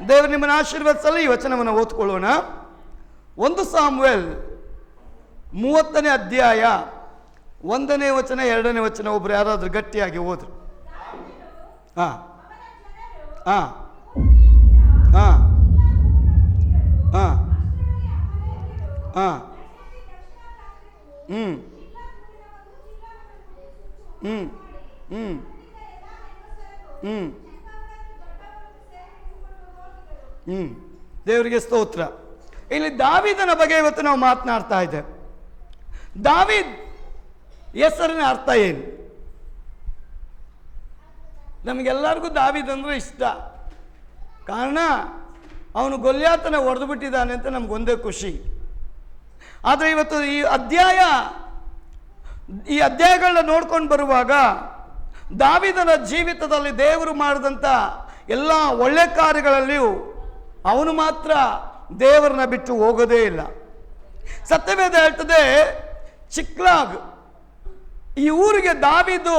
ದೇವರು ನಿಮ್ಮನ್ನು ಆಶೀರ್ವದಿಸಲು ಈ ವಚನವನ್ನು ಓದ್ಕೊಳ್ಳೋಣ. 1 ಸಾಮುವೇಲ್ 30ನೇ ಅಧ್ಯಾಯ 1ನೇ ವಚನ 2ನೇ ವಚನ. ಒಬ್ರು ಯಾರಾದ್ರೂ ಗಟ್ಟಿಯಾಗಿ ಓದ್ರು. ಹಾ ಹಾ ಹಾ ಹಾ ಹಾ ಹ್ಮ್ ಹ್ಮ್ ಹ್ಮ್ ಹ್ಮ್ ಹ್ಮ್ ದೇವರಿಗೆ ಸ್ತೋತ್ರ. ಇಲ್ಲಿ ದಾವೀದನ ಬಗ್ಗೆ ಇವತ್ತು ನಾವು ಮಾತನಾಡ್ತಾ ಇದ್ದೇವೆ. ದಾವೀದ್ ಹೆಸರಿನ ಅರ್ಥ ಏನು? ನಮಗೆಲ್ಲರಿಗೂ ದಾವೀದ್ ಅಂದರೆ ಇಷ್ಟ. ಕಾರಣ ಅವನು ಗೊಲ್ಯಾತನ ಹೊಡೆದು ಬಿಟ್ಟಿದ್ದಾನೆ ಅಂತ ನಮಗೊಂದೇ ಖುಷಿ. ಆದರೆ ಇವತ್ತು ಈ ಅಧ್ಯಾಯಗಳನ್ನ ನೋಡ್ಕೊಂಡು ಬರುವಾಗ ದಾವೀದನ ಜೀವಿತದಲ್ಲಿ ದೇವರು ಮಾಡಿದಂಥ ಎಲ್ಲ ಒಳ್ಳೆ ಕಾರ್ಯಗಳಲ್ಲಿಯೂ ಅವನು ಮಾತ್ರ ದೇವರನ್ನ ಬಿಟ್ಟು ಹೋಗೋದೇ ಇಲ್ಲ. ಸತ್ಯವೇದ ಹೇಳ್ತದೆ, ಚಿಕ್ಲಾಗ್ ಈ ಊರಿಗೆ ದಾವೀದು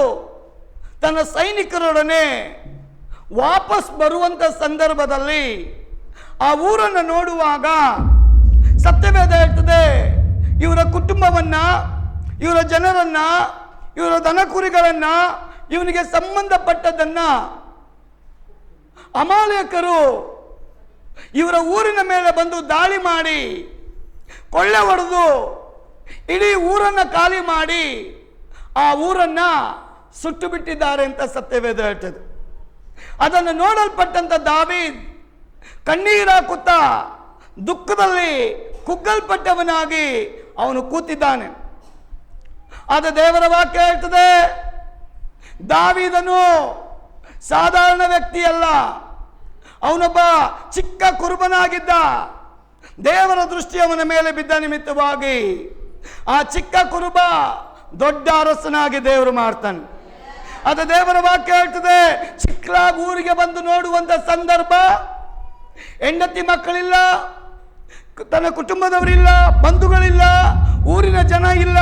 ತನ್ನ ಸೈನಿಕರೊಡನೆ ವಾಪಸ್ ಬರುವಂಥ ಸಂದರ್ಭದಲ್ಲಿ ಆ ಊರನ್ನು ನೋಡುವಾಗ ಸತ್ಯವೇದ ಹೇಳ್ತದೆ, ಇವರ ಕುಟುಂಬವನ್ನ, ಇವರ ಜನರನ್ನ, ಇವರ ದನ ಕುರಿಗಳನ್ನ, ಇವನಿಗೆ ಸಂಬಂಧಪಟ್ಟದನ್ನ ಅಮಾಲೇಕರು ಇವರ ಊರಿನ ಮೇಲೆ ಬಂದು ದಾಳಿ ಮಾಡಿ ಕೊಳ್ಳೆ ಹೊಡೆದು ಇಡೀ ಊರನ್ನು ಖಾಲಿ ಮಾಡಿ ಆ ಊರನ್ನ ಸುಟ್ಟು ಬಿಟ್ಟಿದ್ದಾರೆ ಅಂತ ಸತ್ಯವೇದ ಹೇಳ್ತದೆ. ಅದನ್ನು ನೋಡಲ್ಪಟ್ಟಂತ ದಾವೀದ್ ಕಣ್ಣೀರಾಕುತ್ತಾ ದುಃಖದಲ್ಲಿ ಕುಗ್ಗಲ್ಪಟ್ಟವನಾಗಿ ಅವನು ಕೂತಿದ್ದಾನೆ. ಆದ ದೇವರ ವಾಕ್ಯ ಹೇಳ್ತದೆ, ದಾವೀದನು ಸಾಧಾರಣ ವ್ಯಕ್ತಿಯಲ್ಲ, ಅವನೊಬ್ಬ ಚಿಕ್ಕ ಕುರುಬನಾಗಿದ್ದ. ದೇವರ ದೃಷ್ಟಿ ಅವನ ಮೇಲೆ ಬಿದ್ದ ನಿಮಿತ್ತವಾಗಿ ಆ ಚಿಕ್ಕ ಕುರುಬ ದೊಡ್ಡ ಅರಸನಾಗಿ ದೇವರು ಮಾಡ್ತಾನೆ. ಅದು ದೇವರ ವಾಕ್ಯ ಹೇಳ್ತದೆ, ಚಿಕ್ಕಲಾಗಿ ಊರಿಗೆ ಬಂದು ನೋಡುವಂತ ಸಂದರ್ಭ, ಹೆಂಡತಿ ಮಕ್ಕಳಿಲ್ಲ, ತನ್ನ ಕುಟುಂಬದವರಿಲ್ಲ, ಬಂಧುಗಳಿಲ್ಲ, ಊರಿನ ಜನ ಇಲ್ಲ,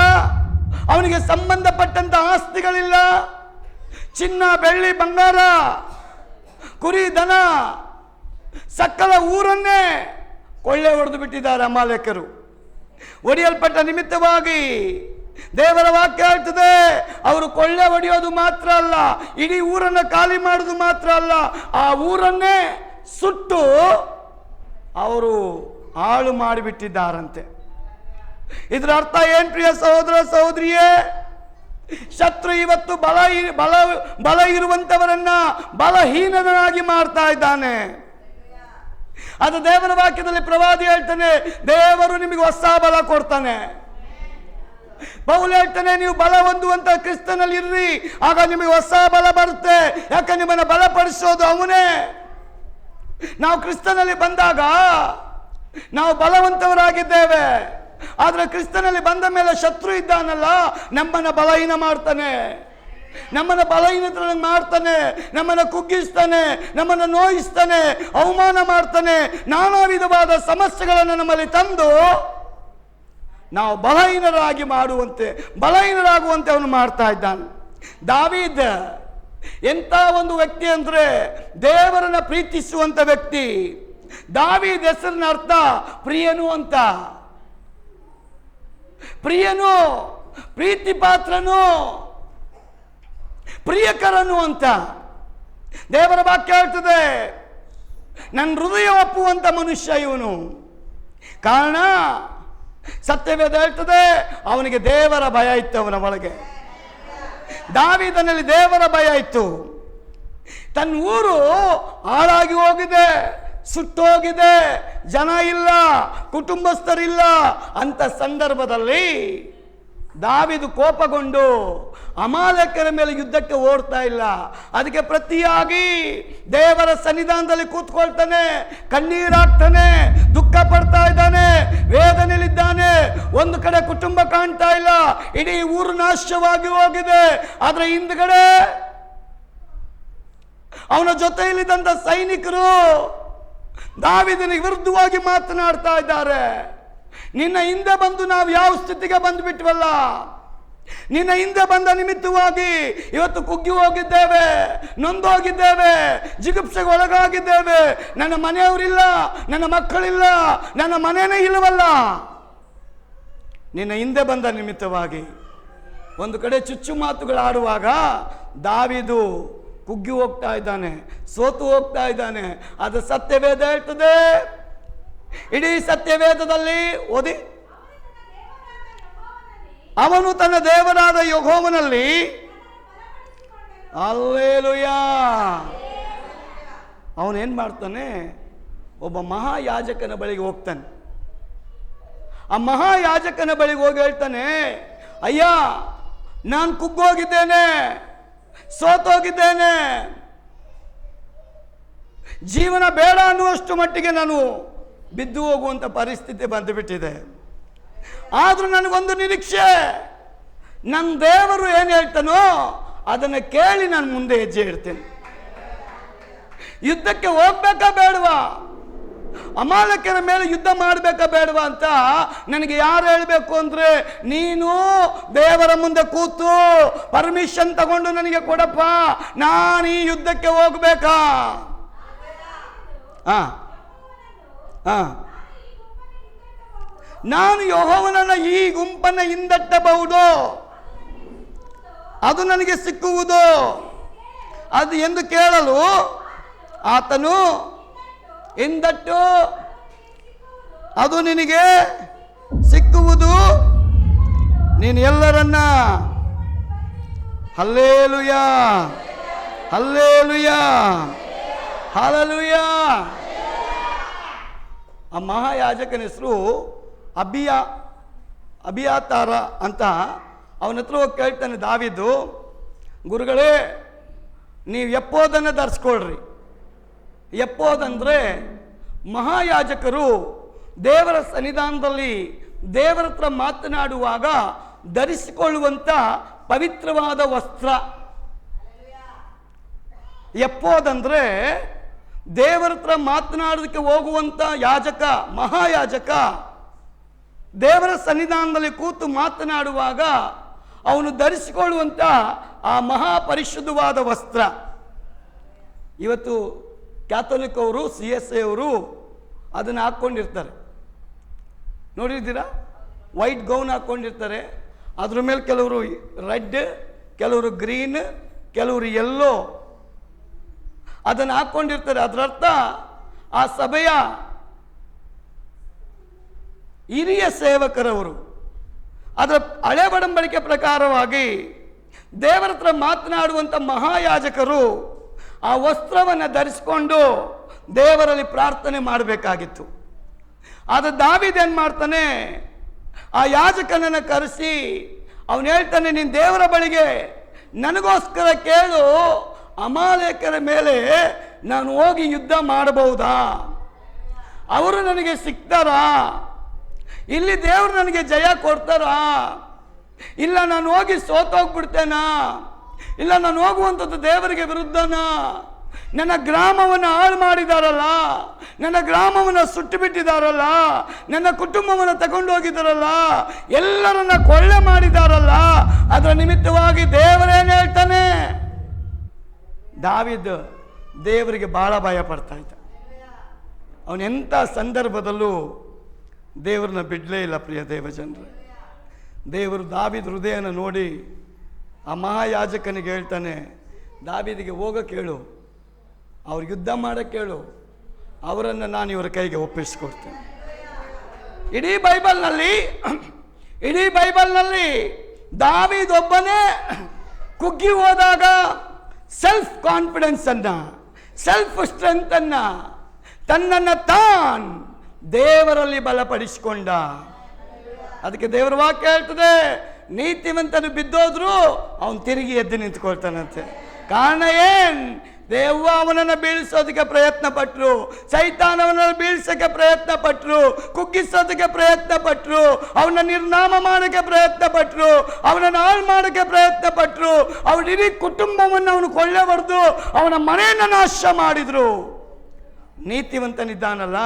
ಅವನಿಗೆ ಸಂಬಂಧಪಟ್ಟಂತ ಆಸ್ತಿಗಳಿಲ್ಲ, ಚಿನ್ನ ಬೆಳ್ಳಿ ಬಂಗಾರ ಕುರಿ ದನ ಸಕಲ ಊರನ್ನೇ ಕೊಳ್ಳೆ ಹೊಡೆದು ಬಿಟ್ಟಿದ್ದಾರೆ ಅಮಾಲೇಕರು. ಒಡೆಯಲ್ಪಟ್ಟ ನಿಮಿತ್ತವಾಗಿ ದೇವರ ವಾಕ್ಯ ಹೇಳ್ತದೆ, ಅವರು ಕೊಳ್ಳೆ ಹೊಡೆಯೋದು ಮಾತ್ರ ಅಲ್ಲ, ಇಡೀ ಊರನ್ನು ಖಾಲಿ ಮಾಡೋದು ಮಾತ್ರ ಅಲ್ಲ, ಆ ಊರನ್ನೇ ಸುಟ್ಟು ಅವರು ಹಾಳು ಮಾಡಿಬಿಟ್ಟಿದ್ದಾರಂತೆ. ಇದರ ಅರ್ಥ ಏನ್ ಪ್ರಿಯ ಸಹೋದರ ಸಹೋದರಿಯೇ? ಶತ್ರು ಇವತ್ತು ಬಲ ಇರುವಂತವರನ್ನ ಬಲಹೀನನಾಗಿ ಮಾಡ್ತಾ ಇದ್ದಾನೆ. ಅದು ದೇವರ ವಾಕ್ಯದಲ್ಲಿ ಪ್ರವಾದಿ ಹೇಳ್ತಾನೆ, ದೇವರು ನಿಮಗೆ ಹೊಸ ಬಲ ಕೊಡ್ತಾನೆ. ಪೌಲ ಹೇಳ್ತಾನೆ, ನೀವು ಬಲ ಹೊಂದುವಂತ ಕ್ರಿಸ್ತನಲ್ಲಿ ಇರ್ರಿ, ಆಗ ನಿಮಗೆ ಹೊಸ ಬಲ ಬರುತ್ತೆ. ಯಾಕೆ? ನಿಮ್ಮನ್ನ ಬಲಪಡಿಸೋದು ಅವನೇ. ನಾವು ಕ್ರಿಸ್ತನಲ್ಲಿ ಬಂದಾಗ ನಾವು ಬಲವಂತವರಾಗಿದ್ದೇವೆ. ಆದ್ರೆ ಕ್ರಿಸ್ತನಲ್ಲಿ ಬಂದ ಮೇಲೆ ಶತ್ರು ಇದ್ದಾನಲ್ಲ, ನಮ್ಮನ್ನ ಬಲಹೀನ ಮಾಡ್ತಾನೆ, ನಮ್ಮನ್ನ ಬಲಹೀನತೆ ಮಾಡ್ತಾನೆ, ನಮ್ಮನ್ನ ಕುಗ್ಗಿಸ್ತಾನೆ, ನಮ್ಮನ್ನ ನೋಯಿಸ್ತಾನೆ, ಅವಮಾನ ಮಾಡ್ತಾನೆ, ನಾನಾ ವಿಧವಾದ ಸಮಸ್ಯೆಗಳನ್ನು ನಮ್ಮಲ್ಲಿ ತಂದು ನಾವು ಬಲಹೀನರಾಗುವಂತೆ ಅವನು ಮಾಡ್ತಾ ಇದ್ದಾನೆ. ದಾವೀದ ಎಂತ ಒಂದು ವ್ಯಕ್ತಿ ಅಂದ್ರೆ ದೇವರನ್ನ ಪ್ರೀತಿಸುವಂತ ವ್ಯಕ್ತಿ. ದಾವೀದ್ ಹೆಸರಿನ ಅರ್ಥ ಪ್ರಿಯನು ಅಂತ. ಪ್ರಿಯನು, ಪ್ರೀತಿ ಪಾತ್ರನು, ಪ್ರಿಯಕರನು ಅಂತ ದೇವರ ವಾಕ್ಯ ಹೇಳ್ತದೆ. ನನ್ನ ಹೃದಯ ಒಪ್ಪುವಂತ ಮನುಷ್ಯ ಇವನು. ಕಾರಣ ಸತ್ಯವೇದ ಹೇಳ್ತದೆ, ಅವನಿಗೆ ದೇವರ ಭಯ ಇತ್ತು ಅವನ ಒಳಗೆ. ದಾವೀದನಲ್ಲಿ ದೇವರ ಭಯ ಇತ್ತು. ತನ್ನ ಊರು ಹಾಳಾಗಿ ಹೋಗಿದೆ, ಸುಟ್ಟೋಗಿದೆ, ಜನ ಇಲ್ಲ, ಕುಟುಂಬಸ್ಥರಿಲ್ಲ ಅಂತ ಸಂದರ್ಭದಲ್ಲಿ ದಾವೀದು ಕೋಪಗೊಂಡು ಅಮಾಲೇಕರ ಮೇಲೆ ಯುದ್ಧಕ್ಕೆ ಓಡ್ತಾ ಇಲ್ಲ. ಅದಕ್ಕೆ ಪ್ರತಿಯಾಗಿ ದೇವರ ಸನ್ನಿಧಾನದಲ್ಲಿ ಕೂತ್ಕೊಳ್ತಾನೆ, ಕಣ್ಣೀರಾಗ್ತಾನೆ, ದುಃಖ ಪಡ್ತಾ ಇದ್ದಾನೆ, ವೇದನೆಯಲ್ಲಿದ್ದಾನೆ. ಒಂದು ಕಡೆ ಕುಟುಂಬ ಕಾಣ್ತಾ ಇಲ್ಲ, ಇಡೀ ಊರು ನಾಶವಾಗಿ ಹೋಗಿದೆ. ಆದ್ರೆ ಹಿಂದ್ಗಡೆ ಅವನ ಜೊತೆಯಲ್ಲಿದ್ದಂಥ ಸೈನಿಕರು ದಾವೀದನಿಗೆ ವಿರುದ್ಧವಾಗಿ ಮಾತನಾಡ್ತಾ ಇದ್ದಾರೆ. ನಿನ್ನ ಹಿಂದೆ ಬಂದು ನಾವು ಯಾವ ಸ್ಥಿತಿಗೆ ಬಂದುಬಿಟ್ವಲ್ಲ, ನಿನ್ನ ಹಿಂದೆ ಬಂದ ನಿಮಿತ್ತವಾಗಿ ಇವತ್ತು ಕುಗ್ಗಿ ಹೋಗಿದ್ದೇವೆ, ನೊಂದೋಗಿದ್ದೇವೆ, ಜಿಗುಪ್ಸೆಗೆ ಒಳಗಾಗಿದ್ದೇವೆ. ನನ್ನ ಮನೆಯವರಿಲ್ಲ, ನನ್ನ ಮಕ್ಕಳಿಲ್ಲ, ನನ್ನ ಮನೆಯೇ ಇಲ್ಲವಲ್ಲ. ನಿನ್ನ ಹಿಂದೆ ಬಂದ ನಿಮಿತ್ತವಾಗಿ ಒಂದು ಕಡೆ ಚುಚ್ಚು ಮಾತುಗಳಾಡುವಾಗ ದಾವೀದು ಕುಗ್ಗಿ ಹೋಗ್ತಾ ಇದ್ದಾನೆ, ಸೋತು ಹೋಗ್ತಾ ಇದ್ದಾನೆ. ಅದು ಸತ್ಯವೇದ ಹೇಳ್ತದೆ. ಇಡೀ ಸತ್ಯವೇದದಲ್ಲಿ ಓದಿ, ಅವನು ತನ್ನ ದೇವರಾದ ಯೆಹೋವನಲ್ಲಿ ಹಲ್ಲೆಲೂಯಾ. ಅವನೇನ್ ಮಾಡ್ತಾನೆ? ಒಬ್ಬ ಮಹಾಯಾಜಕನ ಬಳಿಗೆ ಹೋಗ್ತಾನೆ. ಆ ಮಹಾಯಾಜಕನ ಬಳಿಗೆ ಹೋಗಿ ಹೇಳ್ತಾನೆ, ಅಯ್ಯ, ನಾನು ಕುಗ್ಗೋಗಿದ್ದೇನೆ, ಸೋತೋಗಿದ್ದೇನೆ, ಜೀವನ ಬೇಡ ಅನ್ನುವಷ್ಟು ಮಟ್ಟಿಗೆ ನಾನು ಬಿದ್ದು ಹೋಗುವಂತ ಪರಿಸ್ಥಿತಿ ಬಂದುಬಿಟ್ಟಿದೆ. ಆದ್ರೂ ನನಗೊಂದು ನಿರೀಕ್ಷೆ, ನನ್ನ ದೇವರು ಏನು ಹೇಳ್ತಾನೋ ಅದನ್ನು ಕೇಳಿ ನಾನು ಮುಂದೆ ಹೆಜ್ಜೆ ಇಡ್ತೇನೆ. ಯುದ್ಧಕ್ಕೆ ಹೋಗ್ಬೇಕಾ ಬೇಡವಾ, ಅಮಾಲಕ್ಯರ ಮೇಲೆ ಯುದ್ಧ ಮಾಡಬೇಕಾ ಬೇಡವಾ ಅಂತ ನನಗೆ ಯಾರು ಹೇಳಬೇಕು ಅಂದ್ರೆ, ನೀನು ದೇವರ ಮುಂದೆ ಕೂತು ಪರ್ಮಿಷನ್ ತಗೊಂಡು ನನಗೆ ಕೊಡಪ್ಪ, ನಾನು ಈ ಯುದ್ಧಕ್ಕೆ ಹೋಗ್ಬೇಕಾ. ನಾನು ಯೆಹೋವನನ್ನ ಈ ಗುಂಪನ್ನು ಹಿಂದಟ್ಟಬಹುದು, ಅದು ನನಗೆ ಸಿಕ್ಕುವುದು ಅದು ಎಂದು ಕೇಳಲು ಆತನು, ಹಿಂದಟ್ಟು ಅದು ನಿನಗೆ ಸಿಕ್ಕುವುದು, ನೀನು ಎಲ್ಲರನ್ನ ಹಲ್ಲೆಲೂಯಾ ಹಲ್ಲೆಲೂಯಾ ಹಲ್ಲೆಲೂಯಾ. ಆ ಮಹಾಯಾಜಕನ ಹೆಸರು ಅಬಿಯಾತಾರ ಅಂತ. ಅವನ ಹತ್ರ ಹೋಗಿ ಕೇಳ್ತಾನೆ ದಾವೀದು, ಗುರುಗಳೇ, ನೀವು ಎಪ್ಪೋದನ್ನು ಧರಿಸ್ಕೊಳ್ರಿ. ಎಪ್ಪೋದಂದ್ರೆ ಮಹಾಯಾಜಕರು ದೇವರ ಸನ್ನಿಧಾನದಲ್ಲಿ ದೇವರ ಹತ್ರ ಮಾತನಾಡುವಾಗ ಧರಿಸಿಕೊಳ್ಳುವಂತ ಪವಿತ್ರವಾದ ವಸ್ತ್ರ. ಎಪ್ಪೋದಂದ್ರೆ ದೇವರ ಹತ್ರ ಮಾತನಾಡೋದಕ್ಕೆ ಹೋಗುವಂತ ಯಾಜಕ, ಮಹಾಯಾಜಕ ದೇವರ ಸನ್ನಿಧಾನದಲ್ಲಿ ಕೂತು ಮಾತನಾಡುವಾಗ ಅವನು ಧರಿಸಿಕೊಳ್ಳುವಂತ ಆ ಮಹಾಪರಿಶುದ್ಧವಾದ ವಸ್ತ್ರ. ಇವತ್ತು ಕ್ಯಾಥೋಲಿಕ್ ಅವರು, CSI ಅವರು ಅದನ್ನು ಹಾಕ್ಕೊಂಡಿರ್ತಾರೆ, ನೋಡಿದ್ದೀರಾ? ವೈಟ್ ಗೌನ್ ಹಾಕ್ಕೊಂಡಿರ್ತಾರೆ. ಅದ್ರ ಮೇಲೆ ಕೆಲವರು ರೆಡ್, ಕೆಲವರು ಗ್ರೀನ್, ಕೆಲವರು ಯೆಲ್ಲೋ ಅದನ್ನು ಹಾಕ್ಕೊಂಡಿರ್ತಾರೆ. ಅದರ ಅರ್ಥ ಆ ಸಭೆಯ ಹಿರಿಯ ಸೇವಕರವರು. ಅದರ ಹಳೆ ಒಡಂಬಡಿಕೆ ಪ್ರಕಾರವಾಗಿ ದೇವರ ಹತ್ರ ಮಾತನಾಡುವಂಥ ಮಹಾಯಾಜಕರು ಆ ವಸ್ತ್ರವನ್ನು ಧರಿಸಿಕೊಂಡು ದೇವರಲ್ಲಿ ಪ್ರಾರ್ಥನೆ ಮಾಡಬೇಕಾಗಿತ್ತು. ಆದರೆ ದಾವೀದ ಏನು ಮಾಡ್ತಾನೆ? ಆ ಯಾಜಕನನ್ನು ಕರೆಸಿ ಅವನು ಹೇಳ್ತಾನೆ, ನೀನು ದೇವರ ಬಳಿಗೆ ನನಗೋಸ್ಕರ ಕೇಳು, ಅಮಾಲೇಕರ ಮೇಲೆ ನಾನು ಹೋಗಿ ಯುದ್ಧ ಮಾಡಬಹುದಾ? ಅವರು ನನಗೆ ಸಿಗ್ತಾರಾ? ಇಲ್ಲಿ ದೇವರು ನನಗೆ ಜಯ ಕೊಡ್ತಾರಾ? ಇಲ್ಲ ನಾನು ಹೋಗಿ ಸೋತೋಗ್ಬಿಡ್ತೇನಾ? ಇಲ್ಲ ನಾನು ಹೋಗುವಂಥದ್ದು ದೇವರಿಗೆ ವಿರುದ್ಧನಾ? ನನ್ನ ಗ್ರಾಮವನ್ನು ಹಾಳು ಮಾಡಿದಾರಲ್ಲ, ನನ್ನ ಗ್ರಾಮವನ್ನು ಸುಟ್ಟು ಬಿಟ್ಟಿದಾರಲ್ಲ, ನನ್ನ ಕುಟುಂಬವನ್ನು ತಗೊಂಡು ಹೋಗಿದಾರಲ್ಲ, ಎಲ್ಲರನ್ನ ಕೊಳ್ಳೆ ಮಾಡಿದಾರಲ್ಲ, ಅದರ ನಿಮಿತ್ತವಾಗಿ ದೇವರೇನು ಹೇಳ್ತಾನೆ? ದಾವೀದ ದೇವರಿಗೆ ಬಹಳ ಭಯ ಪಡ್ತಾ ಇದ್ದ. ಅವನೆಂಥ ಸಂದರ್ಭದಲ್ಲೂ ದೇವರನ್ನ ಬಿಡಲೇ ಇಲ್ಲ. ಪ್ರಿಯ ದೇವಜನರೇ, ದೇವರು ದಾವೀದ ಹೃದಯನ ನೋಡಿ ಆ ಮಹಾಯಾಜಕನಿಗೆ ಹೇಳ್ತಾನೆ, ದಾವೀದಿಗೆ ಹೋಗಕ್ಕೆ ಹೇಳು, ಅವ್ರಿಗೆ ಯುದ್ಧ ಮಾಡಕ್ಕೆ ಹೇಳು, ಅವರನ್ನು ನಾನು ಇವರ ಕೈಗೆ ಒಪ್ಪಿಸಿಕೊಡ್ತೇನೆ. ಇಡೀ ಬೈಬಲ್ನಲ್ಲಿ ದಾವೀದ ಒಬ್ಬನೇ ಕುಗ್ಗಿ ಹೋದಾಗ ಸೆಲ್ಫ್ ಕಾನ್ಫಿಡೆನ್ಸ್ ಅನ್ನ, ಸೆಲ್ಫ್ ಸ್ಟ್ರೆಂತ್ ಅನ್ನ, ತನ್ನನ್ನು ತಾನ್ ದೇವರಲ್ಲಿ ಬಲಪಡಿಸಿಕೊಂಡ. ಅದಕ್ಕೆ ದೇವರ ವಾಕ್ಯ ಹೇಳ್ತದೆ, ನೀತಿವಂತನು ಬಿದ್ದೋದ್ರು ಅವನು ತಿರುಗಿ ಎದ್ದು ನಿಂತ್ಕೊಳ್ತಾನಂತೆ. ಕಾರಣ ಏನ್? ದೇವ ಅವನನ್ನು ಬೀಳಿಸೋದಕ್ಕೆ ಪ್ರಯತ್ನ ಪಟ್ಟರು, ಸೈತಾನವನನ್ನು ಬೀಳ್ಸೋಕ್ಕೆ ಪ್ರಯತ್ನ ಪಟ್ಟರು, ಕುಗ್ಗಿಸೋದಕ್ಕೆ ಪ್ರಯತ್ನ ಪಟ್ಟರು, ಅವನ ನಿರ್ನಾಮ ಮಾಡೋಕ್ಕೆ ಪ್ರಯತ್ನ ಪಟ್ಟರು, ಅವನನ್ನು ಹಾಳು ಮಾಡೋಕ್ಕೆ ಪ್ರಯತ್ನ ಪಟ್ಟರು, ಅವನ ಇಡೀ ಕುಟುಂಬವನ್ನು ಅವನು ಕೊಳ್ಳೆ ಹೊಡೆದು ಅವನ ಮನೆಯನ್ನು ನಾಶ ಮಾಡಿದ್ರು. ನೀತಿವಂತನಿದ್ದಾನಲ್ಲ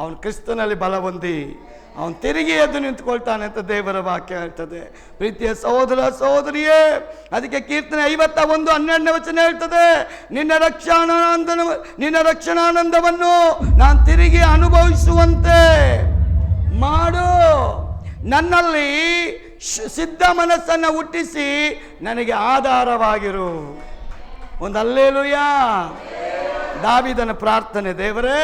ಅವನು ಕ್ರಿಸ್ತನಲ್ಲಿ ಬಲ ಹೊಂದಿ ಅವನು ತಿರುಗಿ ಎದ್ದು ನಿಂತ್ಕೊಳ್ತಾನೆ ಅಂತ ದೇವರ ವಾಕ್ಯ ಹೇಳ್ತದೆ. ಪ್ರೀತಿಯ ಸಹೋದರ ಸಹೋದರಿಯೇ, ಅದಕ್ಕೆ ಕೀರ್ತನೆ 51:12 ಹೇಳ್ತದೆ, ನಿನ್ನ ರಕ್ಷಣಾನಂದವನ್ನು ನಾನು ತಿರುಗಿ ಅನುಭವಿಸುವಂತೆ ಮಾಡು, ನನ್ನಲ್ಲಿ ಸಿದ್ಧ ಮನಸ್ಸನ್ನು ಹುಟ್ಟಿಸಿ ನನಗೆ ಆಧಾರವಾಗಿರು. ಒಂದು ಹಲ್ಲೆಲೂಯಾ. ದಾವೀದನ ಪ್ರಾರ್ಥನೆ, ದೇವರೇ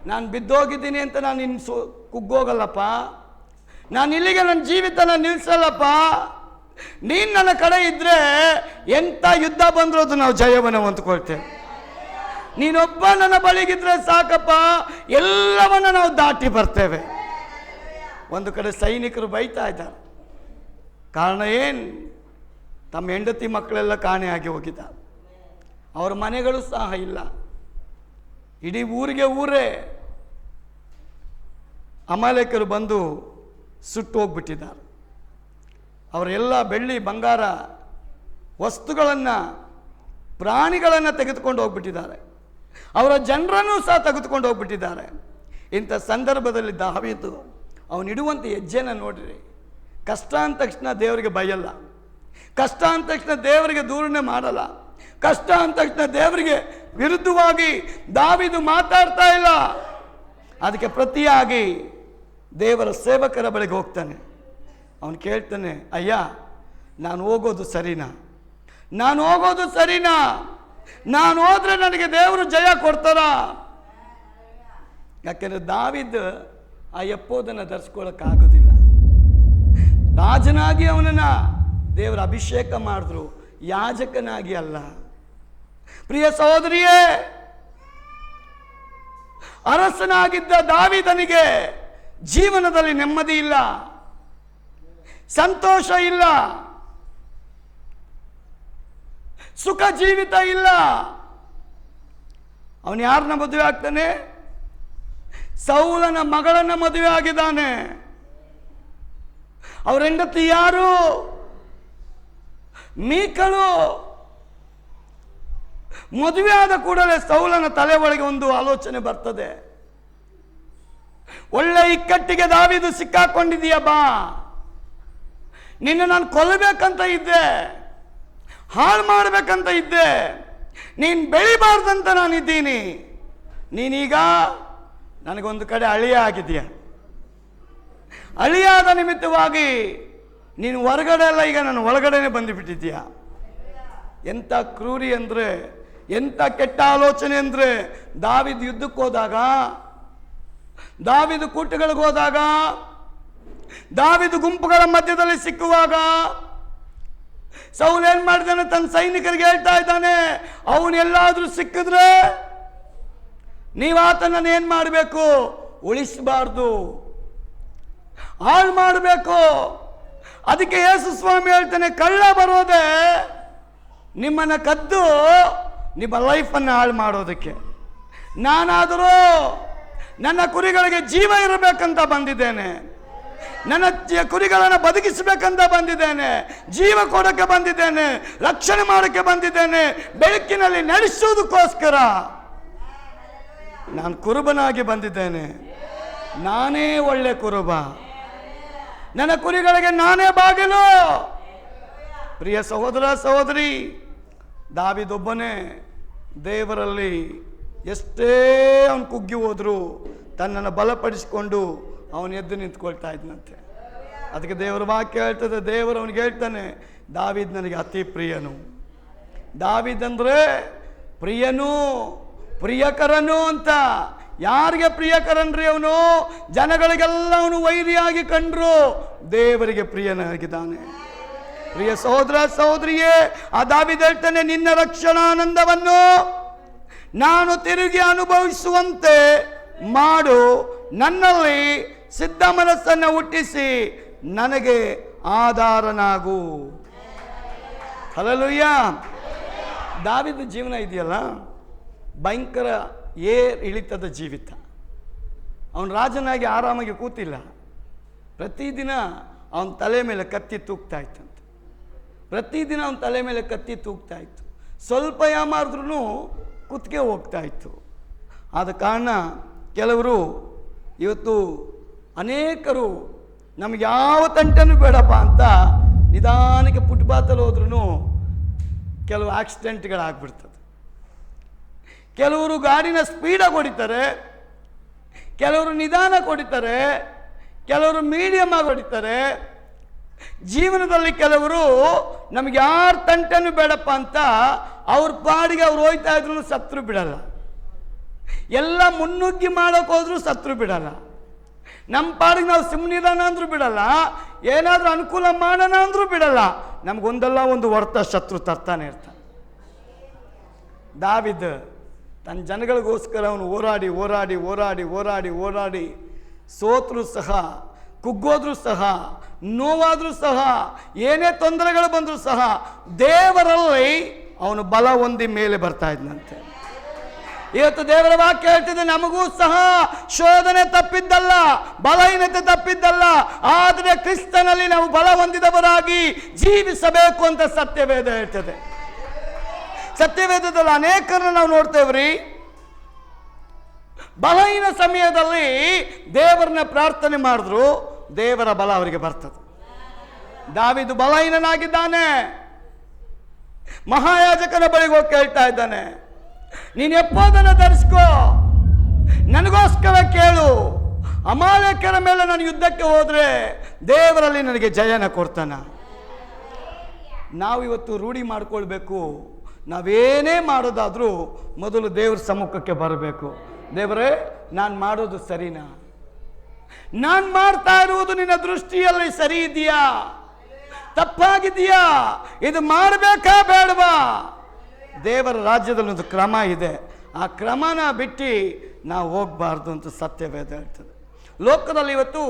ನಾನು ಬಿದ್ದೋಗಿದ್ದೀನಿ ಅಂತ ನಾನು ಇನ್ನು ಕುಗ್ಗೋಗಲ್ಲಪ್ಪ, ನಾನು ಇಲ್ಲಿಗೆ ನನ್ನ ಜೀವಿತನ ನಿಲ್ಲಿಸಲ್ಲಪ್ಪ, ನೀನು ನನ್ನ ಕಡೆ ಇದ್ದರೆ ಎಂಥ ಯುದ್ಧ ಬಂದರೂ ಅದು ನಾವು ಜಯವನ್ನು ಹೊಂದ್ಕೊಳ್ತೇವೆ. ನೀನೊಬ್ಬ ನನ್ನ ಬಳಿಗಿದ್ರೆ ಸಾಕಪ್ಪ, ಎಲ್ಲವನ್ನ ನಾವು ದಾಟಿ ಬರ್ತೇವೆ. ಒಂದು ಕಡೆ ಸೈನಿಕರು ಬೈತಾ ಇದ್ದಾರೆ. ಕಾರಣ ಏನು? ತಮ್ಮ ಹೆಂಡತಿ ಮಕ್ಕಳೆಲ್ಲ ಕಾಣೆಯಾಗಿ ಹೋಗಿದ್ದಾರೆ, ಅವರ ಮನೆಗಳು ಸಹ ಇಲ್ಲ, ಇಡೀ ಊರೇ ಅಮಾಲೇಕರು ಬಂದು ಸುಟ್ಟು ಹೋಗ್ಬಿಟ್ಟಿದ್ದಾರೆ. ಅವರೆಲ್ಲ ಬೆಳ್ಳಿ ಬಂಗಾರ ವಸ್ತುಗಳನ್ನು ಪ್ರಾಣಿಗಳನ್ನು ತೆಗೆದುಕೊಂಡು ಹೋಗ್ಬಿಟ್ಟಿದ್ದಾರೆ, ಅವರ ಜನರನ್ನು ಸಹ ತೆಗೆದುಕೊಂಡು ಹೋಗ್ಬಿಟ್ಟಿದ್ದಾರೆ. ಇಂಥ ಸಂದರ್ಭದಲ್ಲಿ ದಾವೀದು ಅವನಿಡುವಂಥ ಹೆಜ್ಜೆನ ನೋಡ್ರಿ. ಕಷ್ಟ ಅಂದ ತಕ್ಷಣ ದೇವರಿಗೆ ಬೈಯಲ್ಲ, ಕಷ್ಟ ಅಂದ ತಕ್ಷಣ ದೇವರಿಗೆ ದೂರನೆ ಮಾಡಲ್ಲ, ಕಷ್ಟ ಅಂದ ತಕ್ಷಣ ದೇವರಿಗೆ ವಿರುದ್ಧವಾಗಿ ದಾವೀದು ಮಾತಾಡ್ತಾ ಇಲ್ಲ. ಅದಕ್ಕೆ ಪ್ರತಿಯಾಗಿ ದೇವರ ಸೇವಕರ ಬಳಿಗೆ ಹೋಗ್ತಾನೆ. ಅವನು ಕೇಳ್ತಾನೆ, ಅಯ್ಯ ನಾನು ಹೋಗೋದು ಸರಿನಾ? ನಾನು ಹೋದ್ರೆ ನನಗೆ ದೇವರು ಜಯ ಕೊಡ್ತಾರ? ಯಾಕೆಂದ್ರೆ ದಾವೀದ ಆ ಎಪ್ಪೋದನ್ನು ಧರಿಸ್ಕೊಳ್ಳೋಕ್ಕಾಗೋದಿಲ್ಲ. ರಾಜನಾಗಿ ಅವನನ್ನು ದೇವರ ಅಭಿಷೇಕ ಮಾಡಿದ್ರು, ಯಾಜಕನಾಗಿ ಅಲ್ಲ. ಪ್ರಿಯ ಸಹೋದರಿಯೇ, ಅರಸನಾಗಿದ್ದ ದಾವೀದನಿಗೆ ಜೀವನದಲ್ಲಿ ನೆಮ್ಮದಿ ಇಲ್ಲ, ಸಂತೋಷ ಇಲ್ಲ, ಸುಖ ಜೀವಿತ ಇಲ್ಲ. ಅವನು ಯಾರನ್ನ ಮದುವೆ ಆಗ್ತಾನೆ? ಸೌಲನ ಮಗಳನ್ನ ಮದುವೆ ಆಗಿದ್ದಾನೆ. ಅವರ ಹೆಂಡತಿ ಯಾರು? ಮೀಕಳು. ಮದುವೆ ಆದ ಕೂಡಲೇ ಸೌಲನ ತಲೆ ಒಳಗೆ ಒಂದು ಆಲೋಚನೆ ಬರ್ತದೆ, ಒಳ್ಳೆ ಇಕ್ಕಟ್ಟಿಗೆ ದಾವೀದು ಸಿಕ್ಕಾಕೊಂಡಿದೀಯ, ಬಾ, ನಿನ್ನ ನಾನು ಕೊಲ್ಲಬೇಕಂತ ಇದ್ದೆ, ಹಾಳು ಮಾಡಬೇಕಂತ ಇದ್ದೆ, ನೀನು ಬೆಳಿಬಾರ್ದಂತ ನಾನಿದ್ದೀನಿ, ನೀನೀಗ ನನಗೊಂದು ಕಡೆ ಅಳಿಯ ಆಗಿದೆಯ, ಅಳಿಯಾದ ನಿಮಿತ್ತವಾಗಿ ನೀನು ಹೊರಗಡೆ ಅಲ್ಲ, ಈಗ ನಾನು ಒಳಗಡೆನೆ ಬಂದುಬಿಟ್ಟಿದ್ದೀಯ. ಎಂಥ ಕ್ರೂರಿ ಅಂದರೆ, ಎಂಥ ಕೆಟ್ಟ ಆಲೋಚನೆ ಅಂದರೆ, ದಾವೀದು ಯುದ್ಧಕ್ಕೆ ಹೋದಾಗ, ದಾವೀದು ಕೂಟಗಳಿಗೆ ಹೋದಾಗ, ದಾವೀದು ಗುಂಪುಗಳ ಮಧ್ಯದಲ್ಲಿ ಸಿಕ್ಕುವಾಗ ಸೌಲ್ ಏನ್ ಮಾಡಿದಾನೆ? ತನ್ನ ಸೈನಿಕರಿಗೆ ಹೇಳ್ತಾ ಇದ್ದಾನೆ, ಅವನು ಎಲ್ಲಾದ್ರೂ ಸಿಕ್ಕಿದ್ರೆ ನೀವು ಆತನನ್ನು ಏನ್ ಮಾಡಬೇಕು? ಉಳಿಸಬಾರ್ದು, ಹಾಳು ಮಾಡಬೇಕು. ಅದಕ್ಕೆ ಯೇಸು ಸ್ವಾಮಿ ಹೇಳ್ತಾನೆ, ಕಳ್ಳ ಬರೋದೆ ನಿಮ್ಮನ್ನು ಕದ್ದು ನಿಮ್ಮ ಲೈಫನ್ನು ಹಾಳು ಮಾಡೋದಕ್ಕೆ. ನಾನಾದರೂ ನನ್ನ ಕುರಿಗಳಿಗೆ ಜೀವ ಇರಬೇಕಂತ ಬಂದಿದ್ದೇನೆ, ನನ್ನ ಕುರಿಗಳನ್ನು ಬದುಕಿಸಬೇಕಂತ ಬಂದಿದ್ದೇನೆ, ಜೀವ ಕೊಡಕ್ಕೆ ಬಂದಿದ್ದೇನೆ, ರಕ್ಷಣೆ ಮಾಡೋಕ್ಕೆ ಬಂದಿದ್ದೇನೆ, ಬೆಳಕಿನಲ್ಲಿ ನಡೆಸುವುದಕ್ಕೋಸ್ಕರ ನಾನು ಕುರುಬನಾಗಿ ಬಂದಿದ್ದೇನೆ. ನಾನೇ ಒಳ್ಳೆ ಕುರುಬ, ನನ್ನ ಕುರಿಗಳಿಗೆ ನಾನೇ ಬಾಗಿಲು. ಪ್ರಿಯ ಸಹೋದರ ಸಹೋದರಿ, ದಾವೀದೊಬ್ಬನೇ ದೇವರಲ್ಲಿ ಎಷ್ಟೇ ಅವನು ಕುಗ್ಗಿ ಹೋದ್ರು ತನ್ನನ್ನು ಬಲಪಡಿಸಿಕೊಂಡು ಅವನು ಎದ್ದು ನಿಂತ್ಕೊಳ್ತಾ ಇದ್ನಂತೆ. ಅದಕ್ಕೆ ದೇವರ ವಾಕ್ಯ ಹೇಳ್ತದೆ, ದೇವರು ಅವನಿಗೆ ಹೇಳ್ತಾನೆ, ದಾವೀದ್ ನನಗೆ ಅತಿ ಪ್ರಿಯನು. ದಾವೀದ್ ಅಂದರೆ ಪ್ರಿಯನು, ಪ್ರಿಯಕರನು ಅಂತ. ಯಾರಿಗೆ ಪ್ರಿಯಕರನ್ರಿ ಅವನು? ಜನಗಳಿಗೆಲ್ಲ ಅವನು ವೈರಿಯಾಗಿ ಕಂಡ್ರು, ದೇವರಿಗೆ ಪ್ರಿಯನಾಗಿದ್ದಾನೆ. ಪ್ರಿಯ ಸಹೋದರ ಸಹೋದರಿಯೇ, ಆ ದಾವೀದ್ ಹೇಳ್ತಾನೆ, ನಿನ್ನ ರಕ್ಷಣಾನಂದವನ್ನು ನಾನು ತಿರುಗಿ ಅನುಭವಿಸುವಂತೆ ಮಾಡು, ನನ್ನಲ್ಲಿ ಸಿದ್ಧ ಮನಸ್ಸನ್ನು ಹುಟ್ಟಿಸಿ ನನಗೆ ಆಧಾರನಾಗು. ಹಲ್ಲೆಲೂಯಾ. ದಾವೀದ ಜೀವನ ಇದೆಯಲ್ಲ, ಭಯಂಕರ ಇಳಿತದ ಜೀವಿತ. ಅವನು ರಾಜನಾಗಿ ಆರಾಮಾಗಿ ಕೂತಿಲ್ಲ, ಪ್ರತಿದಿನ ಅವನ ತಲೆ ಮೇಲೆ ಕತ್ತಿ ತೂಗ್ತಾ ಇತ್ತಂತೆ. ಪ್ರತಿದಿನ ಅವನ ತಲೆ ಮೇಲೆ ಕತ್ತಿ ತೂಗ್ತಾ ಇತ್ತು. ಸ್ವಲ್ಪ ಯಾಮಾರಿದ್ರೂ ಕುತ್ತಿಗೆ ಹೋಗ್ತಾ ಇತ್ತು. ಆದ ಕಾರಣ ಕೆಲವರು ಇವತ್ತು ಅನೇಕರು ನಮ್ಗೆ ಯಾವ ತಂಟನೂ ಬೇಡಪ್ಪ ಅಂತ ನಿಧಾನಕ್ಕೆ ಫುಟ್ಪಾತಲ್ಲಿ ಹೋದ್ರೂ ಕೆಲವು ಆಕ್ಸಿಡೆಂಟ್ಗಳಾಗ್ಬಿಡ್ತದೆ. ಕೆಲವರು ಗಾಡಿನ ಸ್ಪೀಡಾಗಿ ಹೊಡಿತಾರೆ, ಕೆಲವರು ನಿಧಾನ ಹೊಡಿತಾರೆ, ಕೆಲವರು ಮೀಡಿಯಮ್ ಆಗಿ ಹೊಡಿತಾರೆ. ಜೀವನದಲ್ಲಿ ಕೆಲವರು ನಮ್ಗೆ ಯಾರು ತಂಟನೂ ಬೇಡಪ್ಪ ಅಂತ ಅವ್ರ ಪಾಡಿಗೆ ಅವ್ರು ಹೋಯ್ತಾ ಇದ್ರು ಸತ್ರು ಬಿಡಲ್ಲ. ಎಲ್ಲ ಮುನ್ನುಗ್ಗಿ ಮಾಡೋಕೆ ಹೋದ್ರು ಸತ್ರು ಬಿಡಲ್ಲ. ನಮ್ಮ ಪಾಡಿಗೆ ನಾವು ಸುಮ್ಮನಿರೋಣ ಅಂದ್ರೂ ಬಿಡಲ್ಲ, ಏನಾದರೂ ಅನುಕೂಲ ಮಾಡೋಣ ಅಂದ್ರೂ ಬಿಡಲ್ಲ. ನಮಗೊಂದಲ್ಲ ಒಂದು ಹೊರ್ತ ಶತ್ರು ತರ್ತಾನೆ ಇರ್ತಾನೆ. ದಾವಿದ ತನ್ನ ಜನಗಳಿಗೋಸ್ಕರ ಅವನು ಹೋರಾಡಿ ಹೋರಾಡಿ ಹೋರಾಡಿ ಹೋರಾಡಿ ಹೋರಾಡಿ ಸೋತರೂ ಸಹ, ಕುಗ್ಗೋದ್ರೂ ಸಹ, ನೋವಾದರೂ ಸಹ, ಏನೇ ತೊಂದರೆಗಳು ಬಂದರೂ ಸಹ ದೇವರಲ್ಲಿ ಅವನು ಬಲ ಹೊಂದಿ ಮೇಲೆ ಬರ್ತಾ ಇದ್ನಂತೆ. ಇವತ್ತು ದೇವರ ವಾಕ್ಯ ಹೇಳ್ತಿದೆ, ನಮಗೂ ಸಹ ಶೋಧನೆ ತಪ್ಪಿದ್ದಲ್ಲ, ಬಲಹೀನತೆ ತಪ್ಪಿದ್ದಲ್ಲ, ಆದರೆ ಕ್ರಿಸ್ತನಲ್ಲಿ ನಾವು ಬಲ ಹೊಂದಿದವರಾಗಿ ಜೀವಿಸಬೇಕು ಅಂತ ಸತ್ಯವೇದ ಹೇಳ್ತದೆ. ಸತ್ಯವೇದದಲ್ಲಿ ಅನೇಕರನ್ನು ನಾವು ನೋಡ್ತೇವ್ರಿ, ಬಲಹೀನ ಸಮಯದಲ್ಲಿ ದೇವರನ್ನ ಪ್ರಾರ್ಥನೆ ಮಾಡಿದ್ರು ದೇವರ ಬಲ ಅವರಿಗೆ ಬರ್ತದೆ. ದಾವೀದು ಬಲಹೀನನಾಗಿದ್ದಾನೆ, ಮಹಾಯಾಜಕನ ಬಳಿಗೆ ಹೋಗಿ ಕೇಳ್ತಾ ಇದ್ದಾನೆ, ನೀನು ಎಪ್ಪೋದನ್ನು ಧರಿಸ್ಕೋ, ನನಗೋಸ್ಕರ ಕೇಳು, ಅಮಾಲೇಕ್ಯರ ಮೇಲೆ ನಾನು ಯುದ್ಧಕ್ಕೆ ಹೋದ್ರೆ ದೇವರಲ್ಲಿ ನನಗೆ ಜಯನ ಕೊಡ್ತಾನ. ನಾವು ಇವತ್ತು ರೂಢಿ ಮಾಡ್ಕೊಳ್ಬೇಕು, ನಾವೇನೇ ಮಾಡೋದಾದ್ರೂ ಮೊದಲು ದೇವ್ರ ಸಮ್ಮುಖಕ್ಕೆ ಬರಬೇಕು. ದೇವರೇ, ನಾನು ಮಾಡೋದು ಸರಿನಾ? ನಾನು ಮಾಡ್ತಾ ಇರುವುದು ನಿನ್ನ ದೃಷ್ಟಿಯಲ್ಲಿ ಸರಿ ಇದೆಯಾ, ತಪ್ಪಾಗಿದೆಯಾ? ಇದು ಮಾಡಬೇಕಾ ಬೇಡವಾ? ದೇವರ ರಾಜ್ಯದಲ್ಲಿ ಒಂದು ಕ್ರಮ ಇದೆ, ಆ ಕ್ರಮನ ಬಿಟ್ಟು ನಾವು ಹೋಗಬಾರ್ದು ಅಂತ ಸತ್ಯವೇದ ಹೇಳ್ತದೆ. ಲೋಕದಲ್ಲಿ ಇವತ್ತು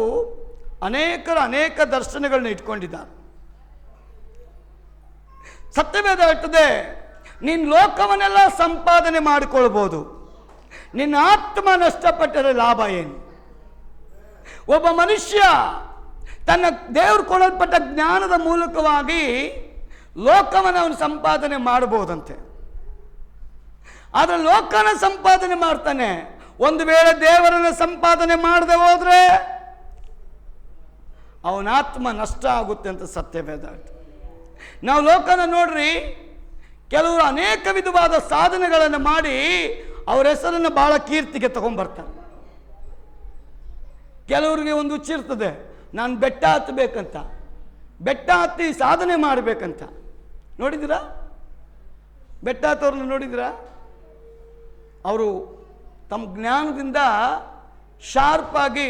ಅನೇಕರು ಅನೇಕ ದರ್ಶನಗಳನ್ನ ಇಟ್ಕೊಂಡಿದ್ದಾರೆ. ಸತ್ಯವೇದ ಹೇಳ್ತದೆ, ನೀನು ಲೋಕವನ್ನೆಲ್ಲ ಸಂಪಾದನೆ ಮಾಡಿಕೊಳ್ಬೋದು, ನಿನ್ನ ಆತ್ಮ ನಷ್ಟಪಟ್ಟರೆ ಲಾಭ ಏನು? ಒಬ್ಬ ಮನುಷ್ಯ ತನ್ನ ದೇವರು ಕೊಡಲ್ಪಟ್ಟ ಜ್ಞಾನದ ಮೂಲಕವಾಗಿ ಲೋಕವನ್ನು ಅವನು ಸಂಪಾದನೆ ಮಾಡಬಹುದಂತೆ. ಆದರೆ ಲೋಕನ ಸಂಪಾದನೆ ಮಾಡ್ತಾನೆ, ಒಂದು ವೇಳೆ ದೇವರನ್ನು ಸಂಪಾದನೆ ಮಾಡದೆ ಹೋದ್ರೆ ಅವನ ಆತ್ಮ ನಷ್ಟ ಆಗುತ್ತೆ ಅಂತ ಸತ್ಯವೇದ. ನಾವು ಲೋಕನ ನೋಡ್ರಿ, ಕೆಲವರು ಅನೇಕ ವಿಧವಾದ ಸಾಧನೆಗಳನ್ನು ಮಾಡಿ ಅವರ ಹೆಸರನ್ನು ಬಹಳ ಕೀರ್ತಿಗೆ ತಗೊಂಡ್ಬರ್ತಾರೆ. ಕೆಲವರಿಗೆ ಒಂದು ಹುಚ್ಚಿರ್ತದೆ, ನಾನು ಬೆಟ್ಟ ಹತ್ತಬೇಕಂತ, ಬೆಟ್ಟ ಹತ್ತಿ ಸಾಧನೆ ಮಾಡಬೇಕಂತ. ನೋಡಿದ್ದೀರಾ? ಬೆಟ್ಟ ಹತ್ತವ್ರನ್ನ ನೋಡಿದ್ದೀರಾ? ಅವರು ತಮ್ಮ ಜ್ಞಾನದಿಂದ ಶಾರ್ಪಾಗಿ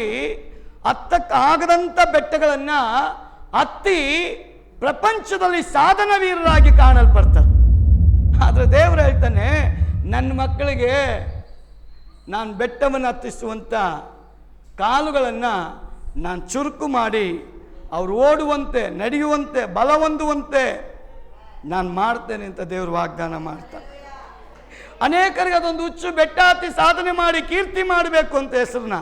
ಹತ್ತಕ್ಕಾಗದಂಥ ಬೆಟ್ಟಗಳನ್ನು ಹತ್ತಿ ಪ್ರಪಂಚದಲ್ಲಿ ಸಾಧನವೀರರಾಗಿ ಕಾಣಲ್ಪಡ್ತಾರೆ. ಆದರೆ ದೇವರು ಹೇಳ್ತಾನೆ, ನನ್ನ ಮಕ್ಕಳಿಗೆ ನಾನು ಬೆಟ್ಟವನ್ನು ಹತ್ತಿಸುವಂಥ ಕಾಲುಗಳನ್ನು ನಾನು ಚುರುಕು ಮಾಡಿ ಅವರು ಓಡುವಂತೆ, ನಡೆಯುವಂತೆ, ಬಲ ಹೊಂದುವಂತೆ ನಾನು ಮಾಡ್ತೇನೆ ಅಂತ ದೇವರು ವಾಗ್ದಾನ ಮಾಡ್ತಾರೆ. ಅನೇಕರಿಗೆ ಅದೊಂದು ಹುಚ್ಚು, ಬೆಟ್ಟ ಹತ್ತಿ ಸಾಧನೆ ಮಾಡಿ ಕೀರ್ತಿ ಮಾಡಬೇಕು ಅಂತ ಹೆಸರನ್ನ.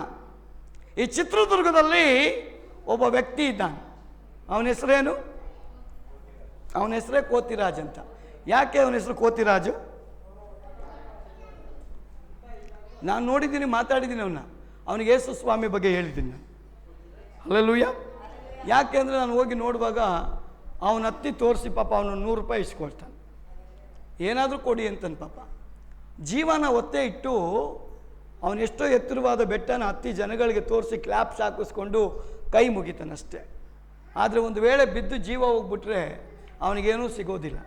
ಈ ಚಿತ್ರದುರ್ಗದಲ್ಲಿ ಒಬ್ಬ ವ್ಯಕ್ತಿ ಇದ್ದಾನೆ, ಅವನ ಹೆಸರೇನು? ಅವನ ಹೆಸರೇ ಕೋತಿರಾಜ್ ಅಂತ. ಯಾಕೆ ಅವನ ಹೆಸರು ಕೋತಿರಾಜು? ನಾನು ನೋಡಿದ್ದೀನಿ, ಮಾತಾಡಿದ್ದೀನಿ ಅವನಿಗೆ ಯೇಸು ಸ್ವಾಮಿ ಬಗ್ಗೆ ಹೇಳಿದ್ದೀನಿ ನಾನು. ಹಲ್ಲೆಲೂಯಾ. ಯಾಕೆ ಅಂದರೆ ನಾನು ಹೋಗಿ ನೋಡುವಾಗ ಅವನ ಹತ್ತಿ ತೋರಿಸಿ ಪಾಪ ಅವನು 100 ರೂಪಾಯಿ ಇಸ್ಕೊಳ್ತಾನೆ, ಏನಾದರೂ ಕೊಡಿ ಅಂತಂದು. ಪಾಪ ಜೀವನ ಒತ್ತೆ ಇಟ್ಟು ಅವನು ಎಷ್ಟೋ ಎತ್ತರವಾದ ಬೆಟ್ಟನ ಹತ್ತಿ ಜನಗಳಿಗೆ ತೋರಿಸಿ ಕ್ಲಾಪ್ಸ್ ಹಾಕಿಸ್ಕೊಂಡು ಕೈ ಮುಗಿತಾನಷ್ಟೇ. ಆದರೆ ಒಂದು ವೇಳೆ ಬಿದ್ದು ಜೀವ ಹೋಗ್ಬಿಟ್ರೆ ಅವನಿಗೇನೂ ಸಿಗೋದಿಲ್ಲ.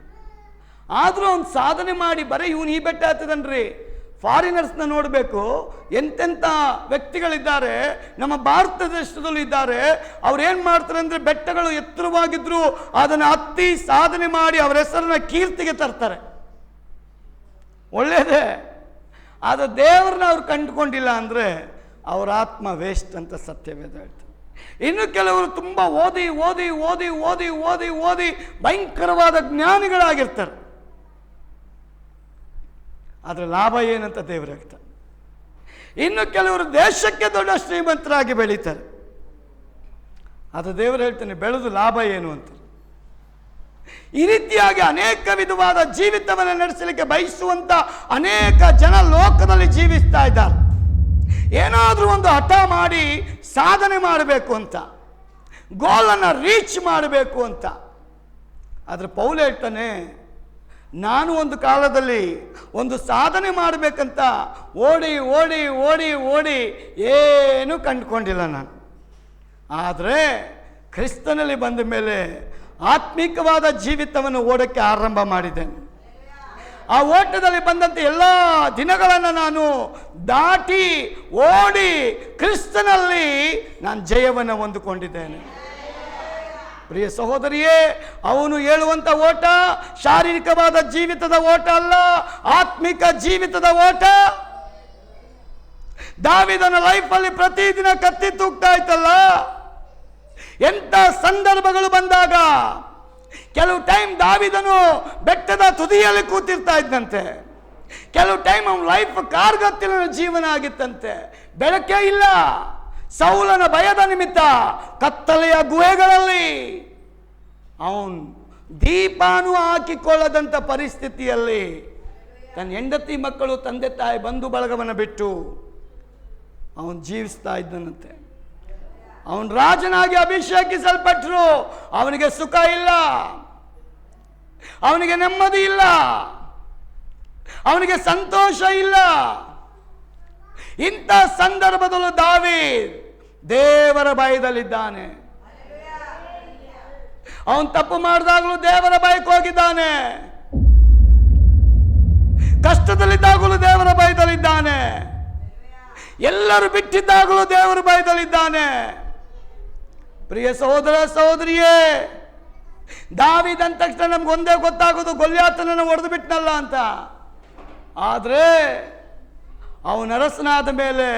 ಆದರೂ ಅವನು ಸಾಧನೆ ಮಾಡಿ ಬರೀ ಇವನು ಈ ಬೆಟ್ಟ ಹತ್ತದನ್ರಿ. ಫಾರಿನರ್ಸ್ನ ನೋಡಬೇಕು, ಎಂತೆಂಥ ವ್ಯಕ್ತಿಗಳಿದ್ದಾರೆ ನಮ್ಮ ಭಾರತ ದೇಶದಲ್ಲೂ ಇದ್ದಾರೆ. ಅವ್ರು ಏನು ಮಾಡ್ತಾರೆ ಅಂದರೆ, ಬೆಟ್ಟಗಳು ಎತ್ತರವಾಗಿದ್ರು ಅದನ್ನು ಹತ್ತಿ ಸಾಧನೆ ಮಾಡಿ ಅವರ ಹೆಸರನ್ನ ಕೀರ್ತಿಗೆ ತರ್ತಾರೆ. ಒಳ್ಳೆಯದೇ. ಆದರೆ ದೇವ್ರನ್ನ ಅವ್ರು ಕಂಡುಕೊಂಡಿಲ್ಲ ಅಂದರೆ ಅವರ ಆತ್ಮ ವೇಸ್ಟ್ ಅಂತ ಸತ್ಯವೇದ ಹೇಳ್ತಾರೆ. ಇನ್ನು ಕೆಲವರು ತುಂಬ ಓದಿ ಓದಿ ಓದಿ ಓದಿ ಓದಿ ಓದಿ ಭಯಂಕರವಾದ ಜ್ಞಾನಿಗಳಾಗಿರ್ತಾರೆ, ಆದರೆ ಲಾಭ ಏನಂತ ದೇವರು ಹೇಳ್ತಾರೆ. ಇನ್ನು ಕೆಲವರು ದೇಶಕ್ಕೆ ದೊಡ್ಡ ಶ್ರೀಮಂತರಾಗಿ ಬೆಳೀತಾರೆ, ಅದು ದೇವರು ಹೇಳ್ತಾನೆ ಬೆಳೆದು ಲಾಭ ಏನು ಅಂತ. ಈ ರೀತಿಯಾಗಿ ಅನೇಕ ವಿಧವಾದ ಜೀವಿತವನ್ನು ನಡೆಸಲಿಕ್ಕೆ ಬಯಸುವಂತ ಅನೇಕ ಜನ ಲೋಕದಲ್ಲಿ ಜೀವಿಸ್ತಾ ಇದ್ದಾರೆ. ಏನಾದರೂ ಒಂದು ಹಠ ಮಾಡಿ ಸಾಧನೆ ಮಾಡಬೇಕು ಅಂತ, ಗೋಲನ್ನು ರೀಚ್ ಮಾಡಬೇಕು ಅಂತ. ಆದರೆ ಪೌಲ ಹೇಳ್ತಾನೆ, ನಾನು ಒಂದು ಕಾಲದಲ್ಲಿ ಒಂದು ಸಾಧನೆ ಮಾಡಬೇಕಂತ ಓಡಿ ಓಡಿ ಓಡಿ ಓಡಿ ಏನೂ ಕಂಡುಕೊಂಡಿಲ್ಲ ನಾನು. ಆದರೆ ಕ್ರಿಸ್ತನಲ್ಲಿ ಬಂದ ಮೇಲೆ ಆತ್ಮಿಕವಾದ ಜೀವಿತವನ್ನು ಓಡಕ್ಕೆ ಆರಂಭ ಮಾಡಿದ್ದೇನೆ. ಆ ಓಟದಲ್ಲಿ ಬಂದಂತೆ ಎಲ್ಲ ದಿನಗಳನ್ನು ನಾನು ದಾಟಿ ಓಡಿ ಕ್ರಿಸ್ತನಲ್ಲಿ ನಾನು ಜಯವನ್ನು ಹೊಂದಿಕೊಂಡಿದ್ದೇನೆ. ಪ್ರಿಯ ಸಹೋದರಿಯೇ, ಅವನು ಹೇಳುವಂಥ ಓಟ ಶಾರೀರಿಕವಾದ ಜೀವಿತದ ಓಟ ಅಲ್ಲ, ಆತ್ಮಿಕ ಜೀವಿತದ ಓಟ. ದಾವೀದನ ಲೈಫಲ್ಲಿ ಪ್ರತಿದಿನ ಕತ್ತಿ ತೂಗ್ತಾ ಇತ್ತಲ್ಲ. ಎಂಥ ಸಂದರ್ಭಗಳು ಬಂದಾಗ ಕೆಲವು ಟೈಮ್ ದಾವೀದನು ಬೆಟ್ಟದ ತುದಿಯಲ್ಲಿ ಕೂತಿರ್ತಾ ಇದ್ದಂತೆ, ಕೆಲವು ಟೈಮ್ ಅವನ ಲೈಫ್ ಕಾರ್ಗತ್ತಿನ ಜೀವನ ಆಗಿತ್ತಂತೆ. ಬೆಳಕೇ ಇಲ್ಲ, ಸೌಲನ ಭಯದ ನಿಮಿತ್ತ ಕತ್ತಲೆಯ ಗುಹೆಗಳಲ್ಲಿ ಅವನು ದೀಪಾನು ಹಾಕಿಕೊಳ್ಳದಂಥ ಪರಿಸ್ಥಿತಿಯಲ್ಲಿ ತನ್ನ ಹೆಂಡತಿ ಮಕ್ಕಳು ತಂದೆ ತಾಯಿ ಬಂಧು ಬಳಗವನ್ನು ಬಿಟ್ಟು ಅವನು ಜೀವಿಸ್ತಾ ಇದ್ದನಂತೆ. ಅವನು ರಾಜನಾಗಿ ಅಭಿಷೇಕಿಸಲ್ಪಟ್ಟರು, ಅವನಿಗೆ ಸುಖ ಇಲ್ಲ, ಅವನಿಗೆ ನೆಮ್ಮದಿ ಇಲ್ಲ, ಅವನಿಗೆ ಸಂತೋಷ ಇಲ್ಲ. ಇಂಥ ಸಂದರ್ಭದಲ್ಲೂ ದಾವೀದ್ ದೇವರ ಭಯದಲ್ಲಿದ್ದಾನೆ. ಅವನು ತಪ್ಪು ಮಾಡಿದಾಗಲೂ ದೇವರ ಭಯಕ್ಕೆ ಹೋಗಿದ್ದಾನೆ, ಕಷ್ಟದಲ್ಲಿದ್ದಾಗಲೂ ದೇವರ ಭಯದಲ್ಲಿದ್ದಾನೆ, ಎಲ್ಲರೂ ಬಿಟ್ಟಿದ್ದಾಗಲೂ ದೇವರ ಭಯದಲ್ಲಿದ್ದಾನೆ. ಪ್ರಿಯ ಸಹೋದರ ಸಹೋದರಿಯೇ, ದಾವೀದ್ ಅಂದ ತಕ್ಷಣ ನಮ್ಗೆ ಒಂದೇ ಗೊತ್ತಾಗೋದು ಗೊಲ್ಯಾತನನ್ನು ಹೊಡೆದು ಬಿಟ್ನಲ್ಲ ಅಂತ. ಆದರೆ ಅವನ ಅರಸನಾದ ಮೇಲೆ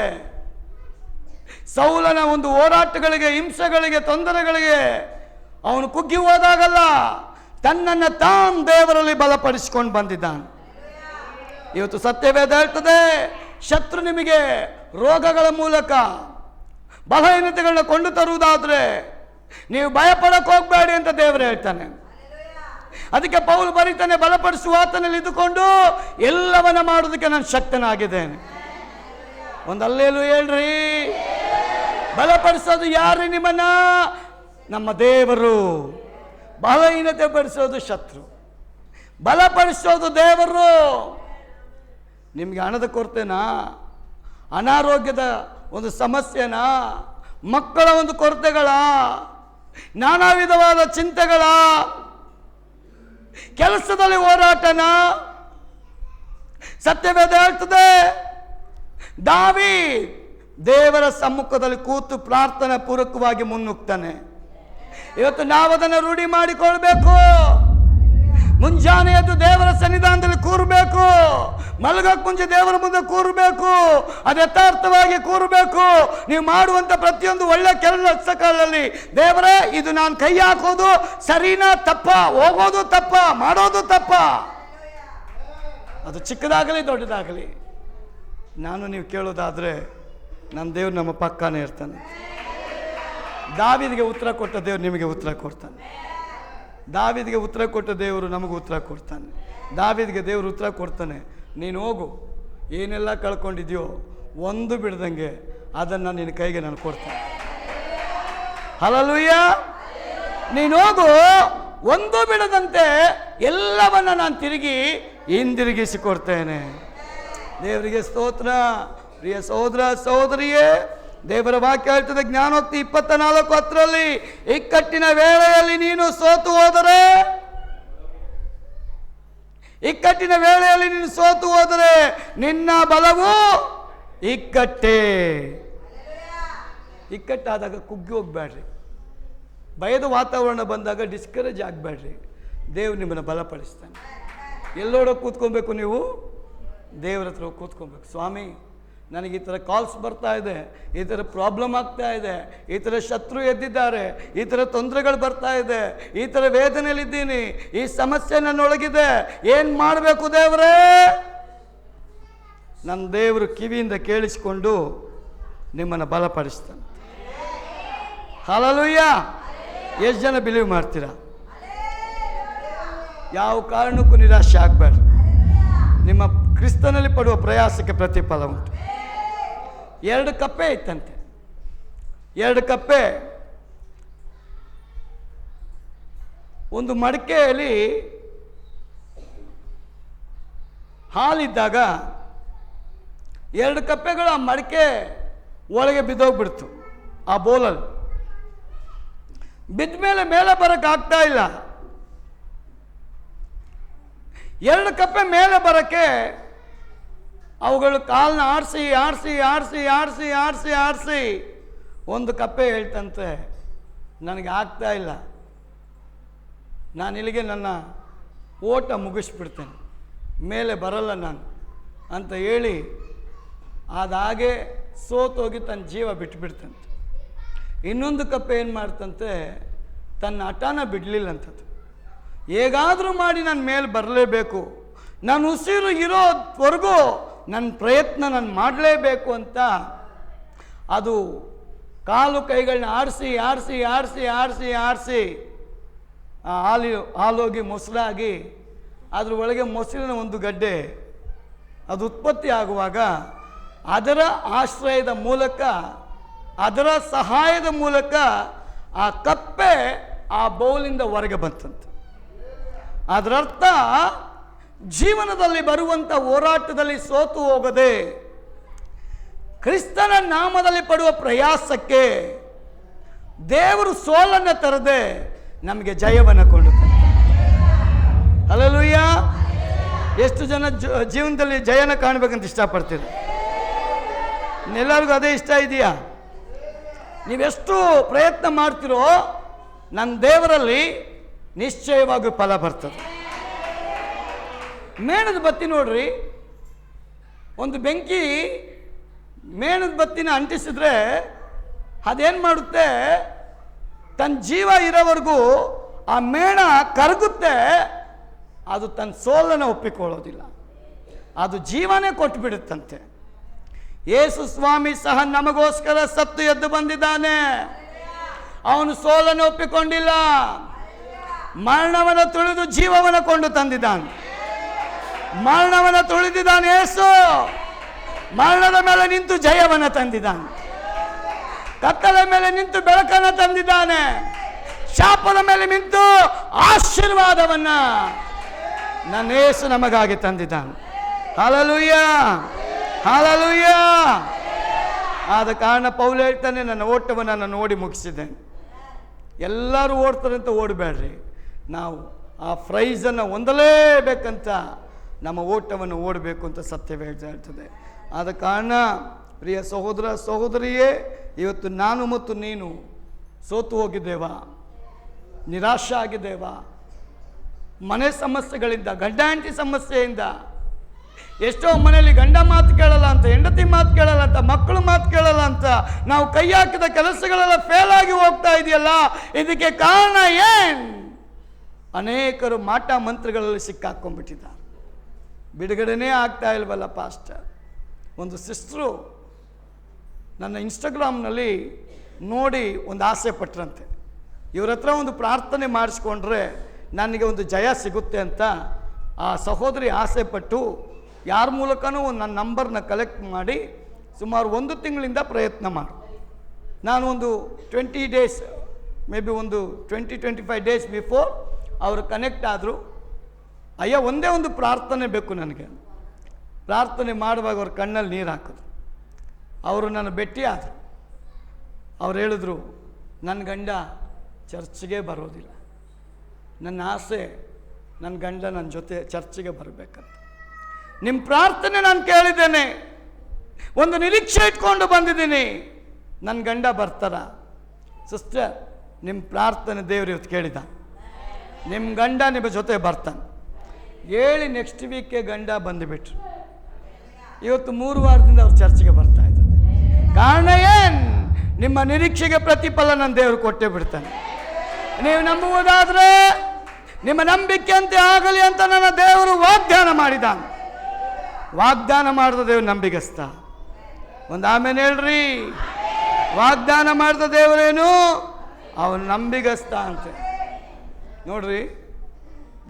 ಸೌಲನ ಒಂದು ಹೋರಾಟಗಳಿಗೆ, ಹಿಂಸೆಗಳಿಗೆ, ತೊಂದರೆಗಳಿಗೆ ಅವನು ಕುಗ್ಗಿ ಹೋದಾಗಲ್ಲ, ತನ್ನನ್ನು ತಾನು ದೇವರಲ್ಲಿ ಬಲಪಡಿಸಿಕೊಂಡು ಬಂದಿದ್ದಾನೆ. ಇವತ್ತು ಸತ್ಯವೇದ ಹೇಳ್ತದೆ, ಶತ್ರು ನಿಮಗೆ ರೋಗಗಳ ಮೂಲಕ ಬಲಹೀನತೆಗಳನ್ನ ಕೊಂಡು ತರುವುದಾದ್ರೆ ನೀವು ಭಯಪಡಕ್ಕೆ ಹೋಗಬೇಡಿ ಅಂತ ದೇವರು ಹೇಳ್ತಾನೆ. ಅದಕ್ಕೆ ಪೌಲ್ ಬರೀತಾನೆ, ಬಲಪಡಿಸುವ ಆತನಲ್ಲಿ ಇದ್ದುಕೊಂಡು ಎಲ್ಲವನ್ನ ಮಾಡೋದಕ್ಕೆ ನಾನು ಶಕ್ತನಾಗಿದ್ದೇನೆ. ಒಂದು ಅಲ್ಲೇಲು ಹೇಳ್ರಿ. ಬಲಪಡಿಸೋದು ಯಾರು ನಿಮ್ಮನ್ನ? ನಮ್ಮ ದೇವರು. ಬಲಹೀನತೆ ಪಡಿಸೋದು ಶತ್ರು, ಬಲಪಡಿಸೋದು ದೇವರು. ನಿಮಗೆ ಹಣದ ಕೊರತೆನಾ, ಅನಾರೋಗ್ಯದ ಒಂದು ಸಮಸ್ಯೆನಾ, ಮಕ್ಕಳ ಒಂದು ಕೊರತೆಗಳ, ನಾನಾ ವಿಧವಾದ ಚಿಂತೆಗಳ, ಕೆಲಸದಲ್ಲಿ ಹೋರಾಟನ? ಸತ್ಯವೇದ ಹೇಳ್ತದೆ, ದಾವೀದ್ ದೇವರ ಸಮ್ಮುಖದಲ್ಲಿ ಕೂತು ಪ್ರಾರ್ಥನಾ ಪೂರ್ವಕವಾಗಿ ಮುನ್ನುಗ್ತಾನೆ. ಇವತ್ತು ನಾವು ಅದನ್ನು ರೂಢಿ ಮಾಡಿಕೊಳ್ಬೇಕು. ಮುಂಜಾನೆ ಎದ್ದು ದೇವರ ಸನ್ನಿಧಾನದಲ್ಲಿ ಕೂರಬೇಕು, ಮಲಗಕ್ಕೆ ಮುಂಚೆ ದೇವರ ಮುಂದೆ ಕೂರಬೇಕು, ಅದು ಯಥಾರ್ಥವಾಗಿ ಕೂರಬೇಕು. ನೀವು ಮಾಡುವಂಥ ಪ್ರತಿಯೊಂದು ಒಳ್ಳೆ ಕೆಲಸಗಳಲ್ಲಿ ದೇವರೇ, ಇದು ನಾನು ಕೈ ಹಾಕೋದು ಸರಿನಾ ತಪ್ಪ, ಹೋಗೋದು ತಪ್ಪ, ಮಾಡೋದು ತಪ್ಪ, ಅದು ಚಿಕ್ಕದಾಗಲಿ ದೊಡ್ಡದಾಗಲಿ, ನಾನು ನೀವು ಕೇಳೋದಾದರೆ ನನ್ನ ದೇವ್ರು ನಮ್ಮ ಪಕ್ಕನೇ ಇರ್ತಾನೆ. ದಾವೀದಿಗೆ ಉತ್ತರ ಕೊಟ್ಟ ದೇವ್ರು ನಿಮಗೆ ಉತ್ತರ ಕೊಡ್ತಾನೆ. ದಾವೀದಿಗೆ ಉತ್ತರ ಕೊಟ್ಟ ದೇವರು ನಮಗೂ ಉತ್ತರ ಕೊಡ್ತಾನೆ. ದಾವೀದಿಗೆ ದೇವರು ಉತ್ತರ ಕೊಡ್ತಾನೆ, ನೀನು ಹೋಗು, ಏನೆಲ್ಲ ಕಳ್ಕೊಂಡಿದ್ಯೋ ಒಂದು ಬಿಡ್ದಂಗೆ ಅದನ್ನು ನಿನ್ನ ಕೈಗೆ ನಾನು ಕೊಡ್ತೇನೆ. ಹಲ್ಲೆಲೂಯಾ. ನೀನು ಹೋಗು, ಒಂದು ಬಿಡದಂತೆ ಎಲ್ಲವನ್ನ ನಾನು ತಿರುಗಿ ಹಿಂದಿರುಗಿಸಿ ಕೊಡ್ತೇನೆ. ದೇವರಿಗೆ ಸ್ತೋತ್ರ. ಪ್ರಿಯ ಸಹೋದರ ಸಹೋದರಿಯೇ, ದೇವರ ವಾಕ್ಯ ಹೇಳ್ತದೆ, ಜ್ಞಾನೋಕ್ತಿ 24:10 ಇಕ್ಕಟ್ಟಿನ ವೇಳೆಯಲ್ಲಿ ನೀನು ಸೋತು ಹೋದರೆ, ಇಕ್ಕಟ್ಟಿನ ವೇಳೆಯಲ್ಲಿ ನೀನು ಸೋತು ಹೋದರೆ ನಿನ್ನ ಬಲವು ಇಕ್ಕಟ್ಟೆ. ಇಕ್ಕಟ್ಟಾದಾಗ ಕುಗ್ಗಿ ಹೋಗ್ಬೇಡ್ರಿ. ಭಯದ ವಾತಾವರಣ ಬಂದಾಗ ಡಿಸ್ಕರೇಜ್ ಆಗಬೇಡ್ರಿ. ದೇವ್ರು ನಿಮ್ಮನ್ನು ಬಲಪಡಿಸ್ತಾನೆ. ಎಲ್ಲೋಡೋ ಕೂತ್ಕೊಬೇಕು, ನೀವು ದೇವ್ರ ಹತ್ರ ಕೂತ್ಕೊಬೇಕು. ಸ್ವಾಮಿ, ನನಗೆ ಈ ಥರ ಕಾಲ್ಸ್ ಬರ್ತಾ ಇದೆ, ಈ ಥರ ಪ್ರಾಬ್ಲಮ್ ಆಗ್ತಾ ಇದೆ, ಈ ಥರ ಶತ್ರು ಎದ್ದಿದ್ದಾರೆ, ಈ ಥರ ತೊಂದರೆಗಳು ಬರ್ತಾ ಇದೆ, ಈ ಥರ ವೇದನೆಯಲ್ಲಿದ್ದೀನಿ, ಈ ಸಮಸ್ಯೆ ನನ್ನೊಳಗಿದೆ, ಏನು ಮಾಡಬೇಕು ದೇವರೇ? ನನ್ನ ದೇವರು ಕಿವಿಯಿಂದ ಕೇಳಿಸಿಕೊಂಡು ನಿಮ್ಮನ್ನು ಬಲಪಡಿಸ್ತಾನೆ. ಹಲ್ಲೆಲೂಯಾ. ಎಷ್ಟು ಜನ ಬಿಲೀವ್ ಮಾಡ್ತೀರಾ? ಯಾವ ಕಾರಣಕ್ಕೂ ನಿರಾಶೆ ಆಗಬೇಡ. ನಿಮ್ಮ ಕ್ರಿಸ್ತನಲ್ಲಿ ಪಡುವ ಪ್ರಯಾಸಕ್ಕೆ ಪ್ರತಿಫಲ ಉಂಟು. 2 ಕಪ್ಪೆ ಇತ್ತಂತೆ. 2 ಕಪ್ಪೆ ಒಂದು ಮಡಿಕೆಯಲ್ಲಿ ಹಾಲಿದ್ದಾಗ 2 ಕಪ್ಪೆಗಳು ಆ ಮಡಿಕೆ ಒಳಗೆ ಬಿದ್ದೋಗ್ಬಿಡ್ತು. ಆ ಬೋಲಲ್ಲಿ ಬಿದ್ದ ಮೇಲೆ ಬರೋಕ್ಕಾಗ್ತಾ ಇಲ್ಲ. 2 ಕಪ್ಪೆ ಮೇಲೆ ಬರೋಕ್ಕೆ ಅವುಗಳು ಕಾಲನ್ನ ಆಡಿಸಿ ಆಡಿಸಿ ಆಡಿಸಿ ಆಡಿಸಿ ಆಡಿಸಿ ಆಡಿಸಿ ಒಂದು ಕಪ್ಪೆ ಹೇಳ್ತಂತೆ, ನನಗೆ ಆಗ್ತಾ ಇಲ್ಲ, ನಾನು ಇಲ್ಲಿಗೆ ನನ್ನ ಓಟ ಮುಗಿಸ್ಬಿಡ್ತೇನೆ, ಮೇಲೆ ಬರಲ್ಲ ನಾನು ಅಂತ ಹೇಳಿ ಅದಾಗೆ ಸೋತೋಗಿ ತನ್ನ ಜೀವ ಬಿಟ್ಬಿಡ್ತಂತೆ. ಇನ್ನೊಂದು ಕಪ್ಪೆ ಏನು ಮಾಡ್ತಂತೆ, ತನ್ನ ಹಠನ ಬಿಡಲಿಲ್ಲಂಥದ್ದು. ಹೇಗಾದರೂ ಮಾಡಿ ನನ್ನ ಮೇಲೆ ಬರಲೇಬೇಕು, ನಾನು ಉಸಿರು ಇರೋವರೆಗೂ ನನ್ನ ಪ್ರಯತ್ನ ನಾನು ಮಾಡಲೇಬೇಕು ಅಂತ ಅದು ಕಾಲು ಕೈಗಳನ್ನ ಆಡಿಸಿ ಆಡಿಸಿ ಆಡಿಸಿ ಆಡಿಸಿ ಆಡಿಸಿ ಆ ಹಾಲೋಗಿ ಮೊಸರಾಗಿ ಅದ್ರ ಒಳಗೆ ಮೊಸರಿನ ಒಂದು ಗಡ್ಡೆ ಅದು ಉತ್ಪತ್ತಿ ಆಗುವಾಗ ಅದರ ಆಶ್ರಯದ ಮೂಲಕ, ಅದರ ಸಹಾಯದ ಮೂಲಕ ಆ ಕಪ್ಪೆ ಆ ಬೌಲಿಂದ ಹೊರಗೆ ಬಂತಂತೆ. ಅದರರ್ಥ ಜೀವನದಲ್ಲಿ ಬರುವಂಥ ಹೋರಾಟದಲ್ಲಿ ಸೋತು ಹೋಗದೆ ಕ್ರಿಸ್ತನ ನಾಮದಲ್ಲಿ ಪಡುವ ಪ್ರಯಾಸಕ್ಕೆ ದೇವರು ಸೋಲನ್ನು ತರದೆ ನಮಗೆ ಜಯವನ್ನು ಕೊಂಡುತ್ತಾರೆ. ಹಲ್ಲೆಲೂಯಾ. ಎಷ್ಟು ಜನ ಜೀವನದಲ್ಲಿ ಜಯನ ಕಾಣಬೇಕಂತ ಇಷ್ಟಪಡ್ತೀರಿ? ಎಲ್ಲರಿಗೂ ಅದೇ ಇಷ್ಟ ಇದೆಯಾ? ನೀವೆಷ್ಟು ಪ್ರಯತ್ನ ಮಾಡ್ತಿರೋ ನನ್ನ ದೇವರಲ್ಲಿ ನಿಶ್ಚಯವಾಗಿ ಫಲ ಬರ್ತದೆ. ಮೇಣದ ಬತ್ತಿ ನೋಡ್ರಿ, ಒಂದು ಬೆಂಕಿ ಮೇಣದ ಬತ್ತಿನ ಅಂಟಿಸಿದ್ರೆ ಅದೇನು ಮಾಡುತ್ತೆ, ತನ್ನ ಜೀವ ಇರೋವರೆಗೂ ಆ ಮೇಣ ಕರಗುತ್ತೆ, ಅದು ತನ್ನ ಸೋಲನ್ನು ಒಪ್ಪಿಕೊಳ್ಳೋದಿಲ್ಲ, ಅದು ಜೀವನೇ ಕೊಟ್ಟು ಬಿಡುತ್ತಂತೆ. ಯೇಸು ಸ್ವಾಮಿ ಸಹ ನಮಗೋಸ್ಕರ ಸತ್ತು ಎದ್ದು ಬಂದಿದ್ದಾನೆ. ಅವನು ಸೋಲನ್ನು ಒಪ್ಪಿಕೊಂಡಿಲ್ಲ, ಮರಣವನ್ನು ತುಳಿದು ಜೀವವನ್ನು ಕೊಂಡು ತಂದಿದ್ದಾನೆ. ಮರಣವನ್ನು ತುಳಿದಿದ್ದಾನೆ ಯೇಸು, ಮರಣದ ಮೇಲೆ ನಿಂತು ಜಯವನ್ನು ತಂದಿದ್ದಾನೆ. ಕತ್ತಲ ಮೇಲೆ ನಿಂತು ಬೆಳಕನ್ನು ತಂದಿದ್ದಾನೆ. ಶಾಪದ ಮೇಲೆ ನಿಂತು ಆಶೀರ್ವಾದವನ್ನ ನನ್ನ ಯೇಸು ನಮಗಾಗಿ ತಂದಿದ್ದಾನೆ. Hallelujah, hallelujah. ಆದ ಕಾರಣ ಪೌಲ ಹೇಳ್ತಾನೆ, ನನ್ನ ಓಟವನ್ನು ನಾನು ಓಡಿ ಮುಗಿಸಿದ್ದೇನೆ. ಎಲ್ಲರೂ ಓಡ್ತಾರೆ ಅಂತ ಓಡಬೇಡ್ರಿ, ನಾವು ಆ ಪ್ರೈಸನ್ನು ಹೊಂದಲೇಬೇಕಂತ ನಮ್ಮ ಓಟವನ್ನು ಓಡಬೇಕು ಅಂತ ಸತ್ಯವೇ ಹೇಳ್ತದೆ. ಆದ ಕಾರಣ ಪ್ರಿಯ ಸಹೋದರ ಸಹೋದರಿಯೇ, ಇವತ್ತು ನಾನು ಮತ್ತು ನೀನು ಸೋತು ಹೋಗಿದ್ದೇವಾ, ನಿರಾಶೆ ಆಗಿದ್ದೇವಾ, ಮನೆ ಸಮಸ್ಯೆಗಳಿಂದ, ಗಂಡ ಹೆಂಡತಿ ಸಮಸ್ಯೆಯಿಂದ, ಎಷ್ಟೋ ಮನೆಯಲ್ಲಿ ಗಂಡ ಮಾತು ಕೇಳಲ್ಲ ಅಂತ, ಹೆಂಡತಿ ಮಾತು ಕೇಳಲ್ಲ ಅಂತ, ಮಕ್ಕಳು ಮಾತು ಕೇಳಲ್ಲ ಅಂತ, ನಾವು ಕೈ ಹಾಕಿದ ಕೆಲಸಗಳೆಲ್ಲ ಫೇಲ್ ಆಗಿ ಹೋಗ್ತಾ ಇದೆಯಲ್ಲ, ಇದಕ್ಕೆ ಕಾರಣ ಏನು? ಅನೇಕರು ಮಾಟ ಮಂತ್ರಗಳಲ್ಲಿ ಸಿಕ್ಕಾಕೊಂಡ್ಬಿಟ್ಟಿದ್ದಾರೆ. ಬಿಡುಗಡೆನೇ ಆಗ್ತಾ ಇಲ್ವಲ್ಲ ಪಾಸ್ಟರ್. ಒಂದು ಸಿಸ್ಟ್ರು ನನ್ನ ಇನ್ಸ್ಟಾಗ್ರಾಮ್ನಲ್ಲಿ ನೋಡಿ ಒಂದು ಆಸೆ ಪಟ್ರಂತೆ, ಇವ್ರ ಹತ್ರ ಒಂದು ಪ್ರಾರ್ಥನೆ ಮಾಡಿಸ್ಕೊಂಡ್ರೆ ನನಗೆ ಒಂದು ಜಯ ಸಿಗುತ್ತೆ ಅಂತ ಆ ಸಹೋದರಿ ಆಸೆ ಪಟ್ಟು ಯಾರ ಮೂಲಕನೂ ನನ್ನ ನಂಬರ್ನ ಕಲೆಕ್ಟ್ ಮಾಡಿ ಸುಮಾರು 1 ತಿಂಗಳಿಂದ ಪ್ರಯತ್ನ ಮಾಡಿ, ನಾನು ಒಂದು 20 ಡೇಸ್ ಮೇ ಬಿ ಒಂದು 20-25 ಡೇಸ್ ಬಿಫೋರ್ ಅವರು ಕನೆಕ್ಟ್ ಆದರು. ಅಯ್ಯ, ಒಂದೇ ಒಂದು ಪ್ರಾರ್ಥನೆ ಬೇಕು ನನಗೆ. ಪ್ರಾರ್ಥನೆ ಮಾಡುವಾಗ ಅವ್ರ ಕಣ್ಣಲ್ಲಿ ನೀರು ಹಾಕಿದ್ರು. ಅವರು ನನ್ನ ಭೇಟಿ ಆದರು. ಅವ್ರು ಹೇಳಿದ್ರು, ನನ್ನ ಗಂಡ ಚರ್ಚ್ಗೆ ಬರೋದಿಲ್ಲ, ನನ್ನ ಆಸೆ ನನ್ನ ಗಂಡ ನನ್ನ ಜೊತೆ ಚರ್ಚ್ಗೆ ಬರಬೇಕಂತ. ನಿಮ್ಮ ಪ್ರಾರ್ಥನೆ ನಾನು ಕೇಳಿದ್ದೇನೆ, ಒಂದು ನಿರೀಕ್ಷೆ ಇಟ್ಕೊಂಡು ಬಂದಿದ್ದೀನಿ, ನನ್ನ ಗಂಡ ಬರ್ತಾರ? ಸಿಸ್ಟರ್, ನಿಮ್ಮ ಪ್ರಾರ್ಥನೆ ದೇವರು ಇವತ್ತು ಕೇಳಿದ, ನಿಮ್ಮ ಗಂಡ ನಿಮ್ಮ ಜೊತೆ ಬರ್ತಾನೆ ಹೇಳಿ ನೆಕ್ಸ್ಟ್ ವೀಕ್ಗೆ ಗಂಡ ಬಂದುಬಿಟ್ರು. ಇವತ್ತು 3 ವಾರದಿಂದ ಅವ್ರು ಚರ್ಚ್ಗೆ ಬರ್ತಾ ಇದ್ದಾರೆ. ಕಾರಣ ಏನು? ನಿಮ್ಮ ನಿರೀಕ್ಷೆಗೆ ಪ್ರತಿಫಲ ನನ್ನ ದೇವರು ಕೊಟ್ಟೇ ಬಿಡ್ತಾನೆ. ನೀವು ನಂಬುವುದಾದರೆ ನಿಮ್ಮ ನಂಬಿಕೆಯಂತೆ ಆಗಲಿ ಅಂತ ನನ್ನ ದೇವರು ವಾಗ್ದಾನ ಮಾಡಿದ್ದಾನೆ. ವಾಗ್ದಾನ ಮಾಡಿದ ದೇವರು ನಂಬಿಗಸ್ತ. ಒಂದು ಆಮೇಲೆ ಹೇಳ್ರಿ, ವಾಗ್ದಾನ ಮಾಡಿದ ದೇವರೇನು? ಅವನು ನಂಬಿಗಸ್ತ ಅಂತೆ. ನೋಡ್ರಿ,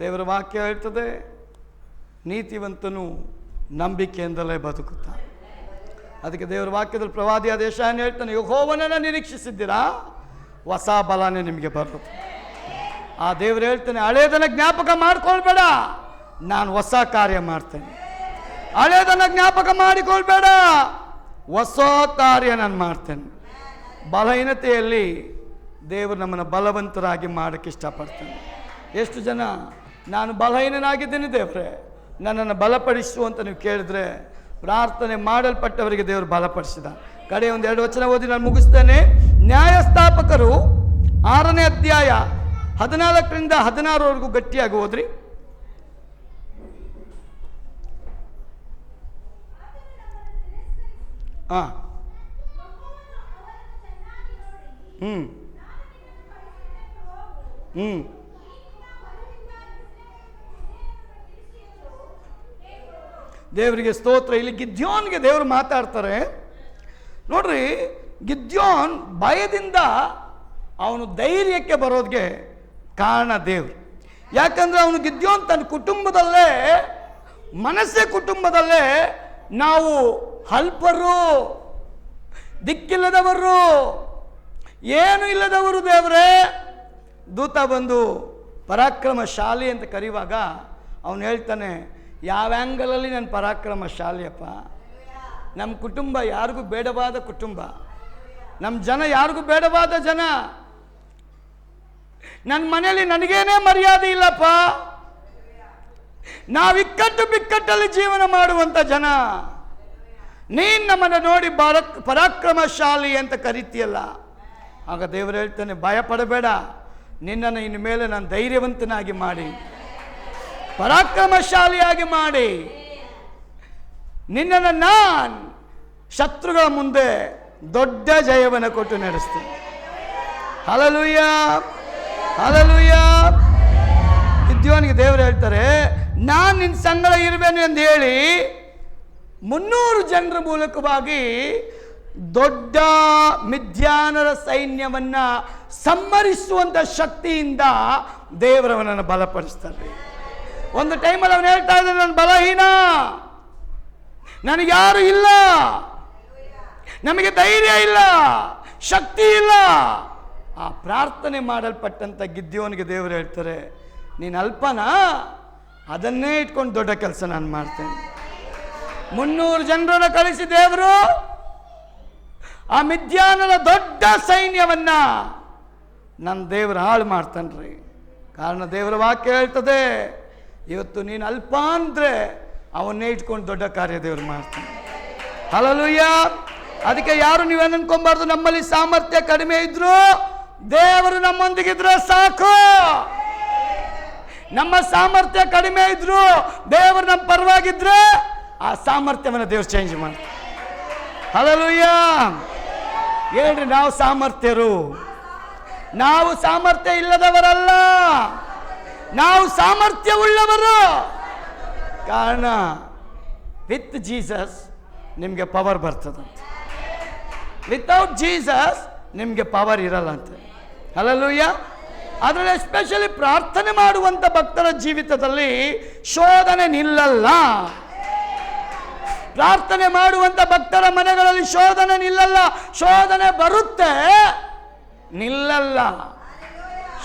ದೇವರ ವಾಕ್ಯ ಹೇಳ್ತದೆ, ನೀತಿವಂತನು ನಂಬಿಕೆಯಿಂದಲೇ ಬದುಕುತ್ತಾನೆ. ಅದಕ್ಕೆ ದೇವರ ವಾಕ್ಯದಲ್ಲಿ ಪ್ರವಾದಿಯಾದ ಯೆಶಾಯನು ಹೇಳ್ತಾನೆ, ಯೆಹೋವನನ್ನು ನಿರೀಕ್ಷಿಸಿದ್ದೀರಾ, ಹೊಸ ಬಲನೇ ನಿಮಗೆ ಬರುತ್ತೆ. ಆ ದೇವರು ಹೇಳ್ತಾನೆ, ಹಳೇದನ್ನ ಜ್ಞಾಪಕ ಮಾಡ್ಕೊಳ್ಬೇಡ, ನಾನು ಹೊಸ ಕಾರ್ಯ ಮಾಡ್ತೇನೆ. ಹಳೇದನ್ನ ಜ್ಞಾಪಕ ಮಾಡಿಕೊಳ್ಬೇಡ, ಹೊಸ ಕಾರ್ಯ ನಾನು ಮಾಡ್ತೇನೆ. ಬಲಹೀನತೆಯಲ್ಲಿ ದೇವರು ನಮ್ಮನ್ನು ಬಲವಂತರಾಗಿ ಮಾಡೋಕ್ಕೆ ಇಷ್ಟಪಡ್ತಾನೆ. ಎಷ್ಟು ಜನ ನಾನು ಬಲಹೀನನಾಗಿದ್ದೇನೆ ದೇವರೇ ನನ್ನನ್ನು ಬಲಪಡಿಸು ಅಂತ ನೀವು ಕೇಳಿದ್ರೆ, ಪ್ರಾರ್ಥನೆ ಮಾಡಲ್ಪಟ್ಟವರಿಗೆ ದೇವರು ಬಲಪಡಿಸಿದ. ಕಡೆ ಒಂದು 2 ವಚನ ಓದಿ ನಾನು ಮುಗಿಸ್ತೇನೆ. ನ್ಯಾಯಸ್ಥಾಪಕರು 6ನೇ ಅಧ್ಯಾಯ 14ರಿಂದ 16 ಗಟ್ಟಿಯಾಗಿ ಓದ್ರಿ. ದೇವರಿಗೆ ಸ್ತೋತ್ರ. ಇಲ್ಲಿ ಗಿದ್ಯೋನ್ಗೆ ದೇವರು ಮಾತಾಡ್ತಾರೆ ನೋಡ್ರಿ. ಗಿದ್ಯೋನ್ ಭಯದಿಂದ ಅವನು ಧೈರ್ಯಕ್ಕೆ ಬರೋದಕ್ಕೆ ಕಾರಣ ದೇವರು. ಯಾಕಂದ್ರೆ ಅವನು ಗಿದ್ಯೋನ್ ತನ್ನ ಕುಟುಂಬದಲ್ಲೇ, ಮನಸ್ಸೇ ಕುಟುಂಬದಲ್ಲೇ ನಾವು ಅಲ್ಪರು, ದಿಕ್ಕಿಲ್ಲದವರು, ಏನು ಇಲ್ಲದವರು ದೇವರೇ. ದೂತ ಬಂದು ಪರಾಕ್ರಮಶಾಲಿ ಅಂತ ಕರೆಯುವಾಗ ಅವನು ಹೇಳ್ತಾನೆ, ಯಾವ ಆ್ಯಂಗಲಲ್ಲಿ ನಾನು ಪರಾಕ್ರಮಶಾಲಿಯಪ್ಪ. ನಮ್ಮ ಕುಟುಂಬ ಯಾರಿಗೂ ಬೇಡವಾದ ಕುಟುಂಬ, ನಮ್ಮ ಜನ ಯಾರಿಗೂ ಬೇಡವಾದ ಜನ, ನನ್ನ ಮನೆಯಲ್ಲಿ ನನಗೇನೇ ಮರ್ಯಾದೆ ಇಲ್ಲಪ್ಪ, ನಾವು ಇಕ್ಕಟ್ಟು ಬಿಕ್ಕಟ್ಟಲ್ಲಿ ಜೀವನ ಮಾಡುವಂಥ ಜನ. ನೀನು ನಮ್ಮನ್ನು ನೋಡಿ ಪರಾಕ್ರಮಶಾಲಿ ಅಂತ ಕರಿತೀಯಲ್ಲ. ಆಗ ದೇವರು ಹೇಳ್ತಾನೆ, ಭಯ ಪಡಬೇಡ, ನಿನ್ನನ್ನು ಇನ್ನು ಮೇಲೆ ನಾನು ಧೈರ್ಯವಂತನಾಗಿ ಮಾಡಿ, ಪರಾಕ್ರಮಶಾಲಿಯಾಗಿ ಮಾಡಿ, ನಿನ್ನನ್ನು ನಾನು ಶತ್ರುಗಳ ಮುಂದೆ ದೊಡ್ಡ ಜಯವನ್ನು ಕೊಟ್ಟು ನಡೆಸ್ತೇನೆ. Hallelujah, hallelujah. ಗಿದ್ಯೋನಿಗೆ ದೇವರು ಹೇಳ್ತಾರೆ, ನಾನು ನಿನ್ನ ಸಂಗಡ ಇರುವೆನು ಎಂದು ಹೇಳಿ 300 ಜನರ ಮೂಲಕವಾಗಿ ದೊಡ್ಡ ಮಿದ್ಯಾನರ ಸೈನ್ಯವನ್ನ ಸಂಹರಿಸುವಂತ ಶಕ್ತಿಯಿಂದ ದೇವರವನನ್ನು ಬಲಪಡಿಸ್ತಾರೆ. ಒಂದು ಟೈಮಲ್ಲಿ ಅವನು ಹೇಳ್ತಾ ಇದ್ದಾನೆ, ನಾನು ಬಲಹೀನ, ನನಗೆ ಯಾರು ಇಲ್ಲ, ನಮಗೆ ಧೈರ್ಯ ಇಲ್ಲ, ಶಕ್ತಿ ಇಲ್ಲ. ಆ ಪ್ರಾರ್ಥನೆ ಮಾಡಲ್ಪಟ್ಟಂತ ಗಿದ್ಯೋನಿಗೆ ದೇವರು ಹೇಳ್ತಾರೆ, ನೀನು ಅಲ್ಪನ, ಅದನ್ನೇ ಇಟ್ಕೊಂಡು ದೊಡ್ಡ ಕೆಲಸ ನಾನು ಮಾಡ್ತೇನೆ. 300 ಜನರನ್ನು ಕಳಿಸಿ ದೇವರು ಆ ಮಿದ್ಯಾನರ ದೊಡ್ಡ ಸೈನ್ಯವನ್ನ ನನ್ನ ದೇವರು ಹಾಳು ಮಾಡ್ತಾನ್ರಿ. ಕಾರಣ ದೇವರ ವಾಕ್ಯ ಹೇಳ್ತದೆ, ಇವತ್ತು ನೀನು ಅಲ್ಪ ಅಂದ್ರೆ ಅವನ್ನೇ ಇಟ್ಕೊಂಡು ದೊಡ್ಡ ಕಾರ್ಯ ದೇವರು ಮಾಡ್ತಾನೆ. ಹಲ್ಲೆಲೂಯ. ಅದಕ್ಕೆ ಯಾರು ನೀವೇನು ಅನ್ಕೊಂಬಾರ್ದು, ನಮ್ಮಲ್ಲಿ ಸಾಮರ್ಥ್ಯ ಕಡಿಮೆ ಇದ್ರು ದೇವರು ನಮ್ಮೊಂದಿಗಿದ್ರೆ ಸಾಕು. ನಮ್ಮ ಸಾಮರ್ಥ್ಯ ಕಡಿಮೆ ಇದ್ರು ದೇವರು ನಮ್ಮ ಪರವಾಗಿದ್ರೆ ಆ ಸಾಮರ್ಥ್ಯವನ್ನು ದೇವರು ಚೇಂಜ್ ಮಾಡ್ತಾರೆ. ಹಲ್ಲೆಲೂಯ. ಹೇಳ್ರಿ, ನಾವು ಸಾಮರ್ಥ್ಯರು, ನಾವು ಸಾಮರ್ಥ್ಯ ಇಲ್ಲದವರಲ್ಲ, ನಾವು ಸಾಮರ್ಥ್ಯವುಳ್ಳವರು. ಕಾರಣ ವಿತ್ ಜೀಸಸ್ ನಿಮಗೆ ಪವರ್ ಬರ್ತದಂತೆ, ವಿತೌಟ್ ಜೀಸಸ್ ನಿಮಗೆ ಪವರ್ ಇರಲ್ಲ ಅಂತ. ಹಲ್ಲೆಲೂಯ. ಅದರಲ್ಲಿ ಎಸ್ಪೆಷಲಿ ಪ್ರಾರ್ಥನೆ ಮಾಡುವಂಥ ಭಕ್ತರ ಜೀವಿತದಲ್ಲಿ ಶೋಧನೆ ನಿಲ್ಲಲ್ಲ. ಪ್ರಾರ್ಥನೆ ಮಾಡುವಂಥ ಭಕ್ತರ ಮನೆಗಳಲ್ಲಿ ಶೋಧನೆ ನಿಲ್ಲಲ್ಲ. ಶೋಧನೆ ಬರುತ್ತೆ, ನಿಲ್ಲಲ್ಲ.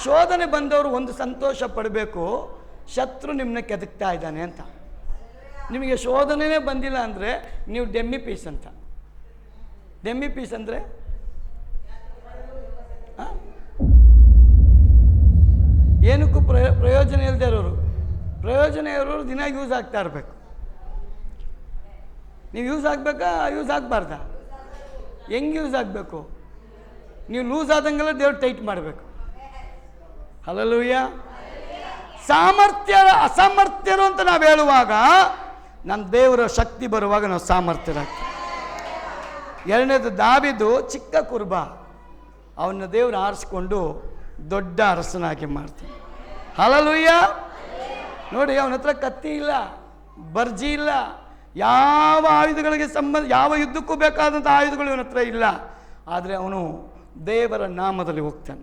ಶೋಧನೆ ಬಂದವರು ಒಂದು ಸಂತೋಷ ಪಡಬೇಕು, ಶತ್ರು ನಿಮ್ಮನ್ನ ಕೆದಕ್ತಾ ಇದ್ದಾನೆ ಅಂತ. ನಿಮಗೆ ಶೋಧನೆನೇ ಬಂದಿಲ್ಲ ಅಂದರೆ ನೀವು ಡೆಮ್ಮಿ ಪೀಸ್ ಅಂತ. ಡೆಮ್ಮಿ ಪೀಸ್ ಅಂದರೆ ಏನಕ್ಕೂ ಪ್ರಯೋಜನ ಇಲ್ಲದೆ ಇರೋರು, ಪ್ರಯೋಜನ ಇರೋರು ದಿನ ಯೂಸ್ ಆಗ್ತಾ ಇರಬೇಕು. ನೀವು ಯೂಸ್ ಆಗಬೇಕಾ, ಯೂಸ್ ಆಗಬಾರ್ದಾ? ಹೆಂಗೆ ಯೂಸ್ ಆಗಬೇಕು? ನೀವು ಲೂಸ್ ಆದಂಗೆಲ್ಲ ದೇವ್ರು ಟೈಟ್ ಮಾಡಬೇಕು. ಹಲ್ಲೆಲೂಯ. ಅಸಾಮರ್ಥ್ಯರು ಅಂತ ನಾವು ಹೇಳುವಾಗ ನಮ್ಮ ದೇವರ ಶಕ್ತಿ ಬರುವಾಗ ನಾವು ಸಾಮರ್ಥ್ಯರಾಗ್ತೀವಿ. ಎರಡನೇದು, ದಾವೀದು ಚಿಕ್ಕ ಕುರುಬ, ಅವನ್ನ ದೇವರು ಆರಿಸ್ಕೊಂಡು ದೊಡ್ಡ ಅರಸನಾಗಿ ಮಾಡ್ತಾನೆ. ಹಲ್ಲೆಲೂಯ. ನೋಡಿ, ಅವನ ಹತ್ರ ಕತ್ತಿ ಇಲ್ಲ, ಬರ್ಜಿ ಇಲ್ಲ, ಯಾವ ಆಯುಧಗಳಿಗೆ ಸಂಬಂಧ, ಯಾವ ಯುದ್ಧಕ್ಕೂ ಬೇಕಾದಂಥ ಆಯುಧಗಳು ಇವನ ಹತ್ರ ಇಲ್ಲ. ಆದರೆ ಅವನು ದೇವರ ನಾಮದಲ್ಲಿ ಹೋಗ್ತಾನೆ.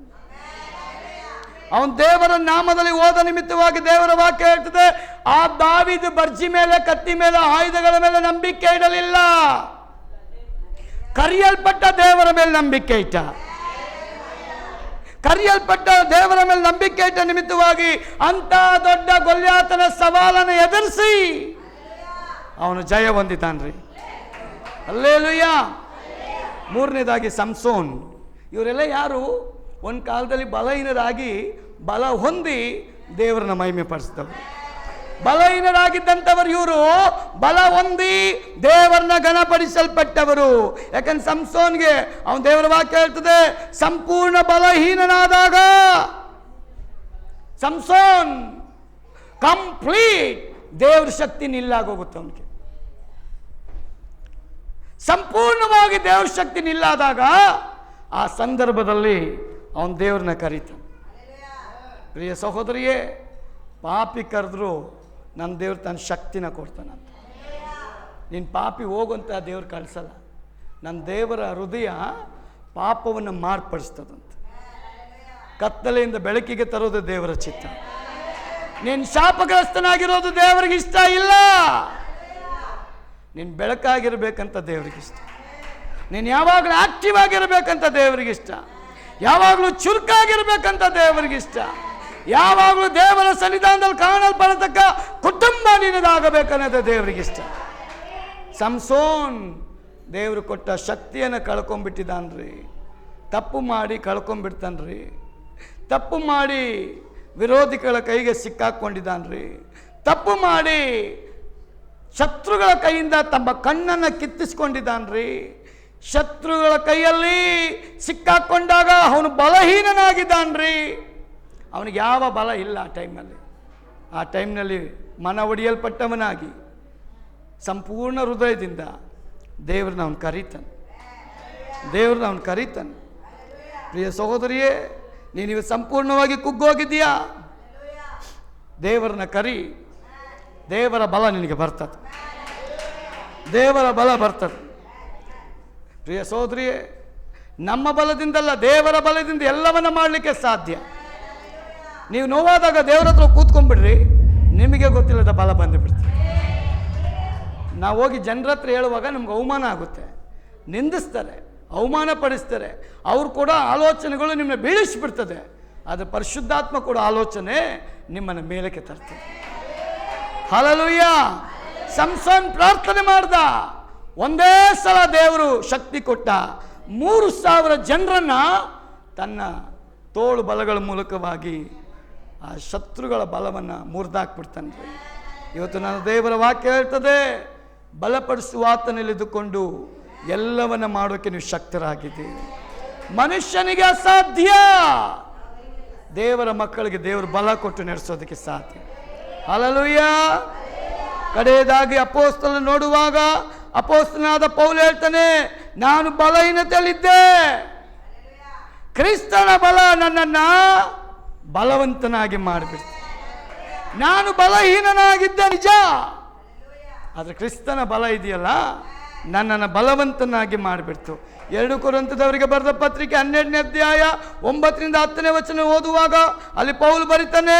ಅವನು ದೇವರ ನಾಮದಲ್ಲಿ ಹೋದ ನಿಮಿತ್ತವಾಗಿ ದೇವರ ವಾಕ್ಯ ಹೇಳ್ತದೆ, ಆ ದಾವೀದ ಬರ್ಜಿ ಮೇಲೆ, ಕತ್ತಿ ಮೇಲೆ, ಆಯುಧಗಳ ಮೇಲೆ ನಂಬಿಕೆ ಇಡಲಿಲ್ಲ. ಕರೆಯಲ್ಪಟ್ಟ ದೇವರ ಮೇಲೆ ನಂಬಿಕೆ ಇಟ್ಟ. ಕರೆಯಲ್ಪಟ್ಟ ದೇವರ ಮೇಲೆ ನಂಬಿಕೆ ಇಟ್ಟ ನಿಮಿತ್ತವಾಗಿ ಅಂತ ದೊಡ್ಡ ಗೊಲ್ಯಾತನ ಸವಾಲನ್ನು ಎದುರಿಸಿ ಅವನು ಜಯ ಹೊಂದಿದ್ದಾನ್ರಿ. ಹಲ್ಲೆಲೂಯಾ. ಮೂರನೇದಾಗಿ ಸಂಸೋನ್. ಇವರೆಲ್ಲ ಯಾರು? ಒಂದು ಕಾಲದಲ್ಲಿ ಬಲಹೀನರಾಗಿ ಬಲ ಹೊಂದಿ ದೇವರನ್ನ ಮಹಿಮೆ ಪಡಿಸಿದವರು. ಬಲಹೀನರಾಗಿದ್ದಂಥವರು ಇವರು ಬಲ ಹೊಂದಿ ದೇವರನ್ನ ಘನಪಡಿಸಲ್ಪಟ್ಟವರು. ಯಾಕಂದ್ರೆ ಸಂಸೋನ್ಗೆ ಅವನ ದೇವರ ವಾಕ್ಯ ಹೇಳ್ತದೆ, ಸಂಪೂರ್ಣ ಬಲಹೀನನಾದಾಗ ಸಂಸೋನ್ ಕಂಪ್ಲೀಟ್ ದೇವ್ರ ಶಕ್ತಿ ನಿಲ್ಲಾಗೋಗುತ್ತೆ. ಅವನಿಗೆ ಸಂಪೂರ್ಣವಾಗಿ ದೇವ್ರ ಶಕ್ತಿ ನಿಲ್ಲಾದಾಗ ಆ ಸಂದರ್ಭದಲ್ಲಿ ಅವನ ದೇವ್ರನ್ನ ಕರೀತಾನೆ. ಪ್ರಿಯ ಸಹೋದರಿಯೇ, ಪಾಪಿ ಕರೆದ್ರು ನನ್ನ ದೇವ್ರು ತನ್ನ ಶಕ್ತಿನ ಕೊಡ್ತಾನಂತ. ನೀನು ಪಾಪಿ ಹೋಗುವಂತ ದೇವ್ರು ಕಳಿಸಲ್ಲ. ನನ್ನ ದೇವರ ಹೃದಯ ಪಾಪವನ್ನು ಮಾರ್ಪಡಿಸ್ತದಂತೆ. ಕತ್ತಲೆಯಿಂದ ಬೆಳಕಿಗೆ ತರೋದು ದೇವರ ಚಿತ್ತ. ನೀನು ಶಾಪಗ್ರಸ್ತನಾಗಿರೋದು ದೇವರಿಗೆ ಇಷ್ಟ ಇಲ್ಲ. ನೀನು ಬೆಳಕಾಗಿರ್ಬೇಕಂತ ದೇವರಿಗೆ ಇಷ್ಟ. ನೀನು ಯಾವಾಗಲೂ ಆಕ್ಟಿವ್ ಆಗಿರ್ಬೇಕಂತ ದೇವರಿಗೆ ಇಷ್ಟ. ಯಾವಾಗಲೂ ಚುರುಕಾಗಿರ್ಬೇಕಂತ ದೇವರಿಗೆ ಇಷ್ಟ. ಯಾವಾಗಲೂ ದೇವರ ಸನ್ನಿಧಾನದಲ್ಲಿ ಕಾಣಲ್ಪಡತಕ್ಕ ಕುಟುಂಬ ನಿನ್ನದಾಗಬೇಕನ್ನೋದು ದೇವರಿಗೆ ಇಷ್ಟ. ಸಂಸೋನ್ ದೇವರು ಕೊಟ್ಟ ಶಕ್ತಿಯನ್ನು ಕಳ್ಕೊಂಡ್ಬಿಟ್ಟಿದ್ದಾನ್ರಿ. ತಪ್ಪು ಮಾಡಿ ಕಳ್ಕೊಂಡ್ಬಿಡ್ತಾನ್ರಿ. ತಪ್ಪು ಮಾಡಿ ವಿರೋಧಿಗಳ ಕೈಗೆ ಸಿಕ್ಕಾಕೊಂಡಿದ್ದಾನ್ರಿ. ತಪ್ಪು ಮಾಡಿ ಶತ್ರುಗಳ ಕೈಯಿಂದ ತಮ್ಮ ಕಣ್ಣನ್ನು ಕಿತ್ತಿಸ್ಕೊಂಡಿದ್ದಾನ್ರಿ. ಶತ್ರುಗಳ ಕೈಯಲ್ಲಿ ಸಿಕ್ಕಾಕೊಂಡಾಗ ಅವನು ಬಲಹೀನನಾಗಿದ್ದಾನ್ರಿ. ಅವನಿಗೆ ಯಾವ ಬಲ ಇಲ್ಲ ಆ ಟೈಮ್ನಲ್ಲಿ ಮನ ಒಡೆಯಲ್ಪಟ್ಟವನಾಗಿ ಸಂಪೂರ್ಣ ಹೃದಯದಿಂದ ದೇವ್ರನ್ನ ಅವನು ಕರೀತಾನೆ. ಪ್ರಿಯ ಸಹೋದರಿಯೇ, ನೀನು ಸಂಪೂರ್ಣವಾಗಿ ಕುಗ್ಗೋಗಿದ್ದೀಯಾ? ದೇವರನ್ನ ಕರಿ. ದೇವರ ಬಲ ನಿನಗೆ ಬರ್ತದೆ. ದೇವರ ಬಲ ಬರ್ತದೆ. ಪ್ರಿಯ ಸಹೋದರಿಯೇ, ನಮ್ಮ ಬಲದಿಂದಲ್ಲ, ದೇವರ ಬಲದಿಂದ ಎಲ್ಲವನ್ನ ಮಾಡಲಿಕ್ಕೆ ಸಾಧ್ಯ. ನೀವು ನೋವಾದಾಗ ದೇವರ ಹತ್ರ ಕೂತ್ಕೊಂಡ್ಬಿಡ್ರಿ, ನಿಮಗೆ ಗೊತ್ತಿಲ್ಲದ ಬಲ ಬಂದುಬಿಡ್ತೀವಿ. ನಾವು ಹೋಗಿ ಜನರ ಹತ್ರ ಹೇಳುವಾಗ ನಮ್ಗೆ ಅವಮಾನ ಆಗುತ್ತೆ, ನಿಂದಿಸ್ತಾರೆ, ಅವಮಾನ ಪಡಿಸ್ತಾರೆ. ಅವ್ರು ಕೂಡ ಆಲೋಚನೆಗಳು ನಿಮ್ಮನ್ನ ಬೀಳಿಸ್ಬಿಡ್ತದೆ. ಆದರೆ ಪರಿಶುದ್ಧಾತ್ಮ ಕೂಡ ಆಲೋಚನೆ ನಿಮ್ಮನ್ನು ಮೇಲಕ್ಕೆ ತರ್ತದೆ. ಹಲ್ಲೆಲೂಯಾ. ಸಂಸೋನ್ ಪ್ರಾರ್ಥನೆ ಮಾಡ್ದ, ಒಂದೇ ಸಲ ದೇವರು ಶಕ್ತಿ ಕೊಟ್ಟ. 3,000 ಜನರನ್ನ ತನ್ನ ತೋಳು ಬಲಗಳ ಮೂಲಕವಾಗಿ ಆ ಶತ್ರುಗಳ ಬಲವನ್ನು ಮುರಿದಾಕ್ಬಿಡ್ತಾನೆ. ಇವತ್ತು ನನ್ನ ದೇವರ ವಾಕ್ಯ ಹೇಳ್ತದೆ, ಬಲಪಡಿಸುವ ಆತನಲ್ಲಿದ್ದುಕೊಂಡು ಎಲ್ಲವನ್ನ ಮಾಡೋಕ್ಕೆ ನೀವು ಶಕ್ತರಾಗಿದ್ದೀರಿ. ಮನುಷ್ಯನಿಗೆ ಅಸಾಧ್ಯ, ದೇವರ ಮಕ್ಕಳಿಗೆ ದೇವರು ಬಲ ಕೊಟ್ಟು ನಡೆಸೋದಕ್ಕೆ ಸಾಧ್ಯ. ಹಲ್ಲೆಲೂಯಾ. ಕಡೆಯದಾಗಿ ಅಪೊಸ್ತಲ ನೋಡುವಾಗ ಅಪೊಸ್ತಲನಾದ ಪೌಲ್ ಹೇಳ್ತಾನೆ, ನಾನು ಬಲಹೀನತೆಯಲ್ಲಿದ್ದೆ, ಕ್ರಿಸ್ತನ ಬಲ ನನ್ನನ್ನು ಬಲವಂತನಾಗಿ ಮಾಡಿಬಿಡ್ತು. ನಾನು ಬಲಹೀನನಾಗಿದ್ದೆ ನಿಜ, ಆದರೆ ಕ್ರಿಸ್ತನ ಬಲ ಇದೆಯಲ್ಲ ನನ್ನನ್ನು ಬಲವಂತನಾಗಿ ಮಾಡಿಬಿಡ್ತು. 2 ಕೊರಿಂಥದವರಿಗೆ ಬರೆದ ಪತ್ರಿಕೆ 12ನೇ ಅಧ್ಯಾಯ 9ರಿಂದ 10ನೇ ವಚನ ಓದುವಾಗ ಅಲ್ಲಿ ಪೌಲ್ ಬರೀತಾನೆ,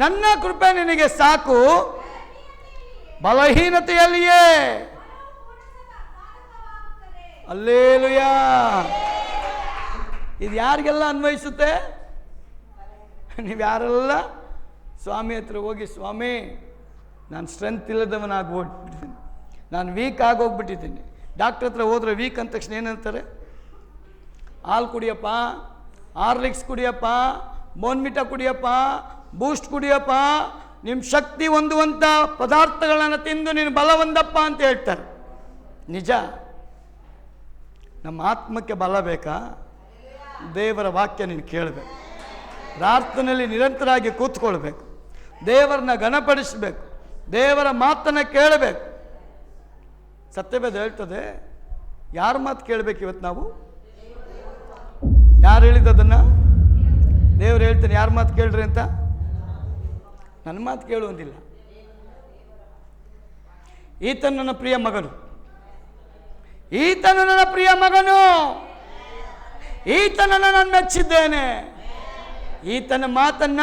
ನನ್ನ ಕೃಪೆ ನಿನಗೆ ಸಾಕು, ಬಲಹೀನತೆಯಲ್ಲಿಯೇ. ಹಲ್ಲೆಲೂಯಾ. ಇದು ಯಾರಿಗೆಲ್ಲ ಅನ್ವಯಿಸುತ್ತೆ? ನೀವು ಯಾರೆಲ್ಲ ಸ್ವಾಮಿ ಹತ್ರ ಹೋಗಿ, ಸ್ವಾಮಿ ನಾನು ಸ್ಟ್ರೆಂತ್ ಇಲ್ಲದವನಾಗಿ ಹೋಗ್ಬಿಟ್ಟಿದ್ದೀನಿ, ನಾನು ವೀಕ್ ಆಗೋಗ್ಬಿಟ್ಟಿದ್ದೀನಿ. ಡಾಕ್ಟ್ರ್ ಹತ್ರ ಹೋದ್ರೆ ವೀಕ್ ಅಂದ ತಕ್ಷಣ ಏನಂತಾರೆ? ಹಾಲು ಕುಡಿಯಪ್ಪ, ಹಾರ್ಲಿಕ್ಸ್ ಕುಡಿಯಪ್ಪ, ಬೋನ್ಮಿಟಾ ಕುಡಿಯಪ್ಪ, ಬೂಸ್ಟ್ ಕುಡಿಯಪ್ಪ, ನಿಮ್ಮ ಶಕ್ತಿ ಹೊಂದುವಂಥ ಪದಾರ್ಥಗಳನ್ನು ತಿಂದು ನೀನು ಬಲ ಹೊಂದಪ್ಪ ಅಂತ ಹೇಳ್ತಾರೆ. ನಿಜ. ನಮ್ಮ ಆತ್ಮಕ್ಕೆ ಬಲ ಬೇಕಾ? ದೇವರ ವಾಕ್ಯ ನೀನು ಕೇಳಬೇಕು, ಪ್ರಾರ್ಥನೆಯಲ್ಲಿ ನಿರಂತರವಾಗಿ ಕೂತ್ಕೊಳ್ಬೇಕು, ದೇವರನ್ನ ಘನಪಡಿಸಬೇಕು, ದೇವರ ಮಾತನ್ನು ಕೇಳಬೇಕು. ಸತ್ಯವೇದ ಹೇಳ್ತದೆ, ಯಾರ ಮಾತು ಕೇಳಬೇಕು? ಇವತ್ತು ನಾವು ಯಾರು ಹೇಳಿದ್ದದನ್ನು? ದೇವರು ಹೇಳ್ತಾನೆ, ಯಾರ ಮಾತು ಕೇಳ್ರಿ ಅಂತ. ನನ್ನ ಮಾತು ಕೇಳುವುದಿಲ್ಲ. ಈತನು ನನ್ನ ಪ್ರಿಯ ಮಗನು, ಈತನು ನನ್ನ ಪ್ರಿಯ ಮಗನು, ಈತನನ್ನು ನಾನು ಮೆಚ್ಚಿದ್ದೇನೆ. ಈತನ ಮಾತನ್ನ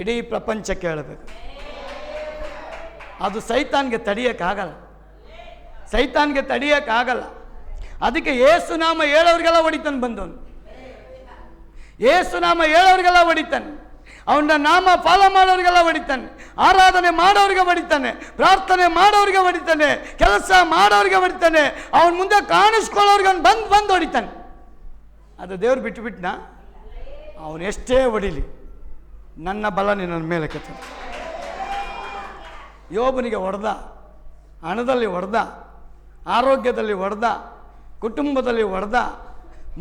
ಇಡೀ ಪ್ರಪಂಚ ಕೇಳಬೇಕು. ಅದು ಸೈತಾನ್ಗೆ ತಡೆಯೋಕ್ಕಾಗಲ್ಲ. ಸೈತಾನ್ಗೆ ತಡಿಯೋಕ್ಕಾಗಲ್ಲ. ಅದಕ್ಕೆ ಏಸು ನಾಮ ಹೇಳೋರಿಗೆಲ್ಲ ಹೊಡಿತಾನೆ ಬಂದವನು. ಏಸು ನಾಮ ಹೇಳೋರಿಗೆಲ್ಲ ಹೊಡಿತಾನೆ. ಅವನ ನಾಮ ಫಾಲೋ ಮಾಡೋರಿಗೆಲ್ಲ ಹೊಡಿತಾನೆ. ಆರಾಧನೆ ಮಾಡೋರಿಗೆ ಹೊಡಿತಾನೆ, ಪ್ರಾರ್ಥನೆ ಮಾಡೋರಿಗೆ ಹೊಡಿತಾನೆ, ಕೆಲಸ ಮಾಡೋರಿಗೆ ಹೊಡಿತಾನೆ, ಅವನ ಮುಂದೆ ಕಾಣಿಸ್ಕೊಳ್ಳೋರಿಗೆ ಅವ್ನು ಬಂದು ಹೊಡಿತಾನೆ. ಅದು ದೇವ್ರು ಬಿಟ್ಟುಬಿಟ್ನಾ? ಅವನು ಎಷ್ಟೇ ಹೊಡಿಲಿ, ನನ್ನ ಬಲ ನಿನ್ನ ಮೇಲೆ ಕತ್ತ. ಯೋಬನಿಗೆ ಹೊಡೆದ, ಹಣದಲ್ಲಿ ಹೊಡೆದ, ಆರೋಗ್ಯದಲ್ಲಿ ಹೊಡೆದ, ಕುಟುಂಬದಲ್ಲಿ ಹೊಡೆದ,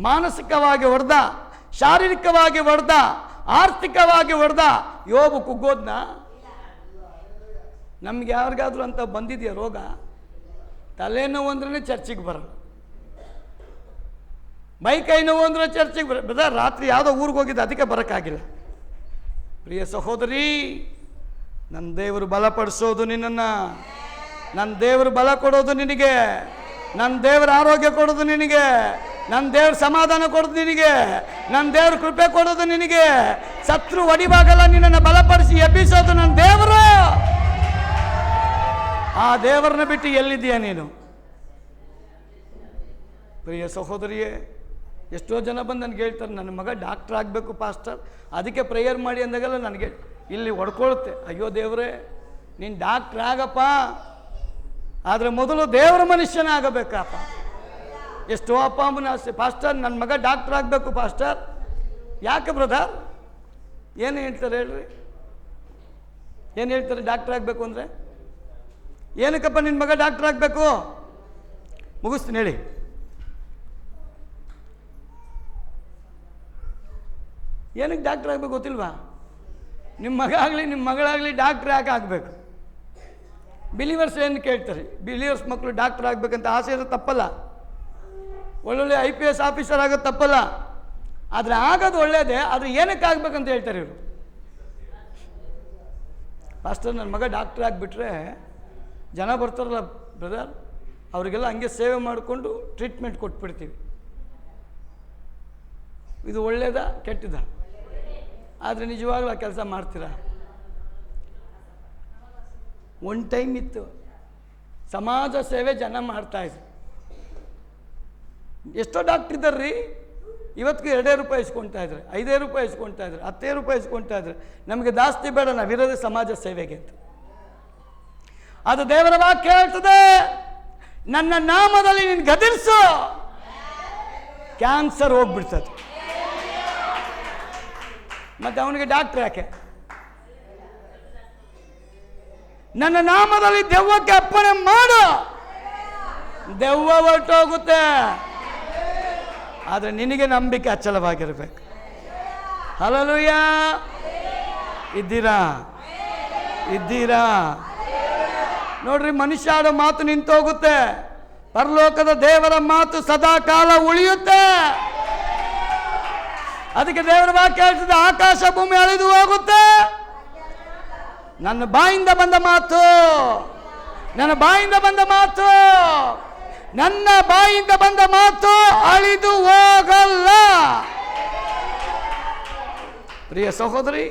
ಮಾನಸಿಕವಾಗಿ ಹೊಡೆದ, ಶಾರೀರಿಕವಾಗಿ ಹೊಡೆದ, ಆರ್ಥಿಕವಾಗಿ ಹೊಡೆದ. ಯೋಬು ಕುಗ್ಗೋದ್ನ? ನಮ್ಗೆ ಯಾರಿಗಾದ್ರೂ ಅಂತ ಬಂದಿದೆಯಾ ರೋಗ? ತಲೆನೋವು ಅಂದ್ರೆ ಚರ್ಚಿಗೆ ಬರೋಲ್ಲ, ಕೈ ನೋವು ಅಂದ್ರೆ ಚರ್ಚಿಗೆ ಬ್ರದರ್ ರಾತ್ರಿ ಯಾವುದೋ ಊರಿಗೆ ಹೋಗಿದ್ದೆ ಅದಕ್ಕೆ ಬರೋಕ್ಕಾಗಿಲ್ಲ. ಪ್ರಿಯ ಸಹೋದರಿ, ನನ್ನ ದೇವರು ಬಲಪಡಿಸೋದು ನಿನ್ನನ್ನು, ನನ್ನ ದೇವರು ಬಲ ಕೊಡೋದು ನಿನಗೆ, ನನ್ನ ದೇವರ ಆರೋಗ್ಯ ಕೊಡೋದು ನಿನಗೆ, ನನ್ನ ದೇವ್ರ ಸಮಾಧಾನ ಕೊಡೋದು ನಿನಗೆ, ನನ್ನ ದೇವ್ರ ಕೃಪೆ ಕೊಡೋದು ನಿನಗೆ. ಶತ್ರು ಹೊಡಿವಾಗಲ್ಲ ನಿನ್ನನ್ನು ಬಲಪಡಿಸಿ ಎಬ್ಬಿಸೋದು ನನ್ನ ದೇವರು. ಆ ದೇವರನ್ನ ಬಿಟ್ಟು ಎಲ್ಲಿದ್ದೀಯ ನೀನು? ಪ್ರಿಯ ಸಹೋದರಿಯೇ, ಎಷ್ಟೋ ಜನ ಬಂದು ನನಗೆ ಹೇಳ್ತಾರೆ, ನನ್ನ ಮಗ ಡಾಕ್ಟ್ರ್ ಆಗಬೇಕು ಪಾಸ್ಟರ್, ಅದಕ್ಕೆ ಪ್ರೇಯರ್ ಮಾಡಿ ಅಂದಾಗೆಲ್ಲ ನನಗೆ ಇಲ್ಲಿ ಹೊಡ್ಕೊಳುತ್ತೆ. ಅಯ್ಯೋ ದೇವರೇ, ನೀನು ಡಾಕ್ಟ್ರ್ ಆಗಪ್ಪ, ಆದರೆ ಮೊದಲು ದೇವರ ಮನುಷ್ಯನಾಗಬೇಕಪ್ಪ. ಎಷ್ಟೋ ಅಪ್ಪ ಅಮ್ಮನ ಆಸೆ, ಪಾಸ್ಟರ್ ನನ್ನ ಮಗ ಡಾಕ್ಟ್ರ್ ಆಗಬೇಕು ಪಾಸ್ಟರ್. ಯಾಕೆ ಬ್ರದರ್? ಏನು ಹೇಳ್ತಾರೆ ಹೇಳ್ರಿ? ಏನು ಹೇಳ್ತಾರೆ ಡಾಕ್ಟ್ರ್ ಆಗಬೇಕು ಅಂದರೆ? ಏನಕ್ಕಪ್ಪ ನಿನ್ನ ಮಗ ಡಾಕ್ಟ್ರ್ ಆಗಬೇಕು? ಮುಗಿಸ್ತೀನಿ ಹೇಳಿ. ಏನಕ್ಕೆ ಡಾಕ್ಟ್ರ್ ಆಗಬೇಕು ಗೊತ್ತಿಲ್ವಾ? ನಿಮ್ಮ ಮಗ ಆಗಲಿ ನಿಮ್ಮ ಮಗಳಾಗಲಿ ಡಾಕ್ಟ್ರ್ ಯಾಕೆ ಆಗಬೇಕು? ಬಿಲೀವರ್ಸ್ ಏನು ಕೇಳ್ತಾರೆ? ಬಿಲೀವರ್ಸ್ ಮಕ್ಕಳು ಡಾಕ್ಟ್ರ್ ಆಗಬೇಕಂತ ಆಸೆ ಇರೋದು ತಪ್ಪಲ್ಲ, ಒಳ್ಳೊಳ್ಳೆ IPS ಆಫೀಸರ್ ಆಗೋದು ತಪ್ಪಲ್ಲ, ಆದರೆ ಆಗೋದು ಒಳ್ಳೆಯದೇ. ಆದರೆ ಏನಕ್ಕೆ ಆಗ್ಬೇಕಂತ ಹೇಳ್ತಾರೆ ಇವರು. ಪಾಸ್ಟರ್ ನನ್ನ ಮಗ ಡಾಕ್ಟ್ರ್ ಆಗಿಬಿಟ್ರೆ ಜನ ಬರ್ತಾರಲ್ಲ ಬ್ರದರ್, ಅವರಿಗೆಲ್ಲ ಹಂಗೆ ಸೇವೆ ಮಾಡಿಕೊಂಡು ಟ್ರೀಟ್ಮೆಂಟ್ ಕೊಟ್ಬಿಡ್ತೀವಿ. ಇದು ಒಳ್ಳೆಯದಾ ಕೆಟ್ಟದಾ? ಆದರೆ ನಿಜವಾಗ್ಲೂ ಆ ಕೆಲಸ ಮಾಡ್ತೀರಾ? ಒನ್ ಟೈಮ್ ಇತ್ತು, ಸಮಾಜ ಸೇವೆ ಜನ ಮಾಡ್ತಾಯಿದ್ರು. ಎಷ್ಟೋ ಡಾಕ್ಟ್ರ್ ಇದ್ದಾರೆ ರೀ, ಇವತ್ತಿಗೆ 2 ರೂಪಾಯಿ ಇಸ್ಕೊಳ್ತಾ ಇದ್ದಾರೆ, 5 ರೂಪಾಯಿ ಇಸ್ಕೊಳ್ತಾ ಇದ್ದಾರೆ, 10 ರೂಪಾಯಿ ಇಸ್ಕೊಳ್ತಾ ಇದ್ದಾರೆ. ನಮಗೆ ಜಾಸ್ತಿ ಬೇಡ, ನಾವಿರೋದೇ ಸಮಾಜ ಸೇವೆಗೆ ಅಂತ. ಅದು ದೇವರ ವಾಕ್ಯ ಹೇಳ್ತದೆ, ನನ್ನ ನಾಮದಲ್ಲಿ ನೀನು ಗದರಿಸು, ಕ್ಯಾನ್ಸರ್ ಹೋಗ್ಬಿಡ್ತದೆ. ಮತ್ತೆ ಅವನಿಗೆ ಡಾಕ್ಟ್ರ್ ಯಾಕೆ? ನನ್ನ ನಾಮದಲ್ಲಿ ದೆವ್ವಕ್ಕೆ ಅಪ್ಪಣೆ ಮಾಡು, ದೆವ್ವ ಹೊರಟೋಗುತ್ತೆ. ಆದರೆ ನಿನಗೆ ನಂಬಿಕೆ ಅಚಲವಾಗಿರಬೇಕು. ಹಲ್ಲೆಲೂಯ. ಇದ್ದೀರಾ? ಇದ್ದೀರಾ? ನೋಡ್ರಿ, ಮನುಷ್ಯ ಆಡೋ ಮಾತು ನಿಂತೋಗುತ್ತೆ, ಪರಲೋಕದ ದೇವರ ಮಾತು ಸದಾ ಕಾಲ ಉಳಿಯುತ್ತೆ. ಅದಕ್ಕೆ ದೇವರ ವಾಕ್ಯ ಹೇಳ್ತದೆ, ಆಕಾಶ ಭೂಮಿ ಅಳಿದು ಹೋಗುತ್ತೆ, ನನ್ನ ಬಾಯಿಂದ ಬಂದ ಮಾತು, ನನ್ನ ಬಾಯಿಂದ ಬಂದ ಮಾತು, ನನ್ನ ಬಾಯಿಂದ ಬಂದ ಮಾತು ಅಳಿದು ಹೋಗಲ್ಲ. ಪ್ರಿಯ ಸಹೋದರಿ,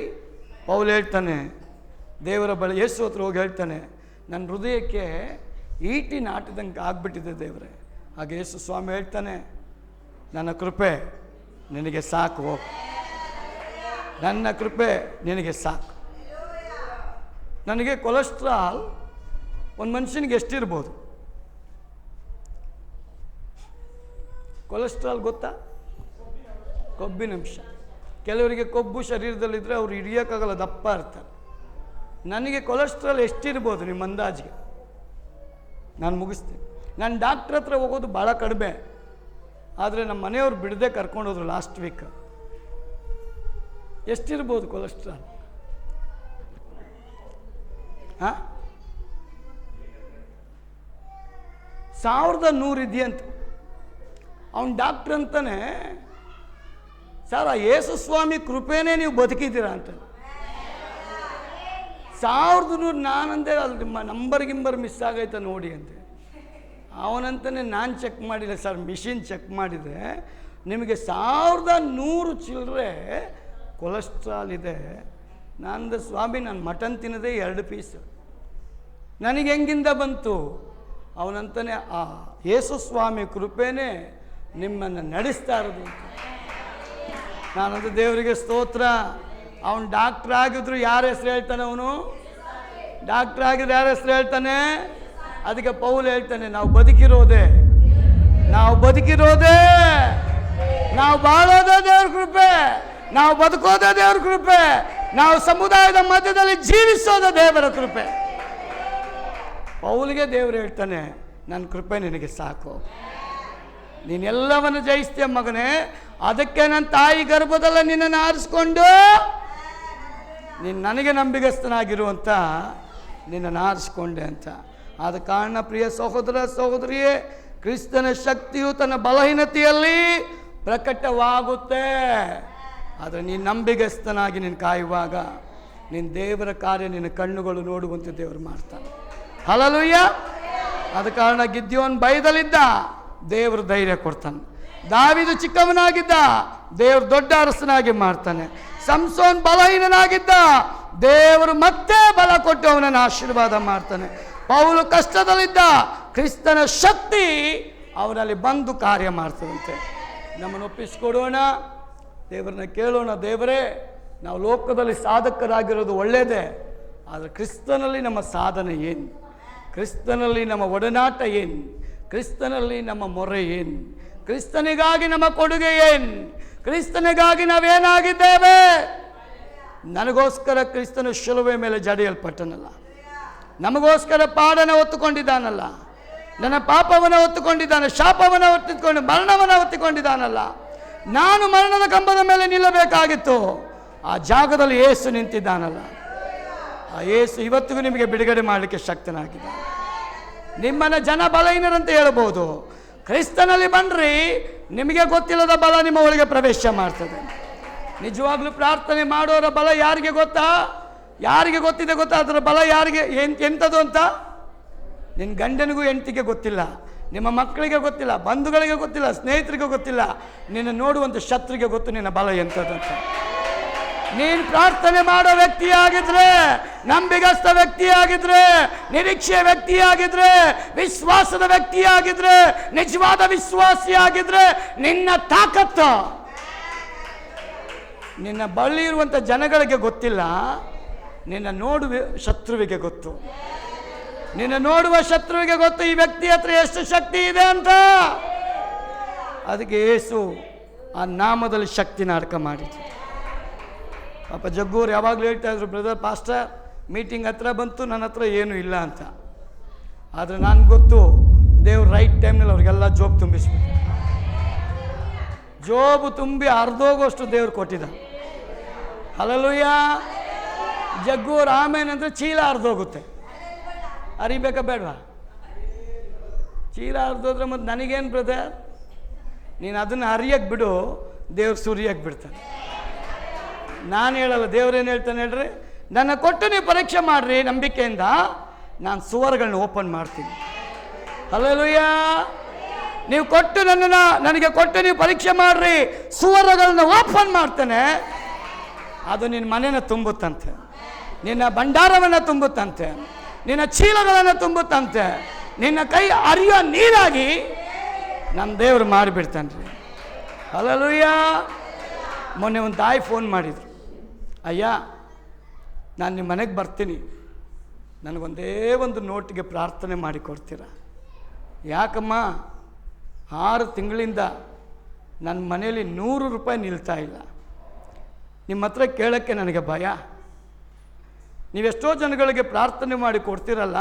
ಪೌಲ್ ಹೇಳ್ತಾನೆ, ದೇವರ ಬಳಿ ಯೇಸು ಹತ್ರ ಹೋಗಿ ಹೇಳ್ತಾನೆ, ನನ್ನ ಹೃದಯಕ್ಕೆ ಈಟಿ ನಾಟಿದಂಗೆ ಆಗ್ಬಿಟ್ಟಿದೆ ದೇವರೇ. ಹಾಗೆ ಯೇಸು ಸ್ವಾಮಿ ಹೇಳ್ತಾನೆ, ನನ್ನ ಕೃಪೆ ನಿನಗೆ ಸಾಕು, ಹೋಗು, ನನ್ನ ಕೃಪೆ ನಿನಗೆ ಸಾಕು. ನನಗೆ ಕೊಲೆಸ್ಟ್ರಾಲ್ ಒಂದು ಮನುಷ್ಯನಿಗೆ ಎಷ್ಟಿರ್ಬೋದು? ಕೊಲೆಸ್ಟ್ರಾಲ್ ಗೊತ್ತಾ? ಕೊಬ್ಬಿನಂಶ. ಕೆಲವರಿಗೆ ಕೊಬ್ಬು ಶರೀರದಲ್ಲಿದ್ದರೆ ಅವ್ರು ಹಿಡಿಯೋಕ್ಕಾಗಲ್ಲ, ದಪ್ಪ ಇರ್ತಾರೆ. ನನಗೆ ಕೊಲೆಸ್ಟ್ರಾಲ್ ಎಷ್ಟಿರ್ಬೋದು ನಿಮ್ಮ ಅಂದಾಜಿಗೆ? ನಾನು ಮುಗಿಸ್ತೀನಿ. ನಾನು ಡಾಕ್ಟ್ರ್ ಹತ್ರ ಹೋಗೋದು ಭಾಳ ಕಡಿಮೆ, ಆದರೆ ನಮ್ಮ ಮನೆಯವ್ರು ಬಿಡದೆ ಕರ್ಕೊಂಡೋದ್ರು ಲಾಸ್ಟ್ ವೀಕ್. ಎಷ್ಟಿರ್ಬೋದು ಕೊಲೆಸ್ಟ್ರಾಲ್? 1100 ಇದೆಯಂತ. ಅವನು ಡಾಕ್ಟ್ರ್ ಅಂತಾನೆ, ಸರ್ ಆ ಯೇಸು ಸ್ವಾಮಿ ಕೃಪೆನೇ ನೀವು ಬದುಕಿದ್ದೀರಾ ಅಂತ. 1100. ನಾನಂದೆ ಅಲ್ಲಿ ನಿಮ್ಮ ನಂಬರ್ ಮಿಸ್ ಆಗೈತೆ ನೋಡಿ ಅಂತೆ. ಅವನಂತಾನೆ, ನಾನು ಚೆಕ್ ಮಾಡಿಲ್ಲ ಸರ್, ಮಿಷಿನ್ ಚೆಕ್ ಮಾಡಿದೆ, ನಿಮಗೆ 1100 ಚಿಲ್ಲರೆ ಕೊಲೆಸ್ಟ್ರಾಲ್ ಇದೆ. ನಾನು ಸ್ವಾಮಿ, ನಾನು ಮಟನ್ ತಿನ್ನೋದೇ 2 ಪೀಸ್, ನನಗೆ ಹೆಂಗಿಂದ ಬಂತು? ಅವನಂತಾನೆ ಆ ಯೇಸು ಸ್ವಾಮಿ ಕೃಪೆನೇ ನಿಮ್ಮನ್ನು ನಡೆಸ್ತಾ ಇರೋದು ಅಂತ. ನಾನಂತ ದೇವರಿಗೆ ಸ್ತೋತ್ರ. ಅವನು ಡಾಕ್ಟ್ರ್ ಆಗಿದ್ರು ಯಾರ ಹೆಸರು ಹೇಳ್ತಾನೆ? ಅವನು ಡಾಕ್ಟ್ರ್ ಆಗಿದ್ರೆ ಯಾರ ಹೆಸರು ಹೇಳ್ತಾನೆ? ಅದಕ್ಕೆ ಪೌಲ್ ಹೇಳ್ತಾನೆ, ನಾವು ಬದುಕಿರೋದೇ ನಾವು ಬಾಳೋದೇ ದೇವ್ರ ಕೃಪೆ, ನಾವು ಬದುಕೋದೇ ದೇವ್ರ ಕೃಪೆ, ನಾವು ಸಮುದಾಯದ ಮಧ್ಯದಲ್ಲಿ ಜೀವಿಸೋದೇ ದೇವರ ಕೃಪೆ. ಪೌಲಿಗೆ ದೇವರು ಹೇಳ್ತಾನೆ, ನನ್ನ ಕೃಪೆ ನಿನಗೆ ಸಾಕು, ನೀನೆಲ್ಲವನ್ನು ಜಯಿಸ್ತೀಯ ಮಗನೇ. ಅದಕ್ಕೆ ನನ್ನ ತಾಯಿ ಗರ್ಭದಲ್ಲ ನಿನ್ನನ್ನು ಆರಿಸ್ಕೊಂಡು ನೀನು ನನಗೆ ನಂಬಿಗಸ್ತನಾಗಿರುವಂತ ನಿನ್ನನ್ನು ಆರಿಸ್ಕೊಂಡೆ ಅಂತ. ಆದ ಕಾರಣ ಪ್ರಿಯ ಸಹೋದರ ಸಹೋದರಿಯೇ, ಕ್ರಿಸ್ತನ ಶಕ್ತಿಯು ತನ್ನ ಬಲಹೀನತೆಯಲ್ಲಿ ಪ್ರಕಟವಾಗುತ್ತೆ. ಆದರೆ ನೀನು ನಂಬಿಗಸ್ತನಾಗಿ ನೀನು ಕಾಯುವಾಗ ನಿನ್ನ ದೇವರ ಕಾರ್ಯ ನಿನ್ನ ಕಣ್ಣುಗಳು ನೋಡುವಂತೆ ದೇವರು ಮಾಡ್ತಾನೆ. ಹಲ್ಲೆಲೂಯ. ಆದ ಕಾರಣ ಗಿದ್ಯೋನ್ ಭಯದಲ್ಲಿದ್ದ, ದೇವರು ಧೈರ್ಯ ಕೊಡ್ತಾನೆ. ದಾವೀದ ಚಿಕ್ಕವನಾಗಿದ್ದ, ದೇವರು ದೊಡ್ಡ ಅರಸನಾಗಿ ಮಾಡ್ತಾನೆ. ಸಂಸೋನ್ ಬಲಹೀನನಾಗಿದ್ದ, ದೇವರು ಮತ್ತೆ ಬಲ ಕೊಟ್ಟು ಅವನನ್ನು ಆಶೀರ್ವಾದ ಮಾಡ್ತಾನೆ. ಪೌಲು ಕಷ್ಟದಲ್ಲಿದ್ದ, ಕ್ರಿಸ್ತನ ಶಕ್ತಿ ಅವನಲ್ಲಿ ಬಂದು ಕಾರ್ಯ ಮಾಡ್ತದಂತೆ. ನಮ್ಮನ್ನು ಒಪ್ಪಿಸಿಕೊಡೋಣ, ದೇವರನ್ನ ಕೇಳೋಣ. ದೇವರೇ, ನಾವು ಲೋಕದಲ್ಲಿ ಸಾಧಕರಾಗಿರೋದು ಒಳ್ಳೆಯದೇ, ಆದರೆ ಕ್ರಿಸ್ತನಲ್ಲಿ ನಮ್ಮ ಸಾಧನೆ ಏನು? ಕ್ರಿಸ್ತನಲ್ಲಿ ನಮ್ಮ ಒಡನಾಟ ಏನು? ಕ್ರಿಸ್ತನಲ್ಲಿ ನಮ್ಮ ಮೊರೆ ಏನು? ಕ್ರಿಸ್ತನಿಗಾಗಿ ನಮ್ಮ ಕೊಡುಗೆ ಏನು? ಕ್ರಿಸ್ತನಿಗಾಗಿ ನಾವೇನಾಗಿದ್ದೇವೆ? ನನಗೋಸ್ಕರ ಕ್ರಿಸ್ತನು ಶಿಲುಬೆ ಮೇಲೆ ಜಡಿಯಲ್ಪಟ್ಟನಲ್ಲ, ನಮಗೋಸ್ಕರ ಪಾಡನ ಹೊತ್ತುಕೊಂಡಿದ್ದಾನಲ್ಲ, ನನ್ನ ಪಾಪವನ್ನು ಹೊತ್ತುಕೊಂಡಿದ್ದಾನೆ, ಶಾಪವನ್ನು ಹೊತ್ತುಕೊಂಡು ಮರಣವನ್ನು ಹೊತ್ತುಕೊಂಡಿದ್ದಾನಲ್ಲ. ನಾನು ಮರಣದ ಕಂಬದ ಮೇಲೆ ನಿಲ್ಲಬೇಕಾಗಿತ್ತು, ಆ ಜಾಗದಲ್ಲಿ ಯೇಸು ನಿಂತಿದ್ದಾನಲ್ಲ. ಆ ಯೇಸು ಇವತ್ತಿಗೂ ನಿಮಗೆ ಬಿಡುಗಡೆ ಮಾಡಲಿಕ್ಕೆ ಶಕ್ತನಾಗಿದೆ. ನಿಮ್ಮನ್ನು ಜನ ಬಲಹೀನರಂತ ಹೇಳ್ಬೋದು, ಕ್ರಿಸ್ತನಲ್ಲಿ ಬನ್ರಿ, ನಿಮಗೆ ಗೊತ್ತಿಲ್ಲದ ಬಲ ನಿಮ್ಮ ಒಳಗೆ ಪ್ರವೇಶ ಮಾಡ್ತದೆ. ನಿಜವಾಗ್ಲೂ ಪ್ರಾರ್ಥನೆ ಮಾಡೋರ ಬಲ ಯಾರಿಗೆ ಗೊತ್ತಾ? ಯಾರಿಗೆ ಗೊತ್ತಿದೆ ಗೊತ್ತಾ? ಅದರ ಬಲ ಯಾರಿಗೆ ಎಂಥದ್ದು ಅಂತ? ನಿನ್ನ ಗಂಡನಿಗೂ ಹೆಂಡತಿಗೆ ಗೊತ್ತಿಲ್ಲ, ನಿಮ್ಮ ಮಕ್ಕಳಿಗೆ ಗೊತ್ತಿಲ್ಲ, ಬಂಧುಗಳಿಗೆ ಗೊತ್ತಿಲ್ಲ, ಸ್ನೇಹಿತರಿಗೆ ಗೊತ್ತಿಲ್ಲ, ನಿನ್ನ ನೋಡುವಂಥ ಶತ್ರುಗೆ ಗೊತ್ತು ನಿನ್ನ ಬಲ ಎಂಥದ್ದು ಅಂತ. ನೀನು ಪ್ರಾರ್ಥನೆ ಮಾಡೋ ವ್ಯಕ್ತಿಯಾಗಿದ್ರೆ, ನಂಬಿಗಸ್ತ ವ್ಯಕ್ತಿಯಾಗಿದ್ರೆ, ನಿರೀಕ್ಷೆಯ ವ್ಯಕ್ತಿಯಾಗಿದ್ರೆ, ವಿಶ್ವಾಸದ ವ್ಯಕ್ತಿಯಾಗಿದ್ರೆ, ನಿಜವಾದ ವಿಶ್ವಾಸಿಯಾಗಿದ್ರೆ, ನಿನ್ನ ತಾಕತ್ತು ನಿನ್ನ ಬಳಿ ಇರುವಂಥ ಜನಗಳಿಗೆ ಗೊತ್ತಿಲ್ಲ, ನಿನ್ನ ನೋಡುವ ಶತ್ರುವಿಗೆ ಗೊತ್ತು. ನಿನ್ನ ನೋಡುವ ಶತ್ರುವಿಗೆ ಗೊತ್ತು ಈ ವ್ಯಕ್ತಿ ಹತ್ರ ಎಷ್ಟು ಶಕ್ತಿ ಇದೆ ಅಂತ. ಅದಕ್ಕೆ ಯೇಸು ಆ ನಾಮದಲ್ಲಿ ಶಕ್ತಿನ ಅಡಕ ಮಾಡಿದ್ರು. ಪಾಪ ಜಗ್ಗೂರು ಯಾವಾಗಲೂ ಹೇಳ್ತಾ ಇದ್ರು, ಬ್ರದರ್ ಪಾಸ್ಟರ್ ಮೀಟಿಂಗ್ ಹತ್ರ ಬಂತು, ನನ್ನ ಹತ್ರ ಏನೂ ಇಲ್ಲ ಅಂತ. ಆದರೆ ನನಗೆ ಗೊತ್ತು, ದೇವ್ರು ರೈಟ್ ಟೈಮ್ನಲ್ಲಿ ಅವ್ರಿಗೆಲ್ಲ ಜೋಬ್ ತುಂಬಿಸ್ಬಿಟ್ಟು, ಜೋಬು ತುಂಬಿ ಅರ್ಧೋಗೋಷ್ಟು ದೇವ್ರು ಕೊಟ್ಟಿದ್ದ. ಹಲ್ಲೆಲೂಯ. ಜಗ್ಗೂರು ಆಮೇನಂದ್ರೆ ಚೀಲ ಅರ್ಧೋಗುತ್ತೆ, ಅರಿಬೇಕಾ ಬೇಡವಾ? ಚೀಲ ಅರ್ಧೋದ್ರೆ ಮತ್ತು ನನಗೇನು ಬ್ರದರ್? ನೀನು ಅದನ್ನು ಹರಿಯಕ್ಕೆ ಬಿಡು, ದೇವ್ರು ಸುರಿಯಕ್ಕೆ ಬಿಡ್ತಾನೆ. ನಾನು ಹೇಳಲ್ಲ, ದೇವ್ರೇನು ಹೇಳ್ತಾನೆ ಹೇಳ್ರಿ? ನನ್ನ ಕೊಟ್ಟು ನೀವು ಪರೀಕ್ಷೆ ಮಾಡ್ರಿ ನಂಬಿಕೆಯಿಂದ, ನಾನು ಸುವರ್ಗಳನ್ನ ಓಪನ್ ಮಾಡ್ತೀನಿ. ಹಲ್ಲೆಲೂಯ. ನೀವು ಕೊಟ್ಟು ನನಗೆ ಕೊಟ್ಟು ನೀವು ಪರೀಕ್ಷೆ ಮಾಡ್ರಿ, ಸುವರ್ಗಳನ್ನ ಓಪನ್ ಮಾಡ್ತಾನೆ. ಅದು ನಿನ್ನ ಮನೆನ ತುಂಬುತ್ತಂತೆ, ನಿನ್ನ ಭಂಡಾರವನ್ನು ತುಂಬುತ್ತಂತೆ, ನಿನ್ನ ಚೀಲಗಳನ್ನು ತುಂಬುತ್ತಂತೆ, ನಿನ್ನ ಕೈ ಹರಿಯೋ ನೀರಾಗಿ ನಮ್ಮ ದೇವರು ಮಾಡಿಬಿಡ್ತಾನೆ ರೀ. ಹಲ್ಲೆಲೂಯ. ಮೊನ್ನೆ ಒಂದು ತಾಯಿ ಫೋನ್ ಮಾಡಿದರು, ಅಯ್ಯ ನಾನು ನಿಮ್ಮ ಮನೆಗೆ ಬರ್ತೀನಿ, ನನಗೊಂದೇ ಒಂದು ನೋಟಿಗೆ ಪ್ರಾರ್ಥನೆ ಮಾಡಿ ಕೊಡ್ತೀರಾ? ಯಾಕಮ್ಮ, 6 ತಿಂಗಳಿಂದ ನನ್ನ ಮನೇಲಿ 100 ರೂಪಾಯಿ ನಿಲ್ತಾ ಇಲ್ಲ, ನಿಮ್ಮ ಹತ್ರ ಕೇಳೋಕ್ಕೆ ನನಗೆ ಭಯ. ನೀವೆಷ್ಟೋ ಜನಗಳಿಗೆ ಪ್ರಾರ್ಥನೆ ಮಾಡಿ ಕೊಡ್ತೀರಲ್ಲ,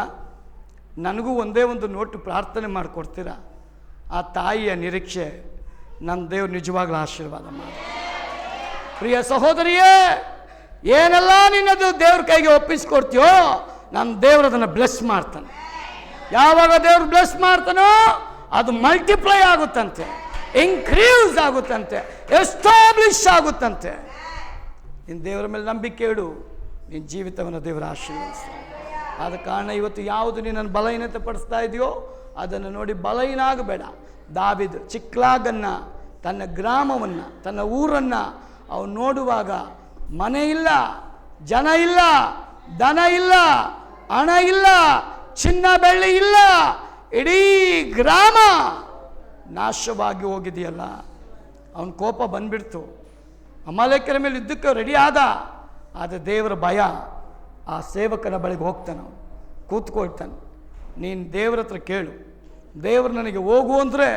ನನಗೂ ಒಂದೇ ಒಂದು ನೋಟು ಪ್ರಾರ್ಥನೆ ಮಾಡಿ ಕೊಡ್ತೀರಾ? ಆ ತಾಯಿಯ ನಿರೀಕ್ಷೆ ನನ್ನ ದೇವ್ರು ನಿಜವಾಗ್ಲೂ ಆಶೀರ್ವಾದ ಮಾಡಿ. ಪ್ರಿಯ ಸಹೋದರಿಯೇ, ಏನೆಲ್ಲ ನಿನ್ನದು ದೇವ್ರ ಕೈಗೆ ಒಪ್ಪಿಸ್ಕೊಡ್ತೀಯೋ, ನನ್ನ ದೇವ್ರು ಅದನ್ನು ಬ್ಲೆಸ್ ಮಾಡ್ತಾನೆ. ಯಾವಾಗ ದೇವ್ರು ಬ್ಲೆಸ್ ಮಾಡ್ತಾನೋ ಅದು ಮಲ್ಟಿಪ್ಲೈ ಆಗುತ್ತಂತೆ, ಇನ್ಕ್ರೀಸ್ ಆಗುತ್ತಂತೆ, ಎಸ್ಟಾಬ್ಲಿಷ್ ಆಗುತ್ತಂತೆ. ನಿನ್ನ ದೇವರ ಮೇಲೆ ನಂಬಿಕೆ ಇಡು, ನಿನ್ನ ಜೀವಿತವನ್ನು ದೇವರ ಆಶೀರ್ವದಿಸ್ತಾನೆ. ಆದ ಕಾರಣ ಇವತ್ತು ಯಾವುದು ನಿನ್ನನ್ನು ಬಲಹೀನತೆ ಪಡಿಸ್ತಾ ಇದೆಯೋ ಅದನ್ನು ನೋಡಿ ಬಲಹೀನ ಆಗಬೇಡ. ದಾವೀದ ಚಿಕ್ಲಾಗನ್ನು, ತನ್ನ ಗ್ರಾಮವನ್ನು, ತನ್ನ ಊರನ್ನು ಅವನು ನೋಡುವಾಗ ಮನೆ ಇಲ್ಲ, ಜನ ಇಲ್ಲ, ದನ ಇಲ್ಲ, ಹಣ ಇಲ್ಲ, ಚಿನ್ನ ಬೆಳ್ಳಿ ಇಲ್ಲ, ಇಡೀ ಗ್ರಾಮ ನಾಶವಾಗಿ ಹೋಗಿದೆಯಲ್ಲ. ಅವನ ಕೋಪ ಬಂದ್ಬಿಡ್ತು. ಅಮಾಲೇಕ್ಯರ ಮೇಲೆ ಯುದ್ಧಕ್ಕೆ ರೆಡಿ ಆದ. ಆದರೆ ದೇವರ ಭಯ. ಆ ಸೇವಕನ ಬಳಿಗೆ ಹೋಗ್ತಾನೆ, ಅವನು ಕೂತ್ಕೊಳ್ತಾನೆ. ನೀನು ದೇವ್ರ ಹತ್ರ ಕೇಳು. ದೇವರು ನನಗೆ ಹೋಗು ಅಂದರೆ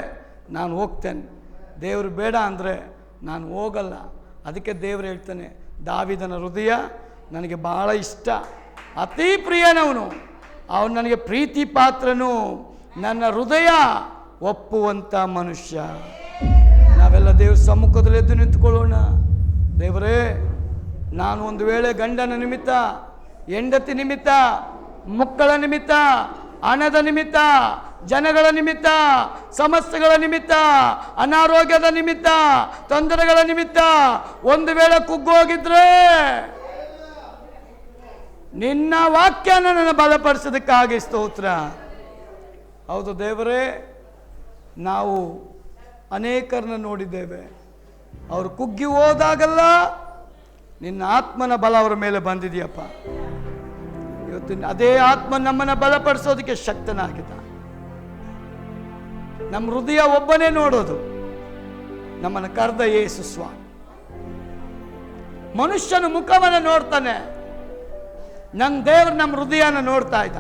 ನಾನು ಹೋಗ್ತೇನೆ, ದೇವರು ಬೇಡ ಅಂದರೆ ನಾನು ಹೋಗಲ್ಲ. ಅದಕ್ಕೆ ದೇವರು ಹೇಳ್ತಾನೆ, ದಾವೀದನ ಹೃದಯ ನನಗೆ ಭಾಳ ಇಷ್ಟ, ಅತಿ ಪ್ರಿಯನವನು, ಅವನು ನನಗೆ ಪ್ರೀತಿ ಪಾತ್ರನು, ನನ್ನ ಹೃದಯ ಒಪ್ಪುವಂಥ ಮನುಷ್ಯ. ನಾವೆಲ್ಲ ದೇವ್ರ ಸಮ್ಮುಖದಲ್ಲಿ ಎದ್ದು ನಿಂತ್ಕೊಳ್ಳೋಣ. ದೇವರೇ, ನಾನು ಒಂದು ವೇಳೆ ಗಂಡನ ನಿಮಿತ್ತ, ಹೆಂಡತಿ ನಿಮಿತ್ತ, ಮಕ್ಕಳ ನಿಮಿತ್ತ, ಹಣದ ನಿಮಿತ್ತ, ಜನಗಳ ನಿಮಿತ್ತ, ಸಮಸ್ಯೆಗಳ ನಿಮಿತ್ತ, ಅನಾರೋಗ್ಯದ ನಿಮಿತ್ತ, ತೊಂದರೆಗಳ ನಿಮಿತ್ತ ಒಂದು ವೇಳೆ ಕುಗ್ಗೋಗಿದ್ರೆ ನಿನ್ನ ವಾಕ್ಯನ ನನ್ನ ಬಲಪಡಿಸೋದಕ್ಕಾಗಿ ಸ್ತೋತ್ರ. ಹೌದು ದೇವರೇ, ನಾವು ಅನೇಕರನ್ನ ನೋಡಿದ್ದೇವೆ. ಅವರು ಕುಗ್ಗಿ ಹೋದಾಗಲ್ಲ ನಿನ್ನ ಆತ್ಮನ ಬಲ ಅವರ ಮೇಲೆ ಬಂದಿದೆಯಪ್ಪ. ಇವತ್ತು ಅದೇ ಆತ್ಮ ನಮ್ಮನ್ನು ಬಲಪಡಿಸೋದಕ್ಕೆ ಶಕ್ತನಾಗಿದ್ದ. ನಮ್ಮ ಹೃದಯ ಒಬ್ಬನೇ ನೋಡೋದು, ನಮ್ಮನ್ನು ಕರೆದ ಯೇಸು ಸ್ವಾಮಿ. ಮನುಷ್ಯನ ಮುಖವನ್ನು ನೋಡ್ತಾನೆ, ನನ್ನ ದೇವರು ನಮ್ಮ ಹೃದಯನ ನೋಡ್ತಾ ಇದ್ದ.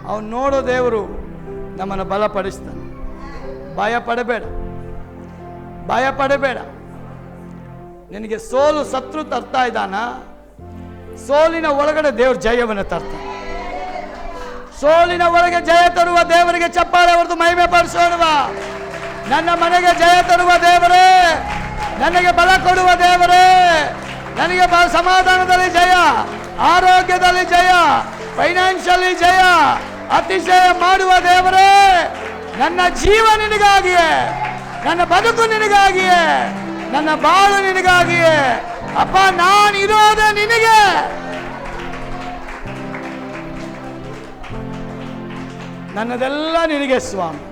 ಅವನು ನೋಡೋ ದೇವರು ನಮ್ಮನ್ನು ಬಲಪಡಿಸ್ತಾನೆ. ಭಯ ಪಡಬೇಡ, ಭಯ ಪಡಬೇಡ. ನಿನಗೆ ಸೋಲು ಶತ್ರು ತರ್ತಾ ಇದ್ದಾನ, ಸೋಲಿನ ಒಳಗಡೆ ದೇವ್ರ ಜಯವನ್ನು ತರ್ತಾನೆ. ಸೋಲಿನ ಒಳಗೆ ಜಯ ತರುವ ದೇವರಿಗೆ ಚಪ್ಪಾಳೆ ಹೊಡೆದು ಮಹಿಮೆ ಪಡಿಸೋಣವ. ನನ್ನ ಮನೆಗೆ ಜಯ ತರುವ ದೇವರೇ, ನನಗೆ ಬಲ ಕೊಡುವ ದೇವರೇ, ನನಗೆ ಸಮಾಧಾನದಲ್ಲಿ ಜಯ, ಆರೋಗ್ಯದಲ್ಲಿ ಜಯ, ಫೈನಾನ್ಷಿಯಲಿ ಜಯ, ಅತಿಶಯ ಮಾಡುವ ದೇವರೇ, ನನ್ನ ಜೀವ ನಿನಗಾಗಿಯೇ, ನನ್ನ ಬದುಕು ನಿನಗಾಗಿಯೇ, ನನ್ನ ಬಾಳು ನಿನಗಾಗಿಯೇ ಅಪ್ಪ. ನಾನು ಇರೋದೇ ನಿನಗೆ. ನನ್ನದೆಲ್ಲ ನಿನಗೆ ಸ್ವಾಮಿ.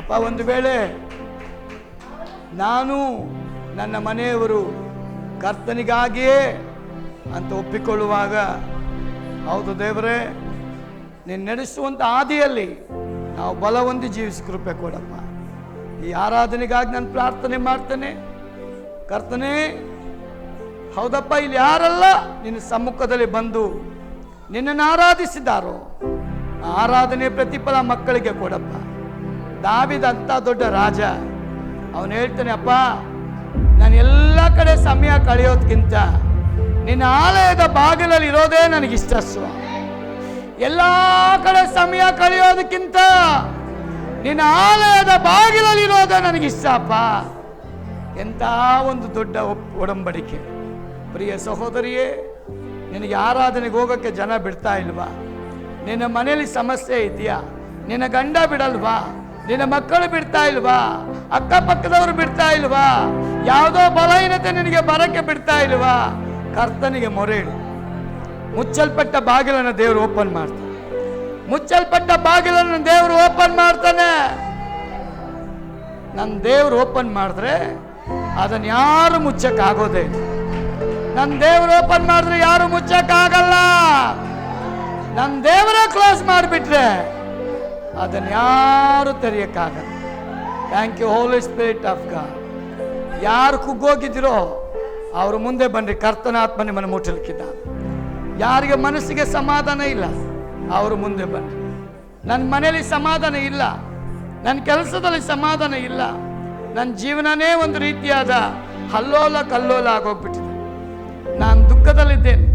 ಅಪ್ಪ, ಒಂದು ವೇಳೆ ನಾನು ನನ್ನ ಮನೆಯವರು ಕರ್ತನಿಗಾಗಿಯೇ ಅಂತ ಒಪ್ಪಿಕೊಳ್ಳುವಾಗ, ಹೌದು ದೇವರೇ, ನೀನು ನಡೆಸುವಂಥ ಹಾದಿಯಲ್ಲಿ ನಾವು ಬಲ ಹೊಂದಿ ಜೀವಿಸಿ ಕೃಪೆ ಕೊಡಪ್ಪ. ಈ ಆರಾಧನೆಗಾಗಿ ನಾನು ಪ್ರಾರ್ಥನೆ ಮಾಡ್ತೇನೆ ಕರ್ತನೇ. ಹೌದಪ್ಪ, ಇಲ್ಲಿ ಯಾರೆಲ್ಲ ನಿನ್ನ ಸಮ್ಮುಖದಲ್ಲಿ ಬಂದು ನಿನ್ನನ್ನು ಆರಾಧಿಸಿದಾರೋ ಆ ಆರಾಧನೆ ಪ್ರತಿಫಲ ಮಕ್ಕಳಿಗೆ ಕೊಡಪ್ಪ. ದಾವೀದ ಅಂತ ದೊಡ್ಡ ರಾಜ, ಅವನು ಹೇಳ್ತಾನೆ, ಅಪ್ಪ, ನಾನು ಎಲ್ಲ ಕಡೆ ಸಮಯ ಕಳೆಯೋದಕ್ಕಿಂತ ನಿನ್ನ ಆಲಯದ ಬಾಗಿಲಲ್ಲಿ ಇರೋದೇ ನನಗಿಷ್ಟ ಸ್ವಾಮಿ. ಎಲ್ಲ ಕಡೆ ಸಮಯ ಕಳೆಯೋದಕ್ಕಿಂತ ನಿನ್ನ ಆಲಯದ ಬಾಗಿಲಲ್ಲಿ ಇರೋದೇ ನನಗಿಷ್ಟಪ್ಪ. ಎಂಥ ಒಂದು ದೊಡ್ಡ ಒಡಂಬಡಿಕೆ. ಪ್ರಿಯ ಸಹೋದರಿಯೇ, ನಿನಗೆ ಆರಾಧನೆಗೆ ಹೋಗೋಕ್ಕೆ ಜನ ಬಿಡ್ತಾ ಇಲ್ವಾ? ನಿನ್ನ ಮನೆಯಲ್ಲಿ ಸಮಸ್ಯೆ ಇದೆಯಾ? ನಿನ್ನ ಗಂಡ ಬಿಡಲ್ವಾ? ನಿನ್ನ ಮಕ್ಕಳು ಬಿಡ್ತಾ ಇಲ್ವಾ? ಅಕ್ಕಪಕ್ಕದವರು ಬಿಡ್ತಾ ಇಲ್ವಾ? ಯಾವುದೋ ಬಲಹೀನತೆ ನಿನಗೆ ಬರಕ್ಕೆ ಬಿಡ್ತಾ ಇಲ್ವಾ? ಕರ್ತನಿಗೆ ಮೊರೆ ಇಡು. ಮುಚ್ಚಲ್ಪಟ್ಟ ಬಾಗಿಲನ್ನು ದೇವರು ಓಪನ್ ಮಾಡ್ತಾನೆ. ಮುಚ್ಚಲ್ಪಟ್ಟ ಬಾಗಿಲನ್ನು ದೇವರು ಓಪನ್ ಮಾಡ್ತಾನೆ. ನನ್ನ ದೇವರು ಓಪನ್ ಮಾಡಿದ್ರೆ ಅದನ್ನು ಯಾರು ಮುಚ್ಚಕ್ಕಾಗೋದೇ ಇಲ್ಲ. ನನ್ನ ದೇವರು ಓಪನ್ ಮಾಡಿದ್ರೆ ಯಾರು ಮುಚ್ಚಕ್ಕಾಗಲ್ಲ. ನನ್ನ ದೇವರೇ ಕ್ಲೋಸ್ ಮಾಡಿಬಿಟ್ರೆ ಅದನ್ನು ಯಾರು ತೆರೆಯಕ್ಕಾಗಲ್ಲ. Thank you Holi spirit of God. ಯಾರು ಕುಗ್ಗೋಗಿದ್ದೀರೋ ಅವರು ಮುಂದೆ ಬನ್ನಿ. ಕರ್ತನ ಆತ್ಮ ನಿಮ್ಮನ್ನು ಮುಟ್ಟಲಿಕ್ಕಿದ್ದ. ಯಾರಿಗೆ ಮನಸ್ಸಿಗೆ ಸಮಾಧಾನ ಇಲ್ಲ ಅವರು ಮುಂದೆ ಬನ್ನಿ. ನನ್ನ ಮನೆಯಲ್ಲಿ ಸಮಾಧಾನ ಇಲ್ಲ, ನನ್ನ ಕೆಲಸದಲ್ಲಿ ಸಮಾಧಾನ ಇಲ್ಲ, ನನ್ನ ಜೀವನನೇ ಒಂದು ರೀತಿಯಾದ ಹಲ್ಲೋಲ ಕಲ್ಲೋಲ ಆಗೋಗ್ಬಿಟ್ಟಿದೆ. ನಾನು ದುಃಖದಲ್ಲಿದ್ದೇನೆ,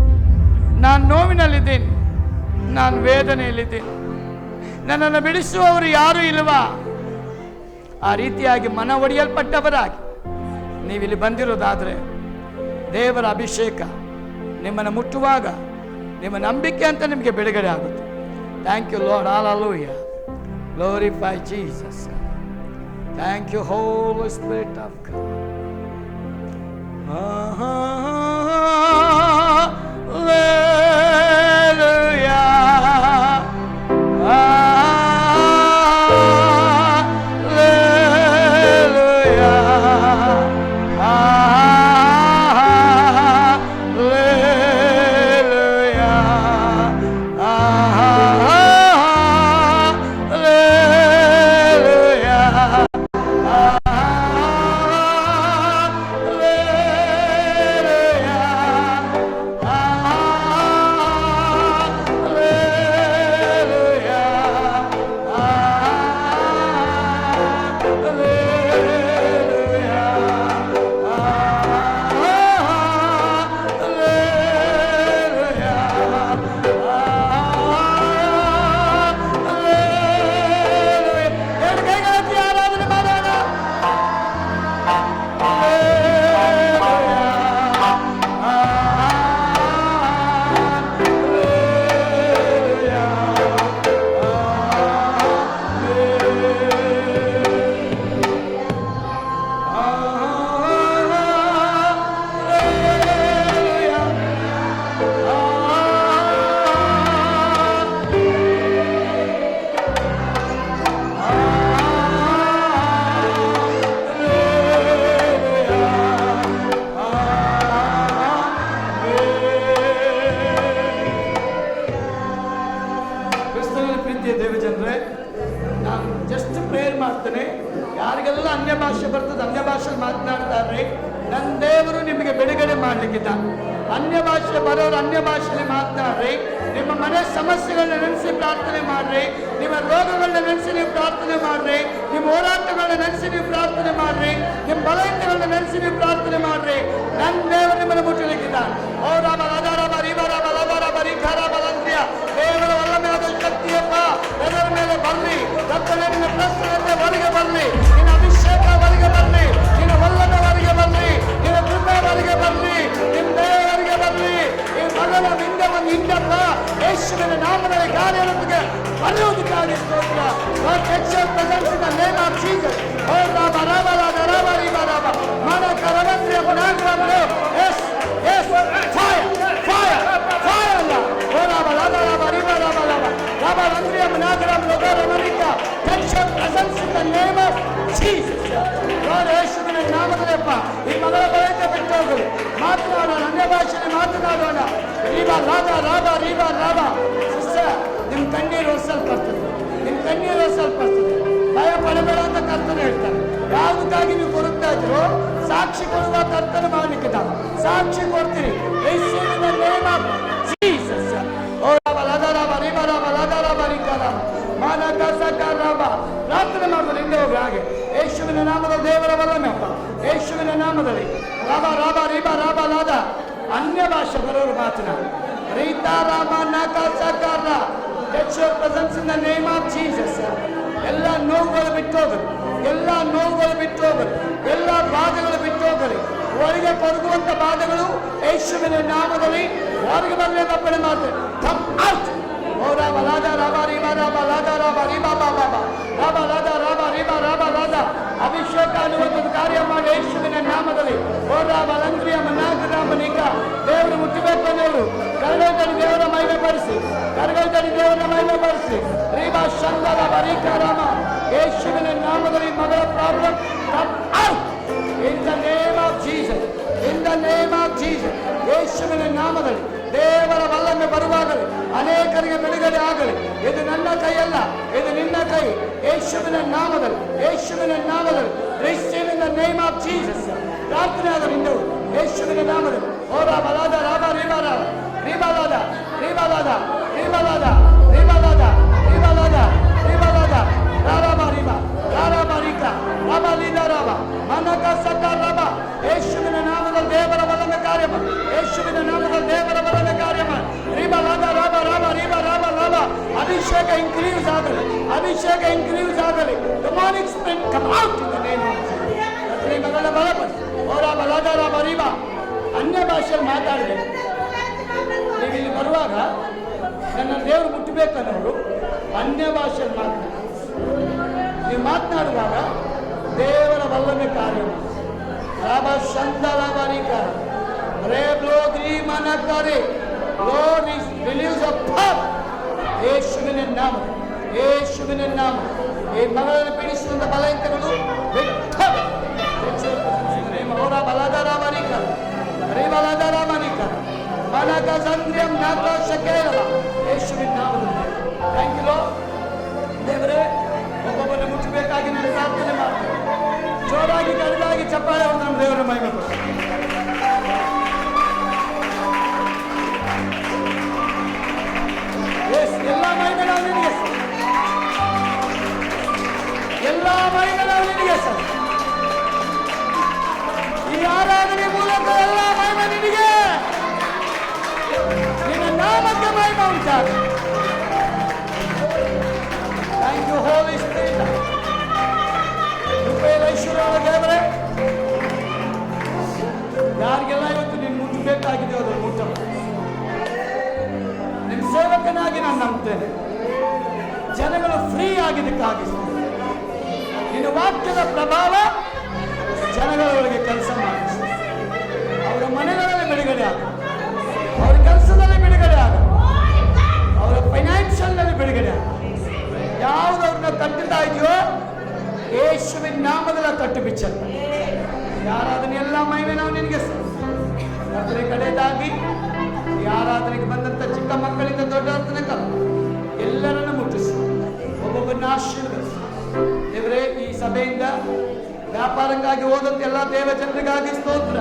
ನಾನು ನೋವಿನಲ್ಲಿದ್ದೇನೆ, ನಾನು ವೇದನೆಯಲ್ಲಿದ್ದೇನೆ, ನನ್ನನ್ನು ಬಿಡಿಸುವವರು ಯಾರೂ ಇಲ್ವಾ? ಆ ರೀತಿಯಾಗಿ ಮನ ಒಡೆಯಲ್ಪಟ್ಟವರಾಗಿ ನೀವಿಲ್ಲಿ ಬಂದಿರೋದಾದರೆ ದೇವರ ಅಭಿಷೇಕ ನಿಮ್ಮನ್ನು ಮುಟ್ಟುವಾಗ ನಿಮ್ಮ ನಂಬಿಕೆ ಅಂತ ನಿಮಗೆ ಬಿಡುಗಡೆ ಆಗುತ್ತೆ. Thank you Lord. Hallelujah. Glorify Jesus. Thank you Holi spirit of God. ಕ್ರಿಸ್ತನ ಪ್ರೀತಿಯ ದೇವಜನರೇ, ನಾನು ಜಸ್ಟ್ ಪ್ರೇಯರ್ ಮಾಡ್ತೇನೆ. ಯಾರಿಗೆಲ್ಲ ಅನ್ಯ ಭಾಷೆ ಬರ್ತದೆ, ಅನ್ಯ ಭಾಷೆ ಮಾತನಾಡ್ತಾರೆ, ನನ್ನ ದೇವರು ನಿಮಗೆ ಬಿಡುಗಡೆ ಮಾಡ್ಲಿಕ್ಕಿದ್ದಾನೆ. ಅನ್ಯ ಭಾಷೆ ಬರೋರು ಅನ್ಯ ಭಾಷೆಯಲ್ಲಿ ಮಾತನಾಡ್ರಿ. ನಿಮ್ಮ ಮನೆ ಸಮಸ್ಯೆಗಳನ್ನ ನೆನೆಸಿ ಪ್ರಾರ್ಥನೆ ಮಾಡ್ರಿ. ನಿಮ್ಮ ರೋಗಗಳನ್ನ ನೆನೆಸಿ ನೀವು ಪ್ರಾರ್ಥನೆ ಮಾಡ್ರಿ. ನಿಮ್ಮ ಹೋರಾಟಗಳನ್ನ ನೆನೆಸಿ ನೀವು ಪ್ರಾರ್ಥನೆ ಮಾಡ್ರಿ. ನಿಮ್ಮ ಬಲಹೀನತೆಗಳನ್ನ ನೆನೆಸಿ ನೀವು ಪ್ರಾರ್ಥನೆ ಮಾಡ್ರಿ. ನನ್ನ ದೇವರು ನಿಮ್ಮನ್ನು ಮುಟ್ಟಲಿಕ್ಕಿದ್ದಾನೆ. ಓ ರಾಮ ಲದಾರ ಬರೀಬ ರಾಮ ಲದಾರ ಬರೀಖಾರ ಬಲಂತ್ಯ ದೇವರ ಒಲ್ಲಮೆಯಾದ ಶಕ್ತಿಯಪ್ಪ ಎಲ್ಲರ ಮೇಲೆ ಬರಲಿ. ಕರ್ತನೇ, ನಿನ್ನ ಪ್ರಸನ್ನತೆ ಹೊರಗೆ ಬರಲಿ, ನಿನ್ನ ಅಭಿಷೇಕ ಹೊರಗೆ ಬರಲಿ, ನಿನ್ನ ಒಲ್ಲಮೆ ಹೊರಗೆ ಬರಲಿ, ನಿನ್ನ ಕೃಪೆ ಹೊರಗೆ ಬರಲಿ, ನಿಮ್ಮ ದೇವರಿಗೆ ಬರಲಿ. ಈ ಮಗನ ಹಿಂದಪ್ಪ ಯೇಸುವಿನ ನಾಮದಲ್ಲಿ ಕಾರ್ಯಕ್ಕೆ ಬರೆಯುವುದಕ್ಕಾಗಿ ಸ್ತೋತ್ರ. God takes your presence in the name of Jesus. Oh Rama Rama Rama Rama Rama Rama Mana Karavandriya Managrama. Yes, yes, fire, fire, fire Allah. Oh Rama Rama Rama Rama Rama Rama Rama Randriya Managrama Loga Ramarika. Takes your presence in the name of Jesus. God ಯೇಸುವಿನ ನಾಮದಲ್ಲಪ್ಪ ಈ ಮಗಳ ಬಳಿಗೆ ಬಿಟ್ಟೋಗಲಿ. ಮಾತನಾಡೋಣ, ಅನ್ಯ ಭಾಷೆಯಲ್ಲಿ ಮಾತನಾಡೋಣ. ರೀಬಾ ರಾಗ ರಾಗ ರೀಬಾ ರಾಗ. ಸಿಸ್ಟರ್, ನಿಮ್ಮ ಕಣ್ಣೀರು ಒರೆಸಲ್ಪಡ್ತದೆ, ನಿಮ್ಮ ಕಣ್ಣೀರು ಒರೆಸಲ್ಪಡ್ತದೆ. ಭಯ ಪಡಬೇಡ ಅಂತ ಕರ್ತನ ಹೇಳ್ತಾರೆ. ಯಾವುದಕ್ಕಾಗಿ ನೀವು ಕೊಡುತ್ತಾ ಇದ್ರು ಸಾಕ್ಷಿ ಕೊಡುವ ಕರ್ತನ ಮಾಡಲಿಕ್ಕಿದ್ದ. ಸಾಕ್ಷಿ ಕೊಡ್ತೀರಿ. ಯೇಸುವಿನ ನೇಮ ಜೀಸಸ್. ಓ ರಾಮ ಲದ ರಾಮ ರೀಬಾ ರಾಮ ಲದ ರಾಮ ರಿಕ ರಾಮ ಮಾನಕ ಸಕ ರಾಮ. ಪ್ರಾರ್ಥನೆ ಮಾಡುವುದು ಹಿಂದೆ ಹೋಗಿ ಹಾಗೆ. ಯೇಸುವಿನ ನಾಮದ ದೇವರ ಬಲಮೆ ಅಪ್ಪ, ಯೇಸುವಿನ ನಾಮದಲ್ಲಿ ರಾಮ ರಾಮ ರೀಬಾ ರಾಮ ಲಾದ. ಅನ್ಯ ಭಾಷೆ ಬರೋರು ಮಾತನಾಡಿ. ರೀತಾ ರಾಮ ನಾಕ ಸಕಾರ. Get your presence in the name of Jesus. ಎಲ್ಲ ನೋವುಗಳು ಬಿಟ್ಟೋಗಲಿ, ಎಲ್ಲ ನೋವುಗಳು ಬಿಟ್ಟೋಗಲಿ, ಎಲ್ಲ ಬಾಧೆಗಳು ಬಿಟ್ಟೋಗಲಿ. ಒಳಗೆ ಕೊರಗುವಂತ ಬಾಧೆಗಳು ಯೇಸುವಿನ ನಾಮದಲ್ಲಿ ಹೊರಗೆ ಬರಲಿ. ತಪ್ಪಣೆ ಮಾತು ಕಮ್ ಔಟ್. ಓ ರಾಮ ಲಾದ ರಾಮ ರೀಬಾ ರಾಮ ಲಾದ ರಾಮ ರೀಬಾ ಬಾಬಾ ರಾಮ ಲಾದ ರಾಮ ರೀಬಾ ರಾಮ ಲಾದ. ಅಭಿಷೇಕ ಅನ್ನುವಂಥದ್ದು ಕಾರ್ಯ ಮಾಡಿ ಯೇಸುವಿನ ನಾಮದಲ್ಲಿ. ಓ ರಾಮ ಲಂಗ್ರಿಯ ಮನಾಗ ರಾಮನಿಗ. ದೇವರು ಮುಟ್ಟಬೇಕು ಅನ್ನೋರು ಕರಗೈತಡಿ ದೇವರ ಮಹಿಮೆ ಪಡಿಸಿ, ಕರಗೈತಡಿ ದೇವರ ಮಹಿಮೆ ಪಡಿಸಿ. ರೀಬಾ ಶಂಕರ ಬರೀಕ ರಾಮ. ಯೇಸುವಿನ ನಾಮದಲ್ಲಿ ಮಗಳ problem come out in the name of Jesus, in the name of Jesus. ಯೇಸುವಿನ ನಾಮದಲ್ಲಿ ದೇವರ ವಲ್ಲಮೆ ಬರುವಾಗಲಿ, ಅನೇಕರಿಗೆ ಬಿಡುಗಡೆ ಆಗಲಿ. ಇದು ನನ್ನ ಕೈಯಲ್ಲ, ಇದು ನಿನ್ನ ಕೈ. ಯೇಸುವಿನ ನಾಮದಲ್ಲಿ, ಯೇಸುವಿನ ನಾಮದಲ್ಲಿ. Receive in the name of Jesus. ಪ್ರಾರ್ಥನೆ ಆಗಲಿ ನಿಂದು ಯೇಸುವಿನ ನಾಮದಲ್ಲಿ. ಓ ರಾಮ ಲಾದ ರಾಮ ರೀಬಾ ರಾಮ ರೀಬಾ ಲಾದ ರೀಬಾ ಲಾದ ರೀಬಾ ಲಾದ ರೀಬಾ ಲಾದ ರೀಬಾ ಲಾದ ರೀಬಾ ಲಾದ ರಾಮ ರೀಬಾ ರಾಮ ರೀಕ ರಾಮ ಲೀದ ರಾಮ ಮನಕ ಸಕ ರಾಮ. ಯೇಸುವಿನ ನಾಮದಲ್ಲಿ ದೇವರ ವಲ್ಲಮೆ ಕಾರ್ಯ ಮಾಡಿ. ಯೇಸುವಿನ ನಾಮದಲ್ಲಿ ದೇವರ ವಲ್ಲಮೆ ಕಾರ್ಯ ಮಾಡಿ. ರೀಬಾ ಲಾದ ರಾಮ ರಾಮ ರೀಬಾ ರಾಮ ರಾಮ. ಅಭಿಷೇಕ ಇನ್ಕ್ರೀಸ್ ಆಗಲಿ, ಅಭಿಷೇಕ ಇನ್ಕ್ರೀಸ್ ಆಗಲಿ. Demonic spirit come out in the name of Jesus. ಈ ಮಗಳ ಬಲಪಡಿಸಿ. ಓ ರಾಮ ಲಾದ ರಾಮ ರೀಬಾ. ಅನ್ಯ ಭಾಷೆಯಲ್ಲಿ ಮಾತಾಡಬೇಕು. ನೀವು ಇಲ್ಲಿ ಬರುವಾಗ ನನ್ನ ದೇವರು ಮುಟ್ಟಬೇಕನ್ನೋರು ಅನ್ಯ ಭಾಷೆಯಲ್ಲಿ ಮಾತನಾಡಿ. ನೀವು ಮಾತನಾಡುವಾಗ ದೇವರ ವಲ್ಲಮೆ ಕಾರ್ಯ ಮಾಡಿ. ರಾಮ ಶಂದಲ ಬರಿಕಾರ ರೇಬ್ಲೋ ಗ್ರೀಮನ ಕರೆ. Lord is release of power. ಯೇಸುವಿನ ನಾಮ, ಯೇಸುವಿನ ನಾಮ. ಈ ಮಗಳನ್ನು ಪೀಡಿಸುವಂತ ಬಲಹೀನತೆಗಳು ಬಿಟ್ಟವೆ. ಬಲದರ ಬರಿಕರ ಬಲದರ ಬರಿಕರ ಮನಕ ಸಂದ್ರಿಯಂ ನಾಕ ಶಕೇರವ. ಯೇಸುವಿನ ನಾಮದಲ್ಲಿ ಥ್ಯಾಂಕ್ ಯು ದೇವರೇ. ಒಬ್ಬೊಬ್ಬರನ್ನು ಮುಚ್ಚಬೇಕಾಗಿ ನಾನು ಪ್ರಾರ್ಥನೆ ಮಾಡ್ತೇನೆ. ಜೋರಾಗಿ ಕಡಿದಾಗಿ ಚಪ್ಪಾಳೆ ನಮ್ಮ ದೇವರ ಮಹಿಮೆ ಕೊಡಿ. ಎಲ್ಲ ಮಹಿಮೆ ನಾವು ನಿನಗೆ ಸರ್, ಎಲ್ಲ ಮಹಿಮೆ ನಾವು ನಿನಗೆ ಸರ್. ಈ ಆರಾಧನೆ ಮೂಲಕ ಎಲ್ಲ ಮಹಿಮೆ ನಿನಗೆ. ನಿನ್ನ ನಾಮಕ್ಕೆ ಮಹಿಮೆ ಉಂಟಾಗಲಿ. Thank you Holi spirit. ಕೃಪೆಯ ಐಶ್ವರ್ಯವಾದ ದೇವರೇ, ಯಾರಿಗೆಲ್ಲ ಇವತ್ತು ನೀನು ಮುಟ್ಟಬೇಕಾಗಿದೆಯೋ ಅದನ್ನು ಮುಟ್ಟಬೇಕು. ನಿಮ್ಮ ಸೇವಕನಾಗಿ ನಾನು ನಂಬ್ತೇನೆ. ಜನಗಳು ಫ್ರೀ ಆಗಿದ್ದಕ್ಕಾಗಿ ನಿನ್ನ ವಾಕ್ಯದ ಪ್ರಭಾವ ಜನಗಳೊಳಗೆ ಕೆಲಸ ಮಾಡಿಸಿ. ಅವರ ಮನೆಗಳಲ್ಲಿ ಬಿಡುಗಡೆ ಆಗ, ಅವರ ಕೆಲಸದಲ್ಲಿ ಬಿಡುಗಡೆ ಆಗ, ಅವರ ಫೈನಾನ್ಷಿಯಲ್ ನಲ್ಲಿ ಬಿಡುಗಡೆ ಆಗ. ಯಾವುದು ಅವ್ರನ್ನ ಕಟ್ಟುತ್ತಾ ಇದೆಯೋ ಯೇಸುವಿನ ನಾಮದಲ್ಲಿ ಕಟ್ಟು ಬಿಚ್ಚಲ್ಲ. ಯಾರಾದನೆ ಎಲ್ಲ ಮಹಿಮೆ ನಾವು ನಿನಗೆ ಕಡೆಯದಾಗಿ ಈ ಆರಾಧನೆಗೆ ಬಂದಂತ ಚಿಕ್ಕ ಮಕ್ಕಳಿಂದ ದೊಡ್ಡವರ ತನಕ ಎಲ್ಲರನ್ನು ಮುಟ್ಟಿಸು, ಒಬ್ಬೊಬ್ಬರನ್ನ ಆಶೀರ್ವದಿಸು ದೇವರೇ. ಈ ಸಭೆಯಿಂದ ವ್ಯಾಪಾರಕ್ಕಾಗಿ ಹೋದಂತ ಎಲ್ಲ ದೇವ ಜನರಿಗಾಗಿ ಸ್ತೋತ್ರ.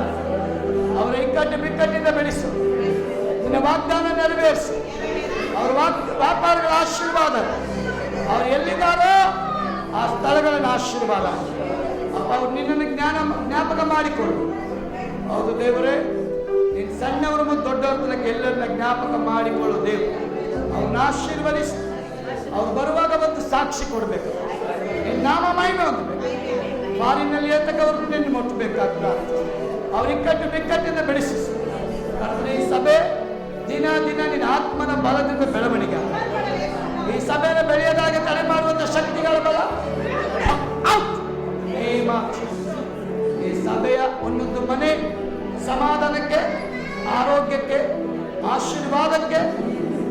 ಅವರ ಇಕ್ಕಟ್ಟು ಬಿಕ್ಕಟ್ಟಿಂದ ಬೆಳೆಸು, ನಿನ್ನ ವಾಗ್ದಾನ ನೆರವೇರಿಸು. ಅವರ ವ್ಯಾಪಾರಗಳ ಆಶೀರ್ವಾದ, ಅವ್ರು ಎಲ್ಲಿದ್ದಾರೋ ಆ ಸ್ಥಳಗಳನ್ನು ಆಶೀರ್ವಾದ ಅಪ್ಪ. ಅವ್ರು ನಿನ್ನನ್ನು ಜ್ಞಾಪಕ ಮಾಡಿಕೊಡು. ಹೌದು ದೇವರೇ, ನೀನು ಸಣ್ಣವರು ಮತ್ತು ದೊಡ್ಡವ್ರ ತನಕ ಎಲ್ಲರನ್ನ ಜ್ಞಾಪಕ ಮಾಡಿಕೊಳ್ಳು ದೇವರು. ಅವ್ರನ್ನ ಆಶೀರ್ವದಿಸಿ, ಅವ್ರು ಬರುವಾಗ ಒಂದು ಸಾಕ್ಷಿ ಕೊಡಬೇಕು, ನಿನ್ನ ನಾಮ ಮಹಿಮೆ ಹೊಂದಬೇಕು. ಫಾರಿನಲ್ಲಿ ಇರ್ತಕ್ಕವ್ರನ್ನ ನಿನ್ನ ಮುಟ್ಟಬೇಕಾಗ್ತದೆ. ಅವ್ರ ಇಕ್ಕಟ್ಟು ಬಿಕ್ಕಟ್ಟಿಂದ ಬೆಳೆಸಿಸು. ಈ ಸಭೆ ದಿನ ದಿನ ನಿನ್ನ ಆತ್ಮನ ಬಲದಿಂದ ಬೆಳವಣಿಗೆ, ಈ ಸಭೆಯನ್ನು ಬೆಳೆಯೋದಾಗಿ ತಡೆ ಮಾಡುವಂತ ಶಕ್ತಿಗಳ ಬಲ ಈ ಸಭೆಯ ಒಂದೊಂದು ಮನೆ ಸಮಾಧಾನಕ್ಕೆ, ಆರೋಗ್ಯಕ್ಕೆ, ಆಶೀರ್ವಾದಕ್ಕೆ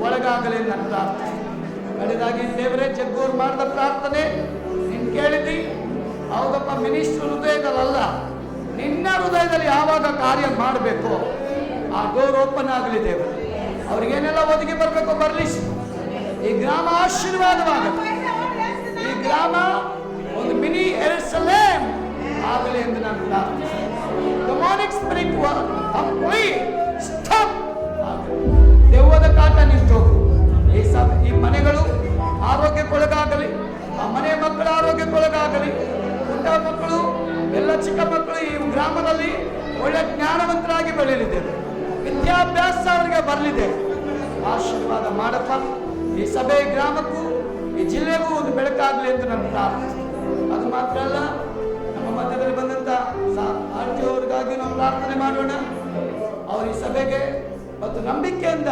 ಒಳಗಾಗಲಿ ನನ್ನ ಪ್ರಾರ್ಥನೆ. ಕಡೆದಾಗಿ ದೇವರೇ, ಜಗ್ಗೂರು ಮಾಡಿದ ಪ್ರಾರ್ಥನೆ ನೀನು ಕೇಳಿದಿ. ಹೌದಪ್ಪ, ಮಿನಿಸ್ಟ್ರ್ ಹೃದಯದಲ್ಲ, ನಿನ್ನ ಹೃದಯದಲ್ಲಿ ಯಾವಾಗ ಕಾರ್ಯ ಮಾಡಬೇಕು ಆ ಡೋರ್ ಓಪನ್ ಆಗಲಿ ದೇವರು. ಅವ್ರಿಗೇನೆಲ್ಲ ಒದಗಿ ಬರಬೇಕು ಬರಲಿ. ಈ ಗ್ರಾಮ ಆಶೀರ್ವಾದವಾಗುತ್ತೆ. ಈ ಗ್ರಾಮ ಒಂದು ಮಿನಿ ಯೆರೂಸಲೇಮ್ ಆಗಲಿ ಎಂದು ನಾನು ಪ್ರಾರ್ಥಿಸುತ್ತೇನೆ. ಡೆಮಾನಿಕ್ ಸ್ಪಿರಿಟ್ ಸ್ಟಾಪ್. ದೆವ್ವದ ಕಾಟ ನಿಂತು ಈ ಮನೆಗಳು ಆರೋಗ್ಯಕ್ಕೊಳಗಾಗಲಿ, ಆ ಮನೆ ಮಕ್ಕಳ ಆರೋಗ್ಯಕ್ಕೊಳಗಾಗಲಿ. ಪುಟ್ಟ ಮಕ್ಕಳು, ಎಲ್ಲ ಚಿಕ್ಕ ಮಕ್ಕಳು ಈ ಗ್ರಾಮದಲ್ಲಿ ಒಳ್ಳೆ ಜ್ಞಾನವಂತರಾಗಿ ಬೆಳೆಯಲಿದ್ದೇವೆ. ವಿದ್ಯಾಭ್ಯಾಸ ಅವರಿಗೆ ಬರಲಿದೆ. ಆಶೀರ್ವಾದ ಮಾಡಪ್ಪ. ಈ ಸಭೆ ಗ್ರಾಮಕ್ಕೂ ಈ ಜಿಲ್ಲೆಗೂ ಒಂದು ಬೆಳಕಾಗಲಿ ಎಂದು ನಾನು ಪ್ರಾರ್ಥಿಸ್ತೇನೆ. ಅದು ಮಾತ್ರ ಅಲ್ಲ, ನಮ್ಮ ಮಧ್ಯದಲ್ಲಿ ಬಂದಂತ ಆರ್ಟಿ ಅವ್ರಿಗಾಗಿ ನಾವು ಪ್ರಾರ್ಥನೆ ಮಾಡೋಣ. ಅವರು ಈ ಸಭೆಗೆ ಮತ್ತು ನಂಬಿಕೆಯಿಂದ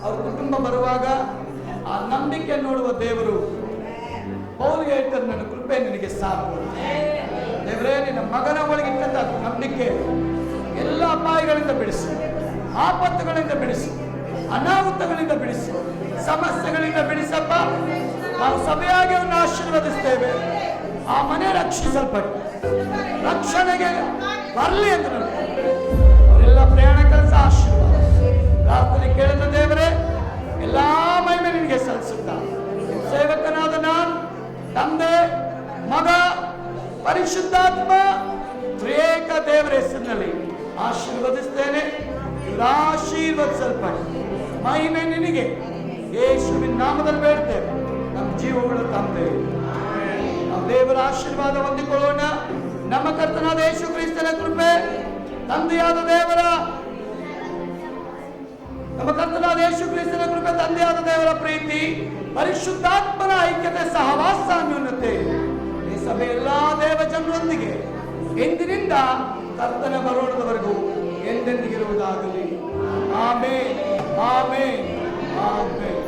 ಅವ್ರ ಕುಟುಂಬ ಬರುವಾಗ ಆ ನಂಬಿಕೆ ನೋಡುವ ದೇವರು. ಪೌಲ್ಗೆ ಹೇಳ್ತಾರೆ, ನನ್ನ ಕೃಪೆ ನಿನಗೆ ಸಾಕು. ದೇವರೇ, ನಿನ್ನ ಮಗನ ಒಳಗಿಟ್ಟಂತ ನಂಬಿಕೆ ಎಲ್ಲ ಅಪಾಯಗಳಿಂದ ಬಿಡಿಸು, ಆಪತ್ತುಗಳಿಂದ ಬಿಡಿಸು, ಅನಾಹುತಗಳಿಂದ ಬಿಡಿಸು, ಸಮಸ್ಯೆಗಳಿಂದ ಬಿಡಿಸಪ್ಪ. ನಾವು ಸಭೆಯಾಗಿ ಅವನ್ನ ಆಶೀರ್ವದಿಸ್ತೇವೆ. ಆ ಮನೆ ರಕ್ಷಿಸಲ್ಪಟ್ಟು ರಕ್ಷಣೆಗೆ ಬರಲಿ ಎಂದು ಅವರೆಲ್ಲ ಪ್ರಯಾಣ ಕೆಲಸ ಆಶೀರ್ವಾದ ಪ್ರಾರ್ಥನೆ ಕೇಳಿದ ದೇವರೇ, ಎಲ್ಲಾ ಮಹಿಮೆ ನಿನಗೆ ಸಲ್ಲಿಸುತ್ತ ಸೇವಕನಾದ ನಾನು ತಂದೆ, ಮಗ, ಪರಿಶುದ್ಧಾತ್ಮ ತ್ರಿಯೇಕ ದೇವರ ಹೆಸರಿನಲ್ಲಿ ಆಶೀರ್ವದಿಸ್ತೇನೆ. ಆಶೀರ್ವದಿಸಲ್ಪಟ್ಟು ಮಹಿಮೆ ನಿನಗೆ ಯೇಸುವಿನ ನಾಮದಲ್ಲಿ ಬೇಡ್ತೇವೆ ನಮ್ಮ ಜೀವಗಳ ತಂದೆ. ನಾವು ದೇವರ ಆಶೀರ್ವಾದ ಹೊಂದಿಕೊಳ್ಳೋಣ. ನಮ್ಮ ಕರ್ತನಾದ ಯೇಸು ಕ್ರಿಸ್ತನ ಕೃಪೆ, ತಂದೆಯಾದ ದೇವರ ಪ್ರೀತಿ, ಪರಿಶುದ್ಧಾತ್ಮನ ಐಕ್ಯತೆ, ಸಹವಾಸ ಅನ್ಯೋನ್ಯತೆ ಈ ಸಭೆ ಎಲ್ಲಾ ದೇವ ಜನರೊಂದಿಗೆ ಎಂದಿನಿಂದ ಕರ್ತನ ಬರೋಣದವರೆಗೂ ಎಂದೆಂದಿಗಿರುವುದಾಗಲಿ. Amen, amen, amen.